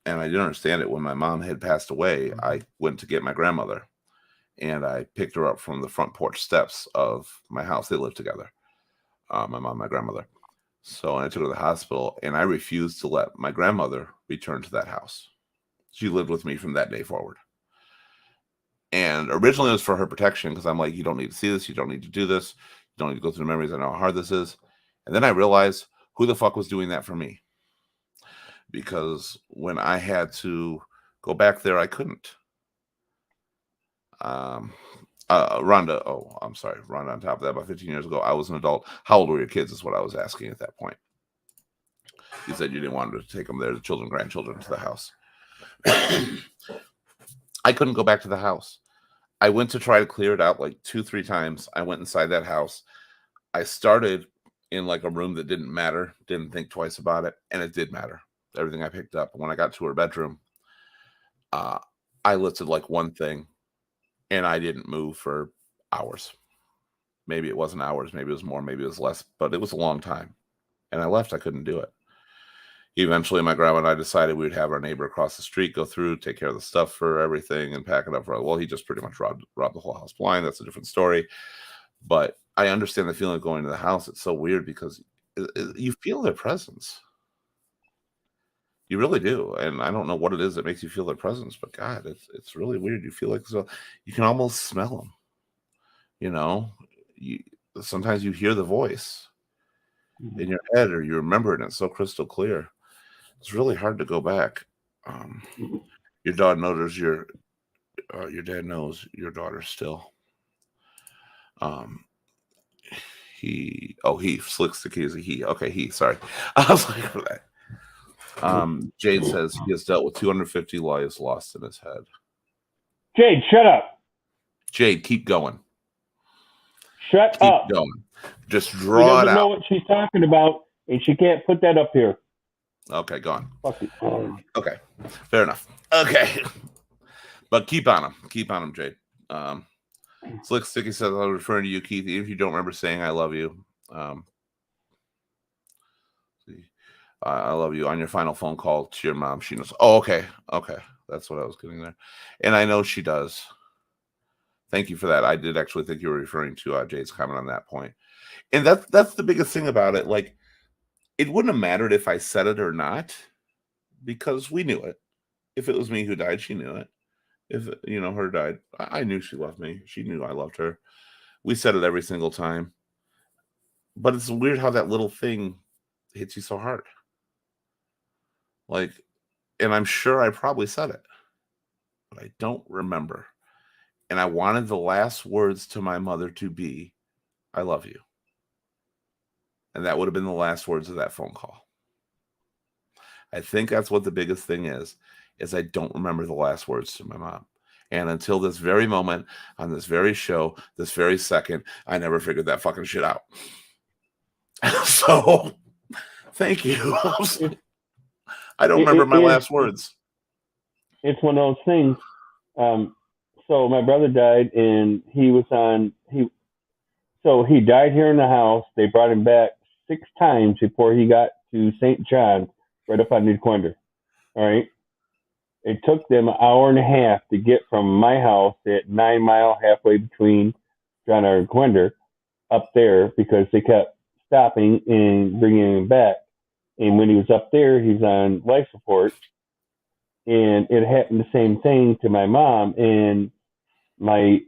Speaker 1: And I didn't understand it when my mom had passed away. I went to get my grandmother, and I picked her up from the front porch steps of my house. They lived together, my mom and my grandmother. So I took her to the hospital, and I refused to let my grandmother return to that house. She lived with me from that day forward. And originally it was for her protection, because I'm like, you don't need to see this. You don't need to do this. You don't need to go through the memories. I know how hard this is. And then I realized, who the fuck was doing that for me? Because when I had to go back there, I couldn't. Rhonda, I'm sorry, Rhonda, on top of that, about 15 years ago, I was an adult. How old were your kids is what I was asking at that point. You said you didn't want to take them there, the children, grandchildren, to the house. I couldn't go back to the house. I went to try to clear it out like 2-3 times. I went inside that house. I started in like a room that didn't matter, didn't think twice about it, and it did matter. Everything I picked up. When I got to her bedroom, I lifted like one thing, and I didn't move for hours. Maybe it wasn't hours, maybe it was more, maybe it was less, but it was a long time. And I left. I couldn't do it. Eventually, my grandma and I decided we would have our neighbor across the street go through, take care of the stuff for everything, and pack it up. Well, he just pretty much robbed the whole house blind. That's a different story. But I understand the feeling of going to the house. It's so weird because you feel their presence. You really do. And I don't know what it is that makes you feel their presence, but God, it's really weird. You feel like, so you can almost smell them. You know, sometimes you hear the voice in your head, or you remember it, and it's so crystal clear. It's really hard to go back. Your dad knows your dad knows your daughter still. He Slick Sticky is a he. Okay, he. Sorry, I was like for that. Jade says he has dealt with 250 lives lost in his head.
Speaker 2: Jade, shut up.
Speaker 1: Jade, keep going.
Speaker 2: Shut
Speaker 1: Keep
Speaker 2: up.
Speaker 1: going. Just
Speaker 2: She
Speaker 1: draw it
Speaker 2: doesn't know
Speaker 1: out.
Speaker 2: what she's talking about, and she can't put that up here.
Speaker 1: Okay, go on.
Speaker 2: Fuck it.
Speaker 1: Okay, fair enough. Okay, but keep on him. Keep on him, Jade. Slick Sticky says, I was referring to you, Keith, even if you don't remember saying I love you. I love you on your final phone call to your mom. She knows. Oh, okay. Okay. That's what I was getting there. And I know she does. Thank you for that. I did actually think you were referring to Jade's comment on that point. And that's the biggest thing about it. Like, it wouldn't have mattered if I said it or not, because we knew it. If it was me who died, she knew it. If, her died, I knew she loved me. She knew I loved her. We said it every single time. But it's weird how that little thing hits you so hard. Like, and I'm sure I probably said it, but I don't remember. And I wanted the last words to my mother to be, I love you. And that would have been the last words of that phone call. I think that's what the biggest thing is. is I don't remember the last words to my mom. And until this very moment, on this very show, this very second, I never figured that fucking shit out. So, thank you. I don't remember my last words.
Speaker 2: It's one of those things. So my brother died, and he died here in the house. They brought him back 6 times before he got to St. John, right up on Newquender. All right. It took them an hour and a half to get from my house at 9 Mile, halfway between John and Quender, up there because they kept stopping and bringing him back. And when he was up there, he's on life support. And it happened the same thing to my mom. And my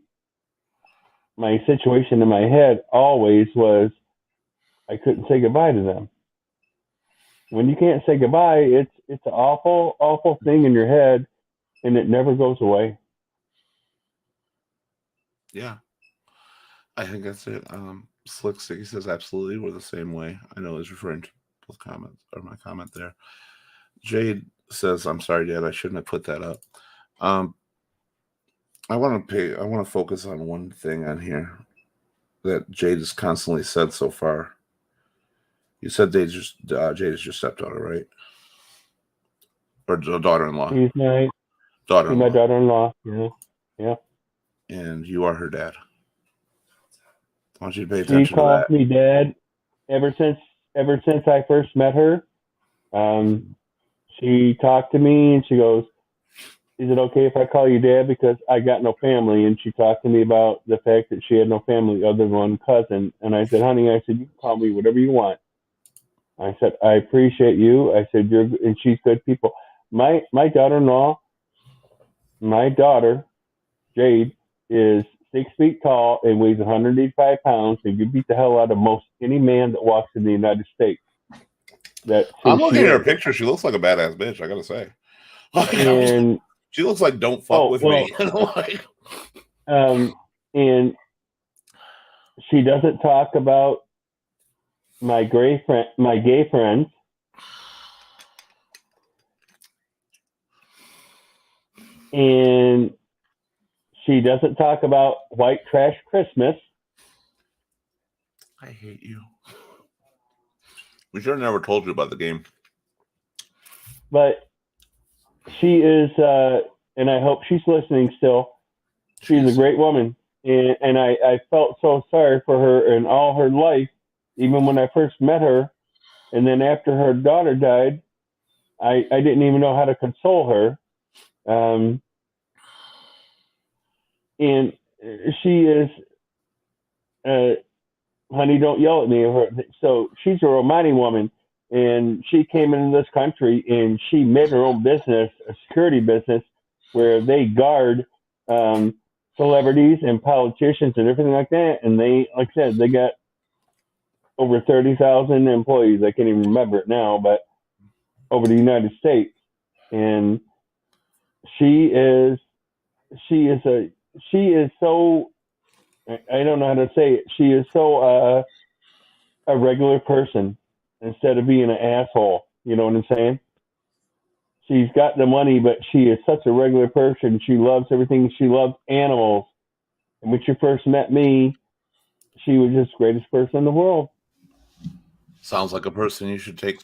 Speaker 2: situation in my head always was I couldn't say goodbye to them. When you can't say goodbye, it's an awful, awful thing in your head, and it never goes away.
Speaker 1: Yeah, I think that's it. Slick Sticky says absolutely, we're the same way. I know he's referring to both comments or my comment there. Jade says, "I'm sorry, Dad, I shouldn't have put that up." I want to focus on one thing on here that Jade has constantly said so far. You said Jade is your stepdaughter, right? Or daughter-in-law?
Speaker 2: She's my
Speaker 1: Daughter-in-law.
Speaker 2: my daughter-in-law. Yeah, yeah.
Speaker 1: And you are her dad. I want you to pay
Speaker 2: She
Speaker 1: attention to
Speaker 2: calls
Speaker 1: that.
Speaker 2: me dad ever since I first met her. She talked to me and she goes, "Is it okay if I call you dad because I got no family?" And she talked to me about the fact that she had no family other than one cousin. And I said, "Honey," I said, "you can call me whatever you want." I said, "I appreciate you." I said, and she's good people. My daughter-in-law, my daughter, Jade, is 6 feet tall and weighs 185 pounds, and you beat the hell out of most any man that walks in the United States.
Speaker 1: I'm looking at her picture. She looks like a badass bitch, I gotta say.
Speaker 2: And
Speaker 1: she looks like don't fuck with me.
Speaker 2: And she doesn't talk about my gay friends. And she doesn't talk about white trash Christmas.
Speaker 1: I hate you. We should have never told you about the game.
Speaker 2: But she is, and I hope she's listening still. She's a great woman. And I felt so sorry for her in all her life, even when I first met her. And then after her daughter died, I didn't even know how to console her. And she is, honey, don't yell at me. So she's a Romani woman, and she came into this country and she made her own business, a security business, where they guard celebrities and politicians and everything like that. And they, like I said, they got over 30,000 employees. I can't even remember it now, but over the United States. And she is so, I don't know how to say it. She is so a regular person instead of being an asshole. You know what I'm saying? She's got the money, but she is such a regular person. She loves everything. She loves animals. And when she first met me, she was just the greatest person in the world.
Speaker 1: Sounds like a person you should take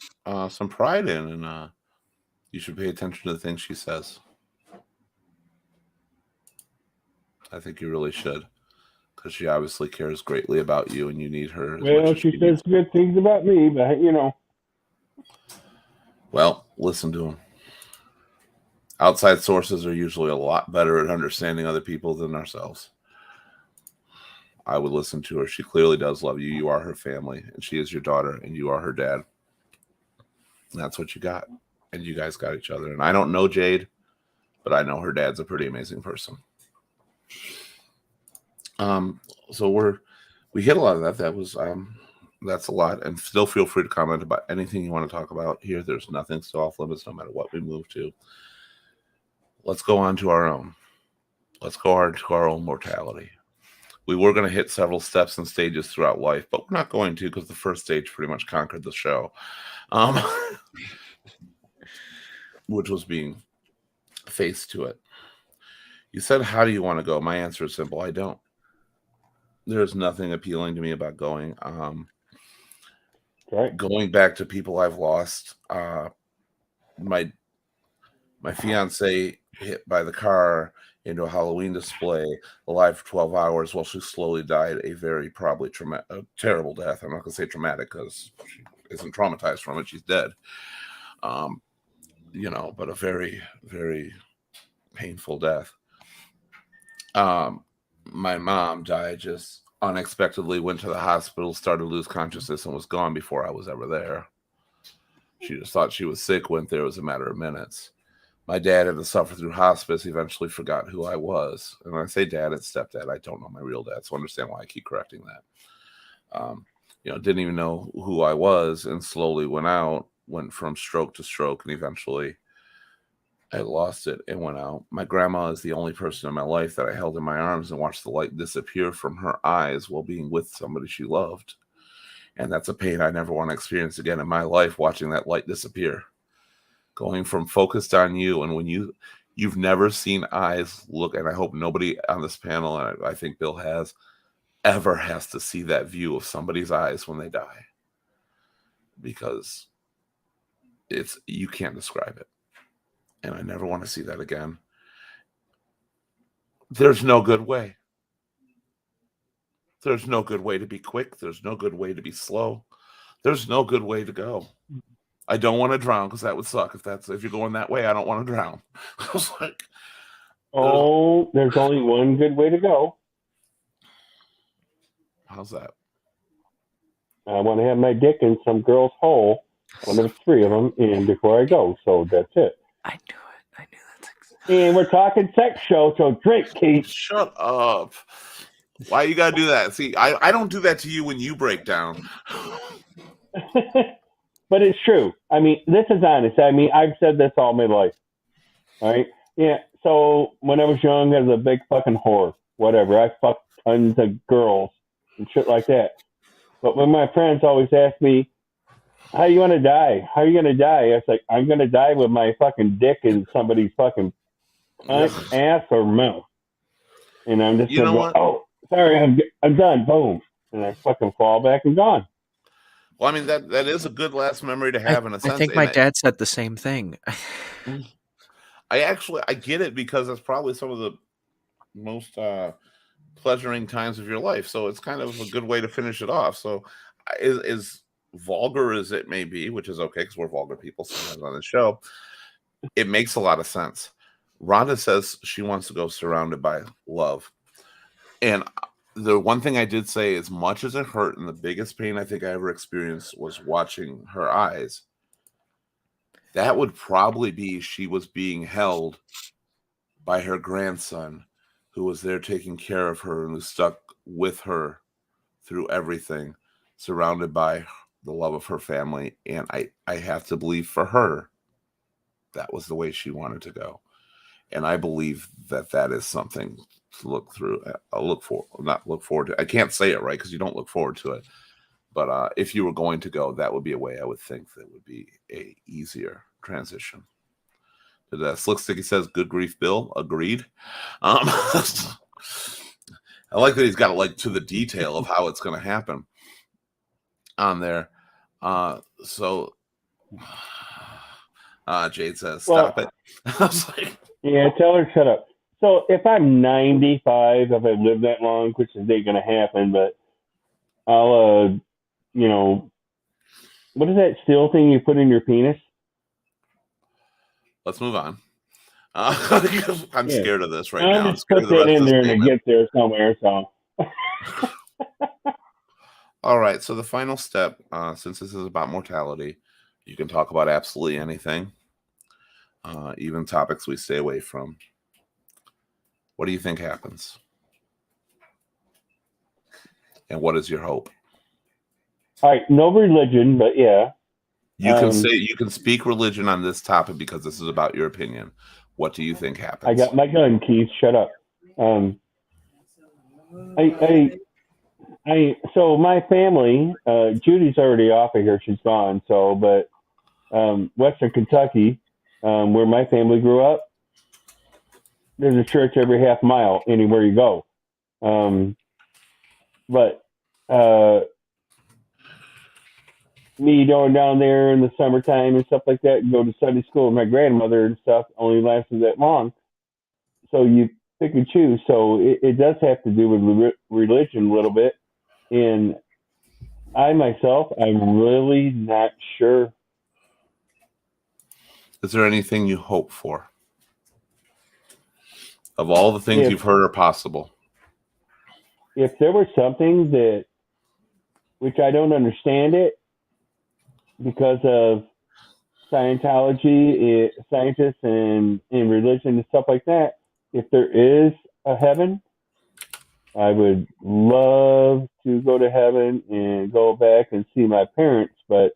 Speaker 1: some pride in, and you should pay attention to the things she says. I think you really should, because she obviously cares greatly about you, and you need her.
Speaker 2: Well, she says good things about me, but you know.
Speaker 1: Well, listen to them. Outside sources are usually a lot better at understanding other people than ourselves. I would listen to her. She clearly does love you. You are her family, and she is your daughter, and you are her dad. And that's what you got. And you guys got each other. And I don't know Jade, but I know her dad's a pretty amazing person. So we hit a lot of that. That was that's a lot. And still feel free to comment about anything you want to talk about here. There's nothing still off limits, no matter what we move to. Let's go on to our own. Let's go on to our own mortality. We were going to hit several steps and stages throughout life, but we're not going to, because the first stage pretty much conquered the show, which was being face to it. You said, how do you want to go? My answer is simple. I don't. There's nothing appealing to me about going.
Speaker 2: Right.
Speaker 1: Going back to people I've lost. My fiance hit by the car into a Halloween display, alive for 12 hours while she slowly died a very probably terrible death. I'm not going to say traumatic because she isn't traumatized from it. She's dead. But a very, very painful death. My mom died just unexpectedly, went to the hospital, started to lose consciousness, and was gone before I was ever there. She just thought she was sick, went there, it was a matter of minutes. My dad had to suffer through hospice, eventually forgot who I was. And when I say dad, it's stepdad. I don't know my real dad, so understand why I keep correcting that. Didn't even know who I was, and slowly went from stroke to stroke, and eventually I lost it and went out. My grandma is the only person in my life that I held in my arms and watched the light disappear from her eyes while being with somebody she loved. And that's a pain I never want to experience again in my life, watching that light disappear. Going from focused on you, and when you've never seen eyes look, and I hope nobody on this panel, and I think Bill ever has to see that view of somebody's eyes when they die. Because you can't describe it. And I never want to see that again. There's no good way. There's no good way to be quick. There's no good way to be slow. There's no good way to go. I don't want to drown because that would suck. If you're going that way, I don't want to drown. I was like,
Speaker 2: there's only one good way to go.
Speaker 1: How's that?
Speaker 2: I want to have my dick in some girl's hole, one of the three of them, and before I go. So that's it.
Speaker 4: I knew it. I knew that's exactly.
Speaker 2: And we're talking sex show, so drink, Keith.
Speaker 1: Shut up. Why you gotta do that? See, I don't do that to you when you break down.
Speaker 2: But it's true. I mean, this is honest. I mean, I've said this all my life. All right? Yeah. So when I was young, I was a big fucking whore. Whatever. I fucked tons of girls and shit like that. But when my friends always ask me, how you want to die? How are you going to die? I was like, I'm going to die with my fucking dick in somebody's fucking ass or mouth. And I'm just going to go, oh, sorry, I'm done. Boom. And I fucking fall back and gone.
Speaker 1: Well, I mean, that is a good last memory to have in a sense.
Speaker 4: I think my dad said the same thing.
Speaker 1: I get it because that's probably some of the most pleasuring times of your life. So it's kind of a good way to finish it off. So is vulgar as it may be, which is okay because we're vulgar people sometimes on the show, it makes a lot of sense. Rhonda says she wants to go surrounded by love. And the one thing I did say, as much as it hurt, and the biggest pain I think I ever experienced was watching her eyes, that would probably be she was being held by her grandson, who was there taking care of her and who stuck with her through everything, surrounded by the love of her family. And I have to believe for her, that was the way she wanted to go. And I believe that is something to look through. Not look forward to. I can't say it right because you don't look forward to it. But if you were going to go, that would be a way I would think that would be a easier transition. Slick Sticky says, "Good grief, Bill." Agreed. I like that he's got it like to the detail of how it's going to happen on there. Jade says, "Stop it." I was like,
Speaker 2: yeah, tell her shut up. So if I'm 95, if I live that long, which is ain't gonna happen, but I'll what is that steel thing you put in your penis?
Speaker 1: let's move on. I'm scared of this right now.
Speaker 2: I'll just put that in there and it gets there somewhere. So.
Speaker 1: All right. So the final step, since this is about mortality, you can talk about absolutely anything, even topics we stay away from. What do you think happens? And what is your hope?
Speaker 2: All right, no religion, but yeah.
Speaker 1: You can speak religion on this topic because this is about your opinion. What do you think happens?
Speaker 2: I got my gun, Keith. Shut up. So my family, Judy's already off of here. She's gone. So, but Western Kentucky, where my family grew up, there's a church every half mile anywhere you go. But me going down there in the summertime and stuff like that, and go to Sunday school with my grandmother and stuff, only lasted that long. So you pick and choose. So it does have to do with religion a little bit. And I myself, I'm really not sure.
Speaker 1: Is there anything you hope for? Of all the things
Speaker 2: If
Speaker 1: you've heard are possible.
Speaker 2: if there was something that, which I don't understand it because of Scientology, scientists, and religion and stuff like that. If there is a heaven, I would love to go to heaven and go back and see my parents. But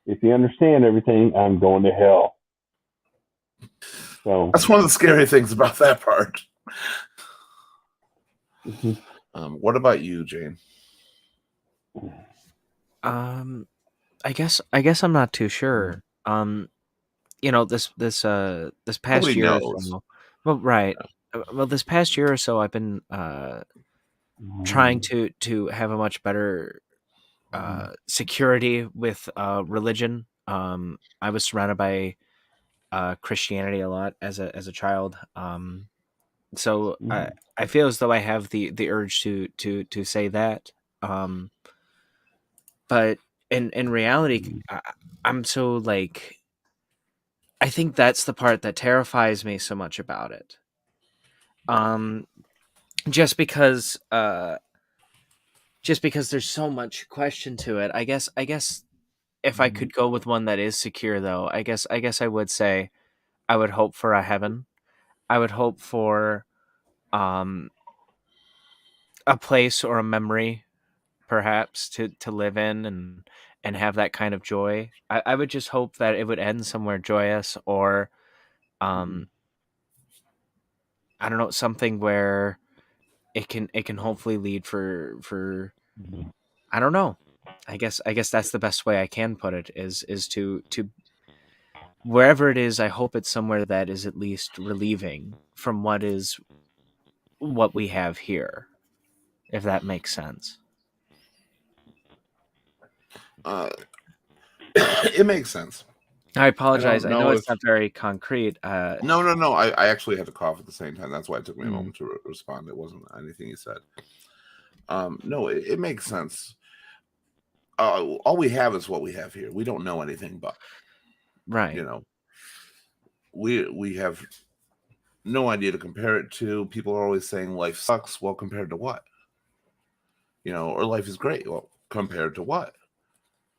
Speaker 2: if you understand everything, I'm going to hell. So
Speaker 1: That's one of the scary things about that part.
Speaker 2: mhm.
Speaker 1: What about you, Jane?
Speaker 4: I guess I'm not too sure. This past
Speaker 1: Nobody
Speaker 4: year or
Speaker 1: knows.
Speaker 4: so. Well, right. Well, this past year or so, I've been trying to have a much better security with religion. I was surrounded by Christianity a lot as a child. So I feel as though I have the urge to say that. But in reality, I'm so like I think that's the part that terrifies me so much about it. Um, just because there's so much question to it. I guess if I could go with one that is secure though, I guess I would say I would hope for a heaven. I would hope for um a place or a memory perhaps to live in and have that kind of joy. I would just hope that it would end somewhere joyous or um I don't know, something where it can hopefully lead for I don't know. I guess that's the best way I can put it is to wherever it is, I hope it's somewhere that is at least relieving from what we have here, if that makes sense.
Speaker 1: Uh, it makes sense.
Speaker 4: I
Speaker 1: I
Speaker 4: apologize.
Speaker 1: don't
Speaker 4: I know
Speaker 1: know if
Speaker 4: it's not very concrete.
Speaker 1: no. I actually had to cough at the same time. That's why it took me a
Speaker 4: Mm,
Speaker 1: moment to respond. It wasn't anything you said. No, it makes sense. All we have is what we have here. We don't know anything, but
Speaker 4: right.
Speaker 1: you know, we have no idea to compare it to. People are always saying life sucks. Well, compared to what? Or life is great. Well, compared to what?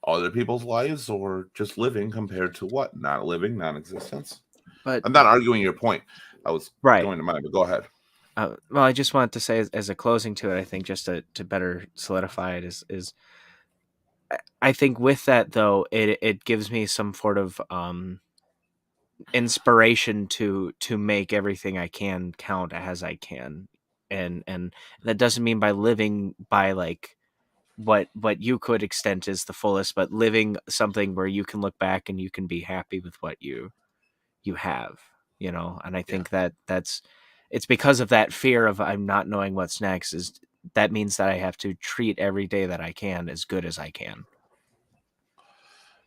Speaker 1: Other people's lives, or just living compared to what? Not living, non-existence.
Speaker 4: But
Speaker 1: I'm not arguing your point. I was
Speaker 4: right.
Speaker 1: going to mine, but go ahead.
Speaker 4: Well, I just wanted to say as a closing to it, I think just to better solidify it is I think with that though, it gives me some sort of inspiration to make everything I can count as I can. And that doesn't mean by living by like what you could extent is the fullest, but living something where you can look back and you can be happy with what you have, and I
Speaker 1: Yeah.
Speaker 4: think that's it's because of that fear of I'm not knowing what's next is that means that I have to treat every day that I can as good as I can.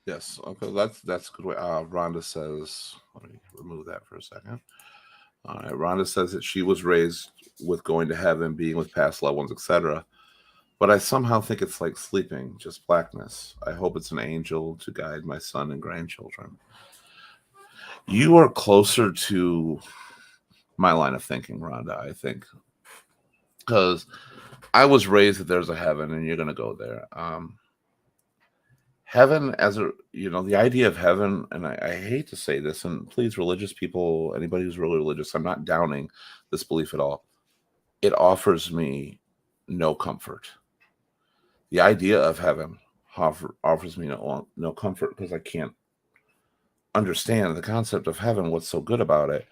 Speaker 1: Yes. Okay. That's a good way. Rhonda says, let me remove that for a second. All right. Rhonda says that she was raised with going to heaven, being with past loved ones, etc. But I somehow think it's like sleeping, just blackness. I hope it's an angel to guide my son and grandchildren. You are closer to my line of thinking, Rhonda, I think, because I was raised that there's a heaven and you're going to go there. Heaven, the idea of heaven, and I hate to say this, and please, religious people, anybody who's really religious, I'm not downing this belief at all. It offers me no comfort. The idea of heaven offers me no comfort because I can't understand the concept of heaven. What's so good about it?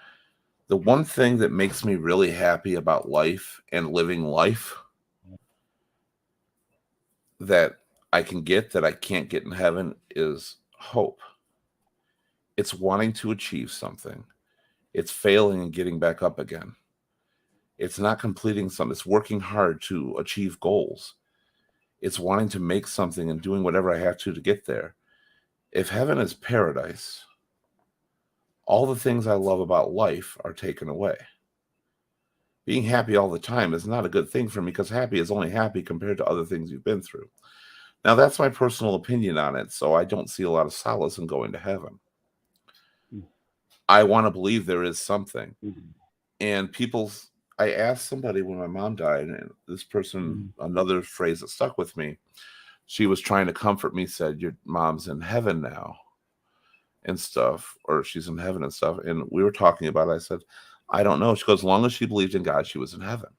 Speaker 1: The one thing that makes me really happy about life and living life that I can get that I can't get in heaven is hope. It's wanting to achieve something. It's failing and getting back up again. It's not completing something. It's working hard to achieve goals. It's wanting to make something and doing whatever I have to get there. If heaven is paradise, all the things I love about life are taken away. Being happy all the time is not a good thing for me because happy is only happy compared to other things you've been through. Now, that's my personal opinion on it, so I don't see a lot of solace in going to heaven. I want to believe there is something. And I asked somebody when my mom died, and this person, another phrase that stuck with me, she was trying to comfort me, said, your mom's in heaven now and stuff, or she's in heaven and stuff. And we were talking about it. I said, I don't know. She goes, as long as she believed in God, she was in heaven.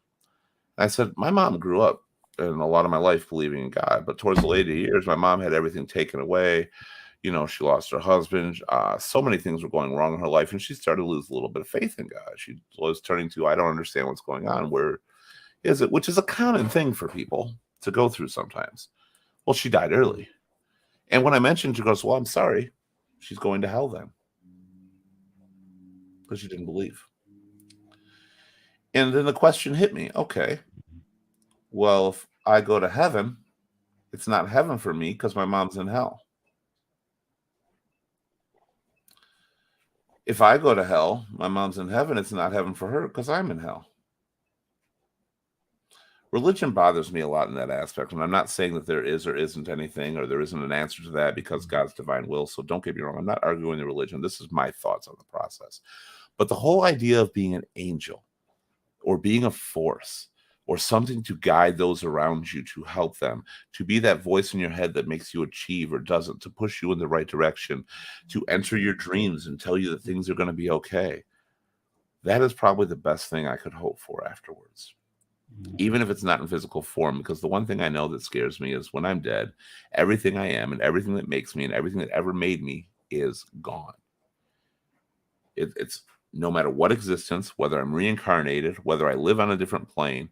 Speaker 1: And I said, my mom grew up in a lot of my life believing in God, but towards the later years, my mom had everything taken away. You know, she lost her husband. So many things were going wrong in her life, and she started to lose a little bit of faith in God. She was turning to, I don't understand what's going on. Where is it? Which is a common thing for people to go through sometimes. Well, she died early. And when I mentioned, she goes, well, I'm sorry. She's going to hell then. Because she didn't believe. And then the question hit me. Okay, well, if I go to heaven, it's not heaven for me because my mom's in hell. If I go to hell, my mom's in heaven, it's not heaven for her because I'm in hell. Religion bothers me a lot in that aspect. And I'm not saying that there is or isn't anything, or there isn't an answer to that because God's divine will. So don't get me wrong. I'm not arguing the religion. This is my thoughts on the process. But the whole idea of being an angel or being a force or something to guide those around you, to help them, to be that voice in your head that makes you achieve or doesn't, to push you in the right direction, to enter your dreams and tell you that things are going to be okay. That is probably the best thing I could hope for afterwards, even if it's not in physical form, because the one thing I know that scares me is when I'm dead, everything I am and everything that makes me and everything that ever made me is gone. It's no matter what existence, whether I'm reincarnated, whether I live on a different plane,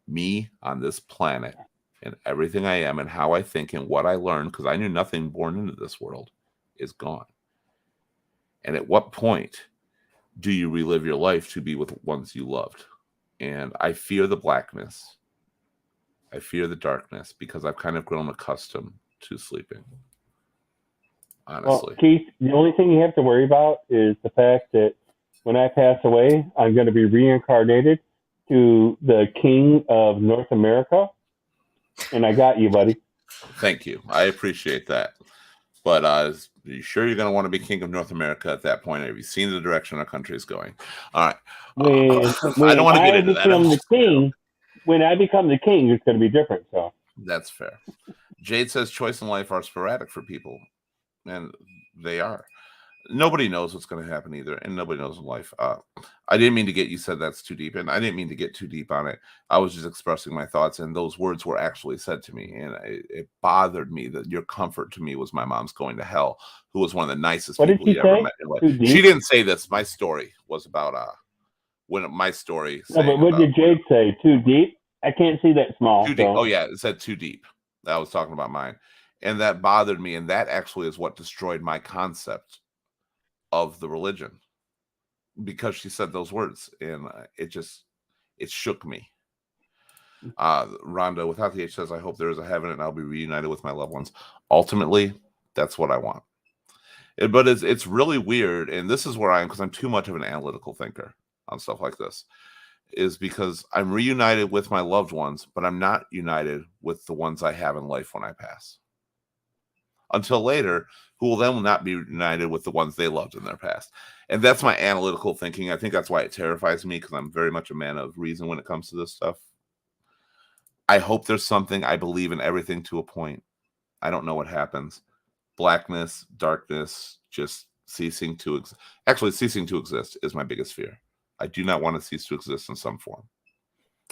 Speaker 1: me on this planet and everything I am and how I think and what I learned, because I knew nothing born into this world, is gone. And at what point do you relive your life to be with ones you loved? And I fear the blackness. I fear the darkness because I've kind of grown accustomed to sleeping. Honestly.
Speaker 2: Well, Keith, the only thing you have to worry about is the fact that when I pass away, I'm going to be reincarnated to the king of North America. And I got you, buddy.
Speaker 1: Thank you. I appreciate that. But are you sure you're going to want to be king of North America at that point? Have you seen the direction our country is going? All right.
Speaker 2: When
Speaker 1: I don't want to get into that.
Speaker 2: When I become the king, it's going to be different. So
Speaker 1: that's fair. Jade says choice in life are sporadic for people. And they are. Nobody knows what's going to happen either, and nobody knows in life. I didn't mean to get, you said that's too deep, and I didn't mean to get too deep on it. I was just expressing my thoughts, and those words were actually said to me, and it bothered me that your comfort to me was my mom's going to hell, who was one of the nicest people you ever met in life. She didn't say this. My story was about my story.
Speaker 2: No, but what did Jade say? Too deep? I can't see that small.
Speaker 1: Too deep. Oh yeah, it said too deep. I was talking about mine. And that bothered me, and that actually is what destroyed my concept of the religion, because she said those words, and it shook me. Rhonda without the H says, I hope there is a heaven and I'll be reunited with my loved ones. Ultimately, that's what I want. But it's really weird, and this is where I am, because I'm too much of an analytical thinker on stuff like this, is because I'm reunited with my loved ones, but I'm not united with the ones I have in life when I pass. Until later, who will then not be united with the ones they loved in their past. And that's my analytical thinking. I think that's why it terrifies me, because I'm very much a man of reason when it comes to this stuff. I hope there's something. I believe in everything to a point. I don't know what happens. Blackness, darkness, just ceasing to exist. Actually, ceasing to exist is my biggest fear. I do not want to cease to exist in some form.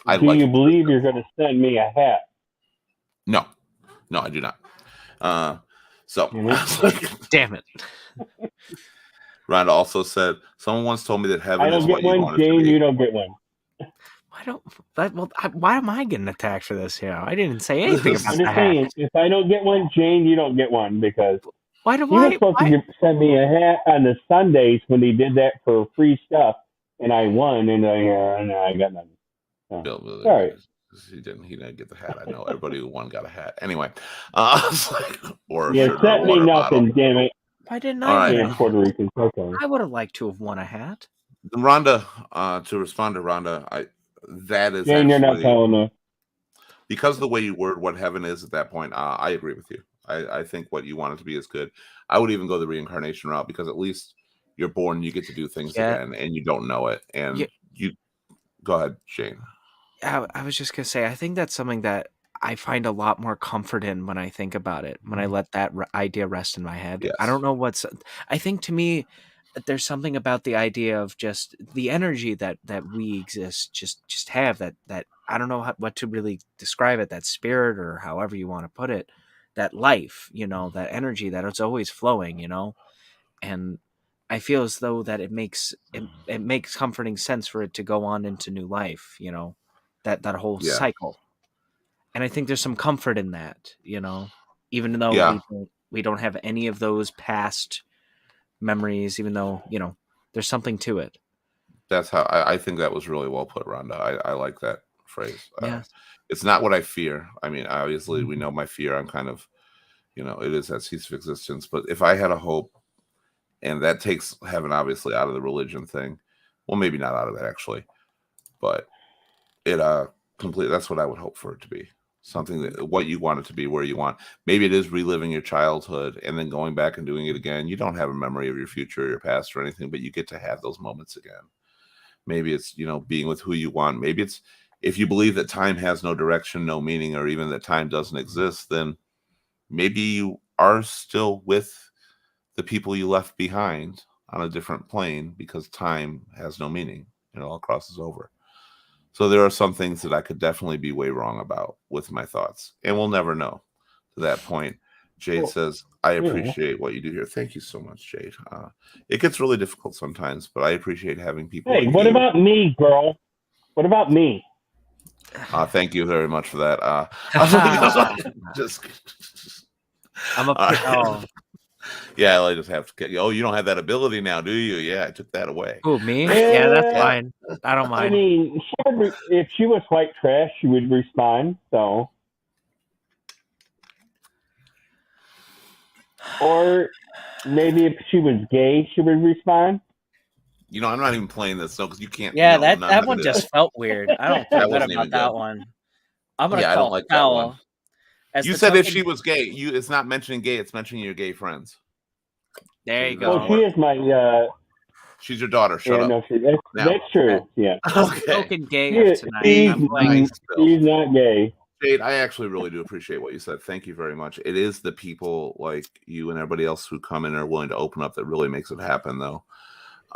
Speaker 2: Do you believe you're going to send me a hat?
Speaker 1: No, I do not. So,
Speaker 4: damn it.
Speaker 1: Rhonda also said, someone once told me that heaven is what you want.
Speaker 2: Jane, you don't get one.
Speaker 4: Why am I getting attacked for this here? I didn't say anything about that.
Speaker 2: Saying, if I don't get one, Jane, you don't get one, because
Speaker 4: why
Speaker 2: you were supposed to send me a hat on the Sundays when he did that for free stuff. and I won, and I got nothing. So,
Speaker 1: Bill,
Speaker 2: all right.
Speaker 1: he didn't get the hat. I know everybody who won got a hat. Anyway, it's like, or a
Speaker 2: Yeah,
Speaker 1: shirt or a
Speaker 2: sent me
Speaker 1: water bottle.
Speaker 2: nothing. Damn it.
Speaker 4: Why didn't
Speaker 1: All
Speaker 4: I
Speaker 1: right.
Speaker 4: win?
Speaker 2: Damn Puerto Ricans. Okay.
Speaker 4: I would have liked to have won a hat.
Speaker 1: Rhonda, to respond to Rhonda, that is
Speaker 2: Jane, you're not
Speaker 1: actually
Speaker 2: telling us.
Speaker 1: because of the way you word what heaven is at that point. I agree with you. I think what you want it to be is good. I would even go the reincarnation route because at least you're born, you get to do things
Speaker 4: Yeah.
Speaker 1: again, and you don't know it. And
Speaker 4: Yeah.
Speaker 1: you go ahead, Shane.
Speaker 4: I was just gonna say, I think that's something that I find a lot more comfort in when I think about it. When I let that idea rest in my head, I
Speaker 1: Yes.
Speaker 4: don't know what's. I think to me, there's something about the idea of just the energy that we exist, just have that. I don't know what to really describe it. That spirit, or however you want to put it, that life, that energy that it's always flowing, and I feel as though that it makes comforting sense for it to go on into new life, that whole
Speaker 1: Yeah.
Speaker 4: cycle. And I think there's some comfort in that, even though
Speaker 1: Yeah.
Speaker 4: we don't have any of those past memories, even though, there's something to it.
Speaker 1: That's how I think that was really well put, Rhonda. I like that phrase.
Speaker 4: Yes.
Speaker 1: It's not what I fear. I mean, obviously, we know my fear. I'm kind of, it is that cease of existence. But if I had a hope, and that takes heaven obviously out of the religion thing, well, maybe not out of that actually, but it complete. That's what I would hope for it to be. Something that what you want it to be, where you want. Maybe it is reliving your childhood and then going back and doing it again. You don't have a memory of your future or your past or anything, but you get to have those moments again. Maybe it's, being with who you want. Maybe it's if you believe that time has no direction, no meaning, or even that time doesn't exist, then maybe you are still with the people you left behind on a different plane because time has no meaning. It all crosses over. So there are some things that I could definitely be way wrong about with my thoughts, and we'll never know. To that point, Jade
Speaker 2: Well,
Speaker 1: says, "I
Speaker 2: yeah.
Speaker 1: appreciate what you do here. Thank you so much, Jade. It gets really difficult sometimes, but I appreciate having people
Speaker 2: Hey,
Speaker 1: like
Speaker 2: what
Speaker 1: you.
Speaker 2: about me, girl? What about me?
Speaker 1: Thank you very much for that. Just,
Speaker 4: I'm a
Speaker 1: All right.
Speaker 4: oh.
Speaker 1: Yeah, I just have to. Oh, you don't have that ability now, do you? Yeah, I took that away.
Speaker 4: Who, me? Yeah, that's
Speaker 2: Yeah.
Speaker 4: fine. I don't
Speaker 2: I
Speaker 4: mind.
Speaker 2: mean, if she was white trash, she would respond. So, or maybe if she was gay, she would respond.
Speaker 1: I'm not even playing this, so because you can't.
Speaker 4: Yeah,
Speaker 1: none
Speaker 4: that
Speaker 1: of
Speaker 4: one
Speaker 1: it is.
Speaker 4: just felt weird. I don't
Speaker 1: That
Speaker 4: feel good
Speaker 1: wasn't even
Speaker 4: about that
Speaker 1: good.
Speaker 4: one. I'm gonna
Speaker 1: Yeah, I don't
Speaker 4: call
Speaker 1: like that one.
Speaker 4: foul. As
Speaker 1: You
Speaker 4: the
Speaker 1: said if
Speaker 4: token-
Speaker 1: she was gay, it's not mentioning gay, it's mentioning your gay friends.
Speaker 4: There you
Speaker 2: Well,
Speaker 4: go.
Speaker 2: she is my.
Speaker 1: She's your daughter. Shut
Speaker 2: Yeah,
Speaker 1: up.
Speaker 2: no,
Speaker 1: Now.
Speaker 2: that's true. Yeah,
Speaker 4: As the
Speaker 1: Okay.
Speaker 4: token gay
Speaker 2: She-
Speaker 4: of tonight,
Speaker 2: she's,
Speaker 4: I'm playing.
Speaker 1: Nice, Bill.
Speaker 2: she's not gay.
Speaker 1: Jade, I actually really do appreciate what you said. Thank you very much. It is the people like you and everybody else who come in and are willing to open up that really makes it happen, though.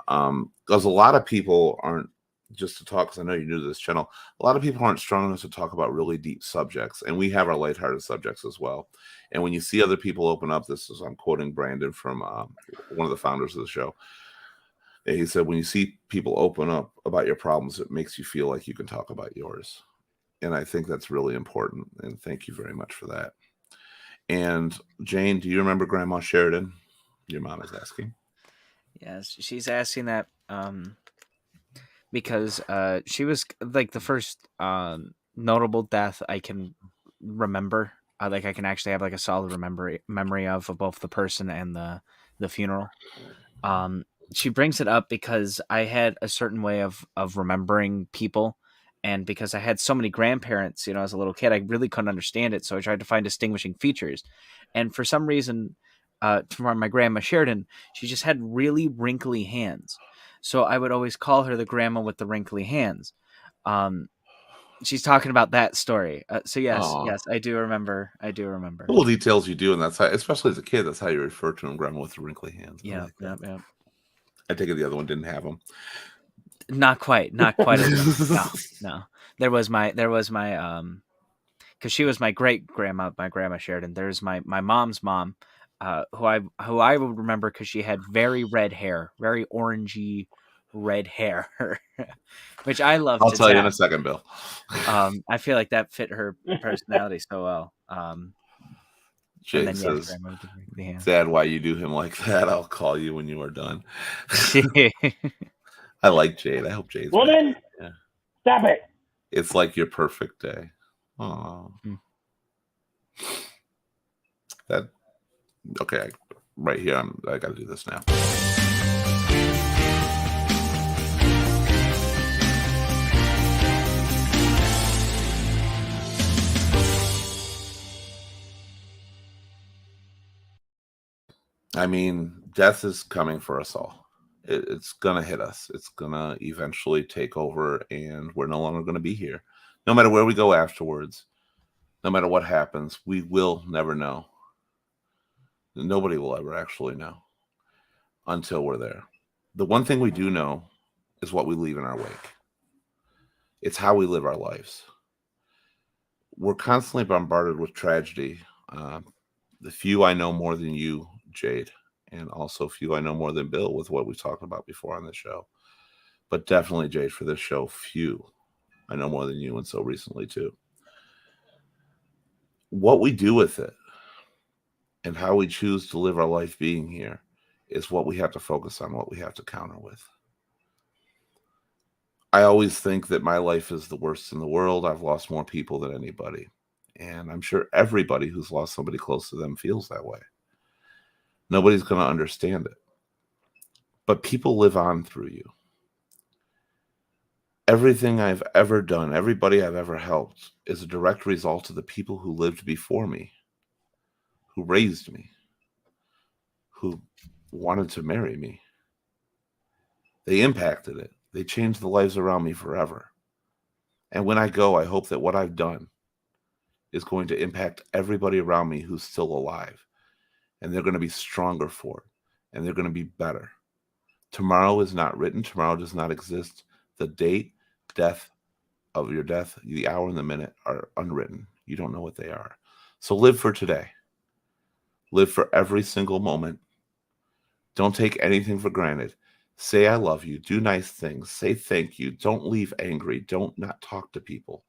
Speaker 1: Because a lot of people aren't, just to talk, because I know you're new to this channel, a lot of people aren't strong enough to talk about really deep subjects, and we have our lighthearted subjects as well. And when you see other people open up, I'm quoting Brandon from one of the founders of the show. He said, when you see people open up about your problems, it makes you feel like you can talk about yours. And I think that's really important. And thank you very much for that. And Jane, do you remember Grandma Sheridan? Your mom is asking.
Speaker 4: Yes, she's asking that because she was like the first notable death I can remember. Like I can actually have like a solid memory of both the person and the funeral. She brings it up because I had a certain way of remembering people, and because I had so many grandparents, as a little kid, I really couldn't understand it. So I tried to find distinguishing features, and for some reason, for my grandma Sheridan, she just had really wrinkly hands. So I would always call her the grandma with the wrinkly hands. She's talking about that story. So yes,
Speaker 1: Aw.
Speaker 4: yes, I do remember.
Speaker 1: Little details you do, and that's how, especially as a kid, that's how you refer to him, Grandma with the wrinkly hands. I
Speaker 4: Yeah,
Speaker 1: like that.
Speaker 4: yeah.
Speaker 1: I take it the other one didn't have them.
Speaker 4: Not quite as no. There was my because she was my great grandma, my grandma Sheridan. There's my mom's mom, who I would remember because she had very red hair, very orangey red hair, which I love.
Speaker 1: I'll
Speaker 4: to
Speaker 1: tell you in
Speaker 4: death.
Speaker 1: a second, Bill.
Speaker 4: I feel like that fit her personality so well.
Speaker 1: Jade
Speaker 4: and then,
Speaker 1: says,
Speaker 4: grandma with the wrinkly hands.
Speaker 1: Dad, why you do him like that? I'll call you when you are done. I like Jade. I hope Jade's back.
Speaker 2: Woman,
Speaker 1: Yeah.
Speaker 2: stop it.
Speaker 1: It's like your perfect day. Oh,
Speaker 4: Hmm.
Speaker 1: that okay. Right here, I got to do this now. I mean, death is coming for us all. It's gonna hit us. It's gonna eventually take over, and we're no longer gonna be here. No matter where we go afterwards, no matter what happens, we will never know. Nobody will ever actually know until we're there. The one thing we do know is what we leave in our wake. It's how we live our lives. We're constantly bombarded with tragedy. The few I know more than you, Jade, and also few I know more than Bill with what we've talked about before on this show. But definitely, Jade, for this show, few I know more than you, and so recently too. What we do with it and how we choose to live our life being here is what we have to focus on, what we have to counter with. I always think that my life is the worst in the world. I've lost more people than anybody. And I'm sure everybody who's lost somebody close to them feels that way. Nobody's going to understand it. But people live on through you. Everything I've ever done, everybody I've ever helped is a direct result of the people who lived before me, who raised me, who wanted to marry me. They impacted it. They changed the lives around me forever. And when I go, I hope that what I've done is going to impact everybody around me who's still alive. And they're going to be stronger for it. And they're going to be better. Tomorrow is not written. Tomorrow does not exist. The date, death of your death, the hour and the minute are unwritten. You don't know what they are. So live for today. Live for every single moment. Don't take anything for granted. Say I love you. Do nice things. Say thank you. Don't leave angry. Don't not talk to people.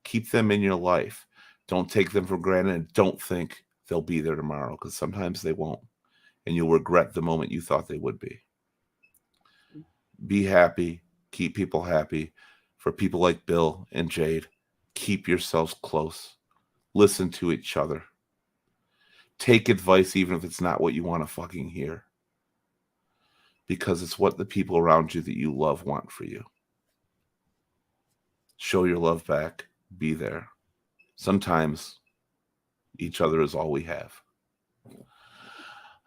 Speaker 1: Keep them in your life. Don't take them for granted, and don't think they'll be there tomorrow, because sometimes they won't. And you'll regret the moment you thought they would be. Be happy. Keep people happy. For people like Bill and Jade, keep yourselves close. Listen to each other. Take advice even if it's not what you want to fucking hear. Because it's what the people around you that you love want for you. Show your love back. Be there. Sometimes each other is all we have.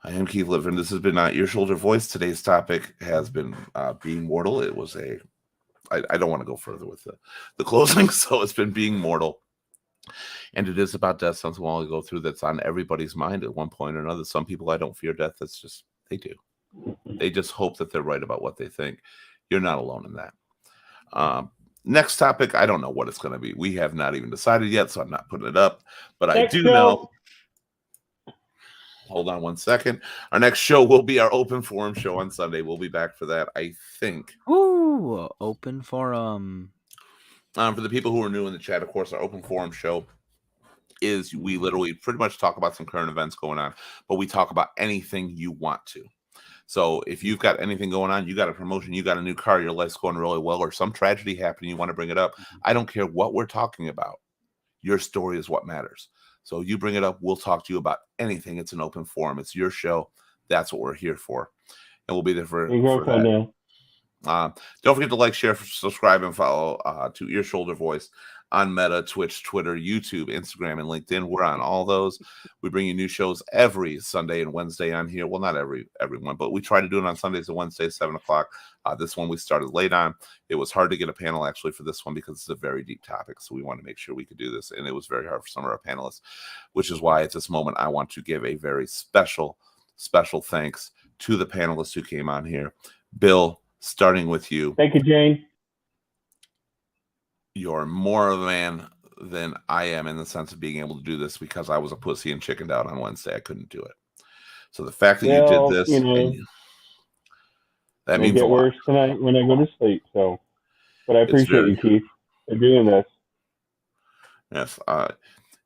Speaker 1: I am Keith Livin. This has been Your Shoulder Voice. Today's topic has been being mortal. It was I don't want to go further with the closing, so it's been being mortal. And it is about death, something we'll all go through that's on everybody's mind at one point or another. Some people, I don't fear death. That's just, they do. They just hope that they're right about what they think. You're not alone in that. Next topic, I don't know what it's going to be. We have not even decided yet, so I'm not putting it up. But I do know. Hold on one second. Our next show will be our open forum show on Sunday. We'll be back for that, I think.
Speaker 4: Ooh, open forum.
Speaker 1: For the people who are new in the chat, of course, our open forum show is we literally pretty much talk about some current events going on, but we talk about anything you want to. So if you've got anything going on, you got a promotion, you got a new car, your life's going really well, or some tragedy happened, you want to bring it up. I don't care what we're talking about. Your story is what matters. So you bring it up, we'll talk to you about anything. It's an open forum. It's your show. That's what we're here for. And we'll be there for that. Don't forget to like, share, subscribe, and follow to Ear Shoulder Voice on Meta, Twitch, Twitter, YouTube, Instagram, and LinkedIn. We're on all those. We bring you new shows every Sunday and Wednesday on here. Well, not everyone, but we try to do it on Sundays and Wednesdays, 7 o'clock. This one we started late on. It was hard to get a panel actually for this one because it's a very deep topic. So we want to make sure we could do this. And it was very hard for some of our panelists, which is why at this moment I want to give a very special thanks to the panelists who came on here. Bill, starting with you.
Speaker 2: Thank you, Jane.
Speaker 1: You're more of a man than I am in the sense of being able to do this because I was a pussy and chickened out on Wednesday. I couldn't do it. So the fact that you did this, that means a lot.
Speaker 2: Worse tonight when I go to sleep. So, but I appreciate you, Keith, for doing this.
Speaker 1: Yes,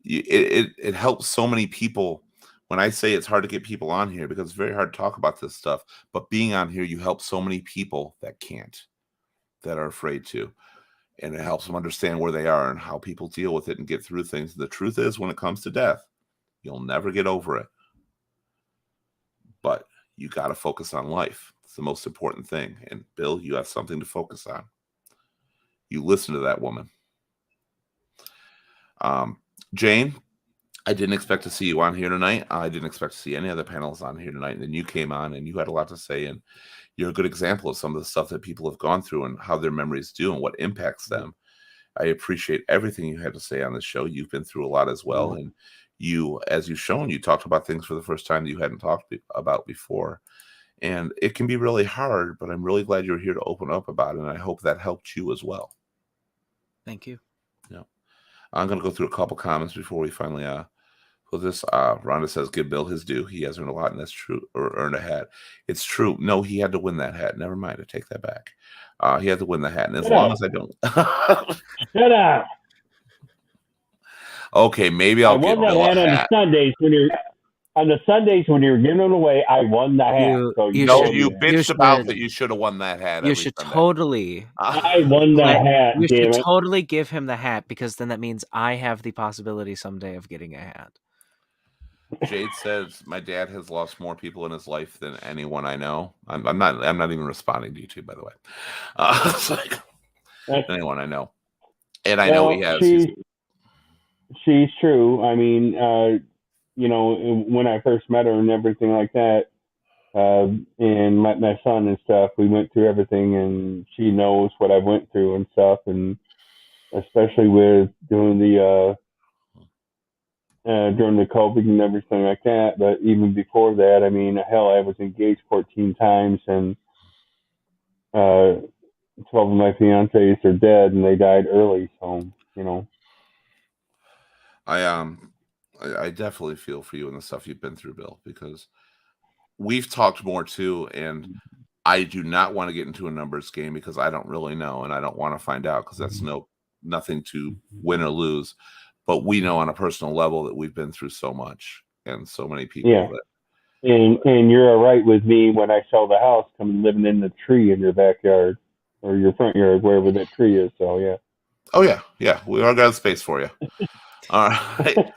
Speaker 1: it helps so many people when I say it's hard to get people on here because it's very hard to talk about this stuff, but being on here, you help so many people that can't, that are afraid to. And it helps them understand where they are and how people deal with it and get through things. The truth is, when it comes to death, you'll never get over it. But you got to focus on life. It's the most important thing. And Bill, you have something to focus on. You listen to that woman. Jane, I didn't expect to see you on here tonight. I didn't expect to see any other panels on here tonight. And then you came on and you had a lot to say. And you're a good example of some of the stuff that people have gone through and how their memories do and what impacts them. I appreciate everything you had to say on this show. You've been through a lot as well. And you, as you've shown, you talked about things for the first time that you hadn't talked about before. And it can be really hard, but I'm really glad you're here to open up about it. And I hope that helped you as well.
Speaker 4: Thank you.
Speaker 1: Yeah. I'm going to go through a couple comments before we finally put this. Rhonda says, give Bill his due. He has earned a lot, and that's true, or earned a hat. It's true. No, he had to win that hat. Never mind. I take that back. He had to win the hat. And as long as I don't.
Speaker 2: Shut up.
Speaker 1: Okay, maybe I'll get Bill a hat.
Speaker 2: On the Sundays when you're giving them away, I won the hat.
Speaker 1: You bitched about that you should have won that hat.
Speaker 4: You should totally.
Speaker 2: I won the hat.
Speaker 4: You should totally give him the hat, because then that means I have the possibility someday of getting a hat.
Speaker 1: Jade says my dad has lost more people in his life than anyone I know. I'm not even responding to you two, by the way. It's like anyone I know, and I know he has.
Speaker 2: She's true. I mean, you know, when I first met her and everything like that, and met my son and stuff, we went through everything, and she knows what I went through and stuff, and especially with doing the during the COVID and everything like that. But even before that, I mean, hell, I was engaged 14 times, and 12 of my fiancés are dead, and they died early. So, you know,
Speaker 1: I definitely feel for you and the stuff you've been through, Bill, because we've talked more too, and I do not want to get into a numbers game because I don't really know, and I don't want to find out because that's nothing to win or lose. But we know on a personal level that we've been through so much and so many people.
Speaker 2: Yeah.
Speaker 1: That...
Speaker 2: And you're all right with me when I sell the house, come living in the tree in your backyard or your front yard, wherever that tree is. So, yeah.
Speaker 1: Oh, yeah. We all got space for you. All right.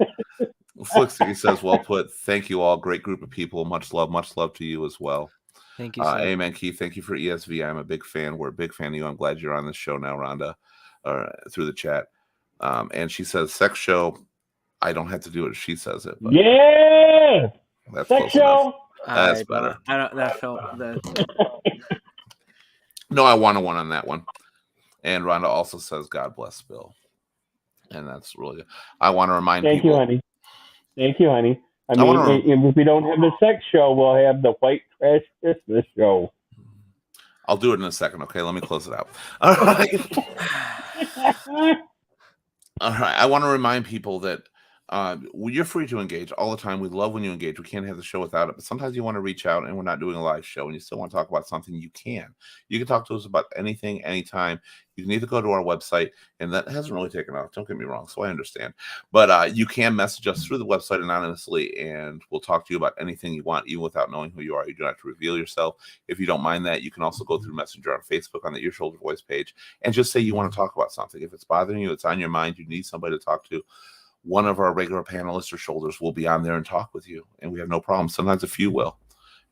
Speaker 1: Flixie says, well put. Thank you all. Great group of people. Much love to you as well.
Speaker 4: Thank you, sir.
Speaker 1: Amen, Keith. Thank you for ESV. I'm a big fan. We're a big fan of you. I'm glad you're on this show now, Rhonda, through the chat. And she says, sex show. I don't have to do it if she says it. But
Speaker 2: yeah!
Speaker 1: That's
Speaker 2: sex show!
Speaker 1: That's better.
Speaker 4: I don't, that felt that.
Speaker 1: No, I want one on that one. And Rhonda also says, God bless Bill. And that's really good. I want to remind people.
Speaker 2: Thank you, honey. I mean, if we don't have the sex show, we'll have the white trash Christmas show.
Speaker 1: I'll do it in a second. Okay, let me close it out. All right. All right. I want to remind people that you're free to engage all the time. We love when you engage. We can't have the show without it. But sometimes you want to reach out, and we're not doing a live show, and you still want to talk about something. You can. You can talk to us about anything, anytime. You can either go to our website, and that hasn't really taken off. Don't get me wrong. So I understand. But you can message us through the website anonymously, and we'll talk to you about anything you want, even without knowing who you are. You don't have to reveal yourself. If you don't mind that, you can also go through Messenger on Facebook on the Ear Shoulder Voice page and just say you want to talk about something. If it's bothering you, it's on your mind, you need somebody to talk to, one of our regular panelists or shoulders will be on there and talk with you, and we have no problem. Sometimes a few will.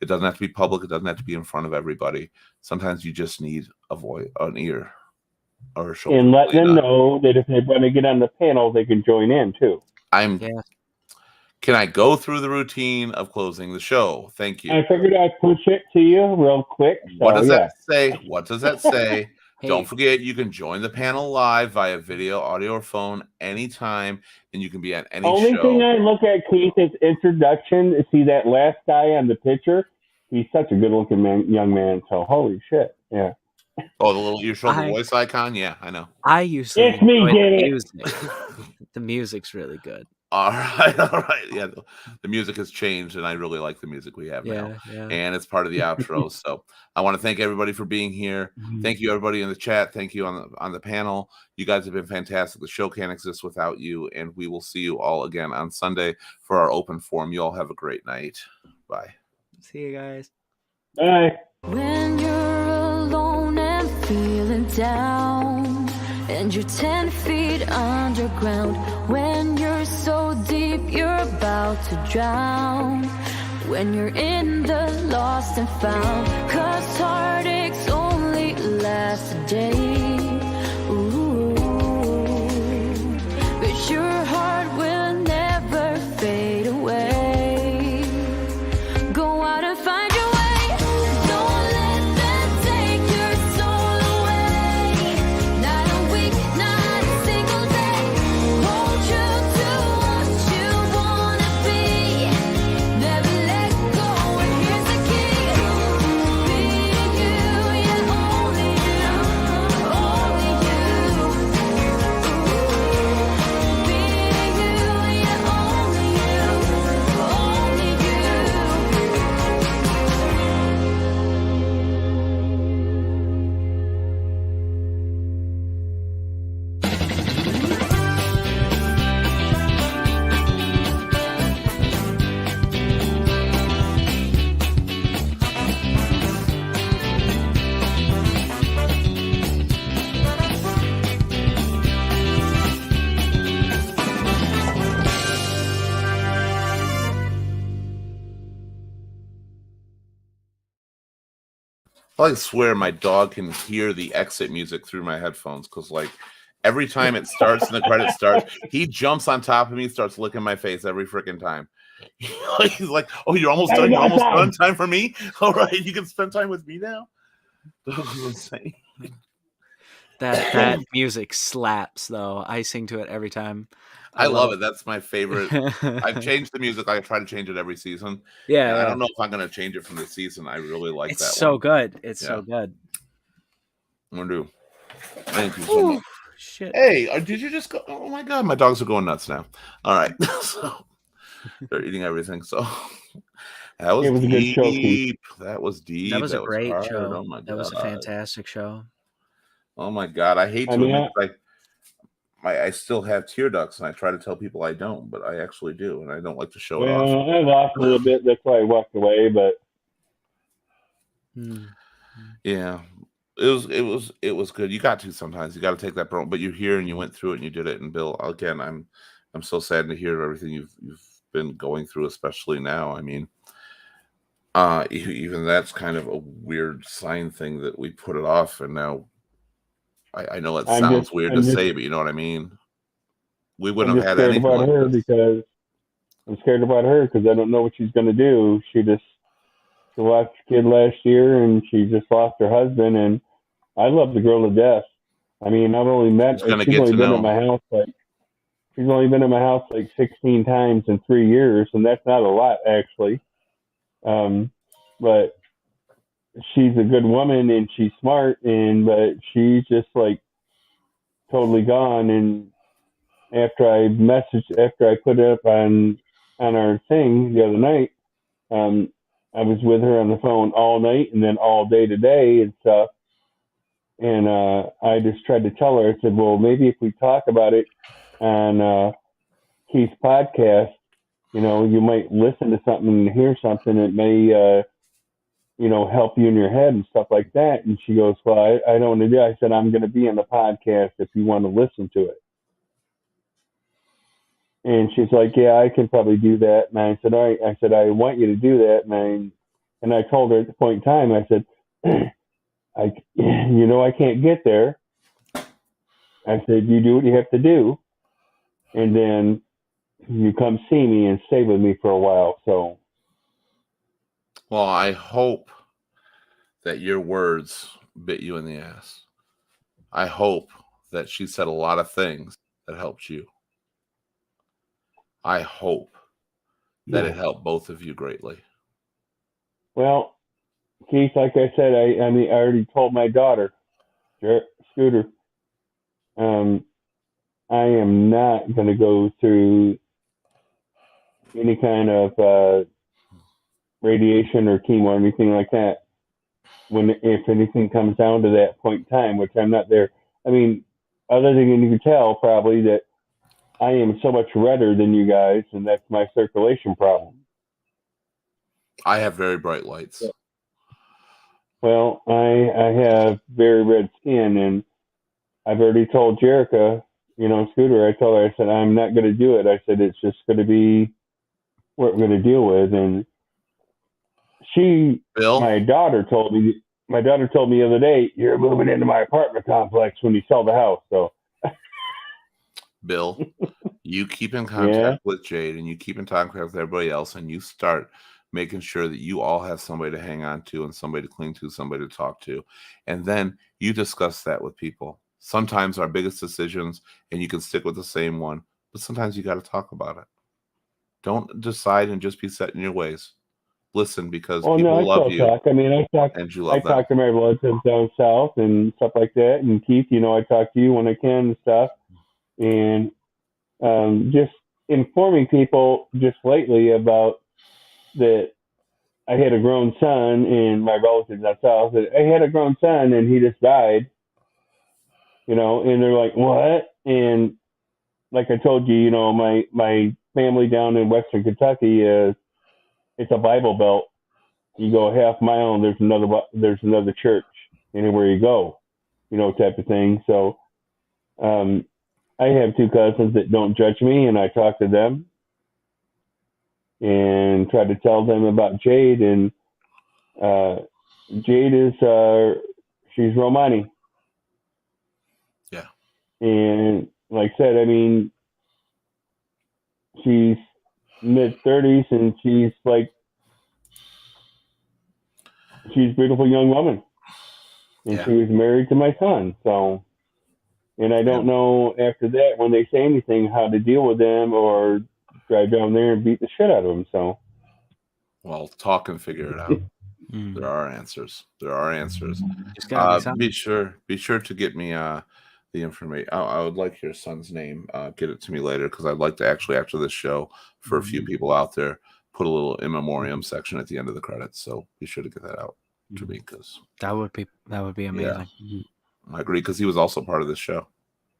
Speaker 1: It doesn't have to be public. It doesn't have to be in front of everybody. Sometimes you just need a voice, an ear, or a shoulder.
Speaker 2: And let them know that if they want to get on the panel, they can join in too.
Speaker 1: Can I go through the routine of closing the show? Thank you.
Speaker 2: I figured I'd push it to you real quick. So,
Speaker 1: what does that say? What does that say?
Speaker 4: Hey.
Speaker 1: Don't forget, you can join the panel live via video, audio, or phone anytime, and you can be on any
Speaker 2: Only
Speaker 1: show.
Speaker 2: thing I look at, Keith, is introduction. See that last guy on the picture? He's such a good-looking young man. So, holy shit, yeah.
Speaker 1: Oh, the little Ear Shoulder Voice icon? Yeah, I know.
Speaker 4: I used to
Speaker 2: it's me,
Speaker 4: enjoy
Speaker 2: get
Speaker 4: the
Speaker 2: it.
Speaker 4: music. The music's really good.
Speaker 1: All right, all right. Yeah, the music has changed, and I really like the music we have now.
Speaker 4: Yeah.
Speaker 1: And it's part of the outro. So I want to thank everybody for being here. Thank you, everybody in the chat. Thank you on the panel. You guys have been fantastic. The show can't exist without you, and we will see you all again on Sunday for our open forum. You all have a great night. Bye.
Speaker 4: See you guys.
Speaker 2: Bye.
Speaker 5: When you're alone and feeling down, and you're 10 feet underground, when you're so deep you're about to drown, when you're in the lost and found, 'cause heartaches only last a day. Ooh, but your heart will never fade away. Go out and find your way. Don't let them take your soul away. Not a week, not a single day. Hold true to what you wanna be. Never let go, and here's the key. Being you, yeah, only you. Only you. Being you, yeah, only you. Only you.
Speaker 1: I swear my dog can hear the exit music through my headphones because, like, every time it starts and the credits start, he jumps on top of me, starts licking my face every freaking time. He's like, "Oh, you're almost done. You're almost done. Time for me. All right, you can spend time with me now." That was insane.
Speaker 4: That music slaps though. I sing to it every time.
Speaker 1: I love it. That's my favorite. I've changed the music. I try to change it every season. And
Speaker 4: Yeah,
Speaker 1: I don't know if I'm going to change it from this season. I really like
Speaker 4: it's
Speaker 1: that
Speaker 4: so
Speaker 1: one.
Speaker 4: good. It's
Speaker 1: Yeah.
Speaker 4: so good.
Speaker 1: I'm going to do. Thank you so much.
Speaker 4: Shit.
Speaker 1: Hey, did you just go? Oh my God, my dogs are going nuts now. All right. So they're eating everything. So that was,
Speaker 2: It was a good show, Keith.
Speaker 1: deep. That was deep.
Speaker 4: That was a great
Speaker 1: hard.
Speaker 4: show.
Speaker 1: Oh my God.
Speaker 4: That was a fantastic show.
Speaker 1: Oh my God. I hate to
Speaker 2: I mean,
Speaker 1: admit that I still have tear ducts, and I try to tell people I don't, but I actually do, and I don't like to show it off.
Speaker 2: Well, I lost a little bit. That's why I walked away. But
Speaker 1: Yeah, it was good. You got to sometimes. You got to take that burn, but you're here and you went through it and you did it. And Bill, again, I'm so sad to hear everything you've been going through, especially now. I mean, even that's kind of a weird sign thing that we put it off, and now I know it sounds weird to say, but you know what I mean. We wouldn't have had anything like this.
Speaker 2: because I'm scared about her because I don't know what she's going to do. She lost her kid last year, and she just lost her husband. And I love the girl to death. I mean, I've only met.
Speaker 1: She's gonna
Speaker 2: She's
Speaker 1: get
Speaker 2: only
Speaker 1: to
Speaker 2: been
Speaker 1: know.
Speaker 2: at my house she's only been at my house like 16 times in 3 years, and that's not a lot actually. But she's a good woman and she's smart, but she's just like totally gone. And after I put it up on our thing the other night, I was with her on the phone all night and then all day today and stuff. And I just tried to tell her, I said, well, maybe if we talk about it on Keith's podcast, you might listen to something and hear something that may, help you in your head and stuff like that. And she goes, well, I don't want to do it. I said, I'm going to be on the podcast if you want to listen to it. And she's like, yeah, I can probably do that. And I said, all right. I said, I want you to do that. And I told her at the point in time, I said, I can't get there. I said, you do what you have to do. And then you come see me and stay with me for a while. So.
Speaker 1: Well, I hope that your words bit you in the ass. I hope that she said a lot of things that helped you. I hope that it helped both of you greatly.
Speaker 2: Well, Keith, like I said, I already told my daughter, Scooter, I am not going to go through any kind of radiation or chemo or anything like that. If anything comes down to that point in time, which I'm not there. I mean, other than you can tell probably that I am so much redder than you guys, and that's my circulation problem.
Speaker 1: I have very bright lights.
Speaker 2: Well, I have very red skin, and I've already told Jerica, Scooter, I told her, I said, I'm not going to do it. I said, it's just going to be what we're going to deal with. And
Speaker 1: Bill,
Speaker 2: my daughter told me the other day, you're moving into my apartment complex when you sell the house. So,
Speaker 1: Bill, you keep in
Speaker 2: yeah,
Speaker 1: contact with Jade and you keep in contact with everybody else, and you start making sure that you all have somebody to hang on to and somebody to cling to, somebody to talk to. And then you discuss that with people. Sometimes our biggest decisions, and you can stick with the same one, but sometimes you got to talk about it. Don't decide and just be set in your ways. Listen, because
Speaker 2: well, no,
Speaker 1: people
Speaker 2: I
Speaker 1: love
Speaker 2: still
Speaker 1: you
Speaker 2: talk. I mean,
Speaker 1: and you
Speaker 2: I
Speaker 1: love them.
Speaker 2: talk to my relatives down south and stuff like that. And Keith, I talk to you when I can and stuff. And just informing people just lately about that I had a grown son and my relatives down south. That I had a grown son and he just died. And they're like, what? And like I told you, my family down in Western Kentucky it's a Bible belt. You go a half mile and there's another church anywhere you go, type of thing. So I have two cousins that don't judge me, and I talk to them and try to tell them about Jade. And Jade is she's Romani,
Speaker 1: Yeah.
Speaker 2: and like I said, I mean, she's mid-30s, and she's a beautiful young woman, and
Speaker 1: Yeah.
Speaker 2: she was married to my son. So, and I don't know after that when they say anything how to deal with them or drive down there and beat the shit out of them. So,
Speaker 1: Well, talk and figure it out.
Speaker 4: Mm.
Speaker 1: There are answers. There are answers.
Speaker 4: Just gotta decide.
Speaker 1: Be sure to get me the information. I would like your son's name. Get it to me later, because I'd like to actually, after this show, for a few people out there, put a little in memoriam section at the end of the credits. So be sure to get that out to me, because
Speaker 4: That would be amazing.
Speaker 1: I agree, because he was also part of this show.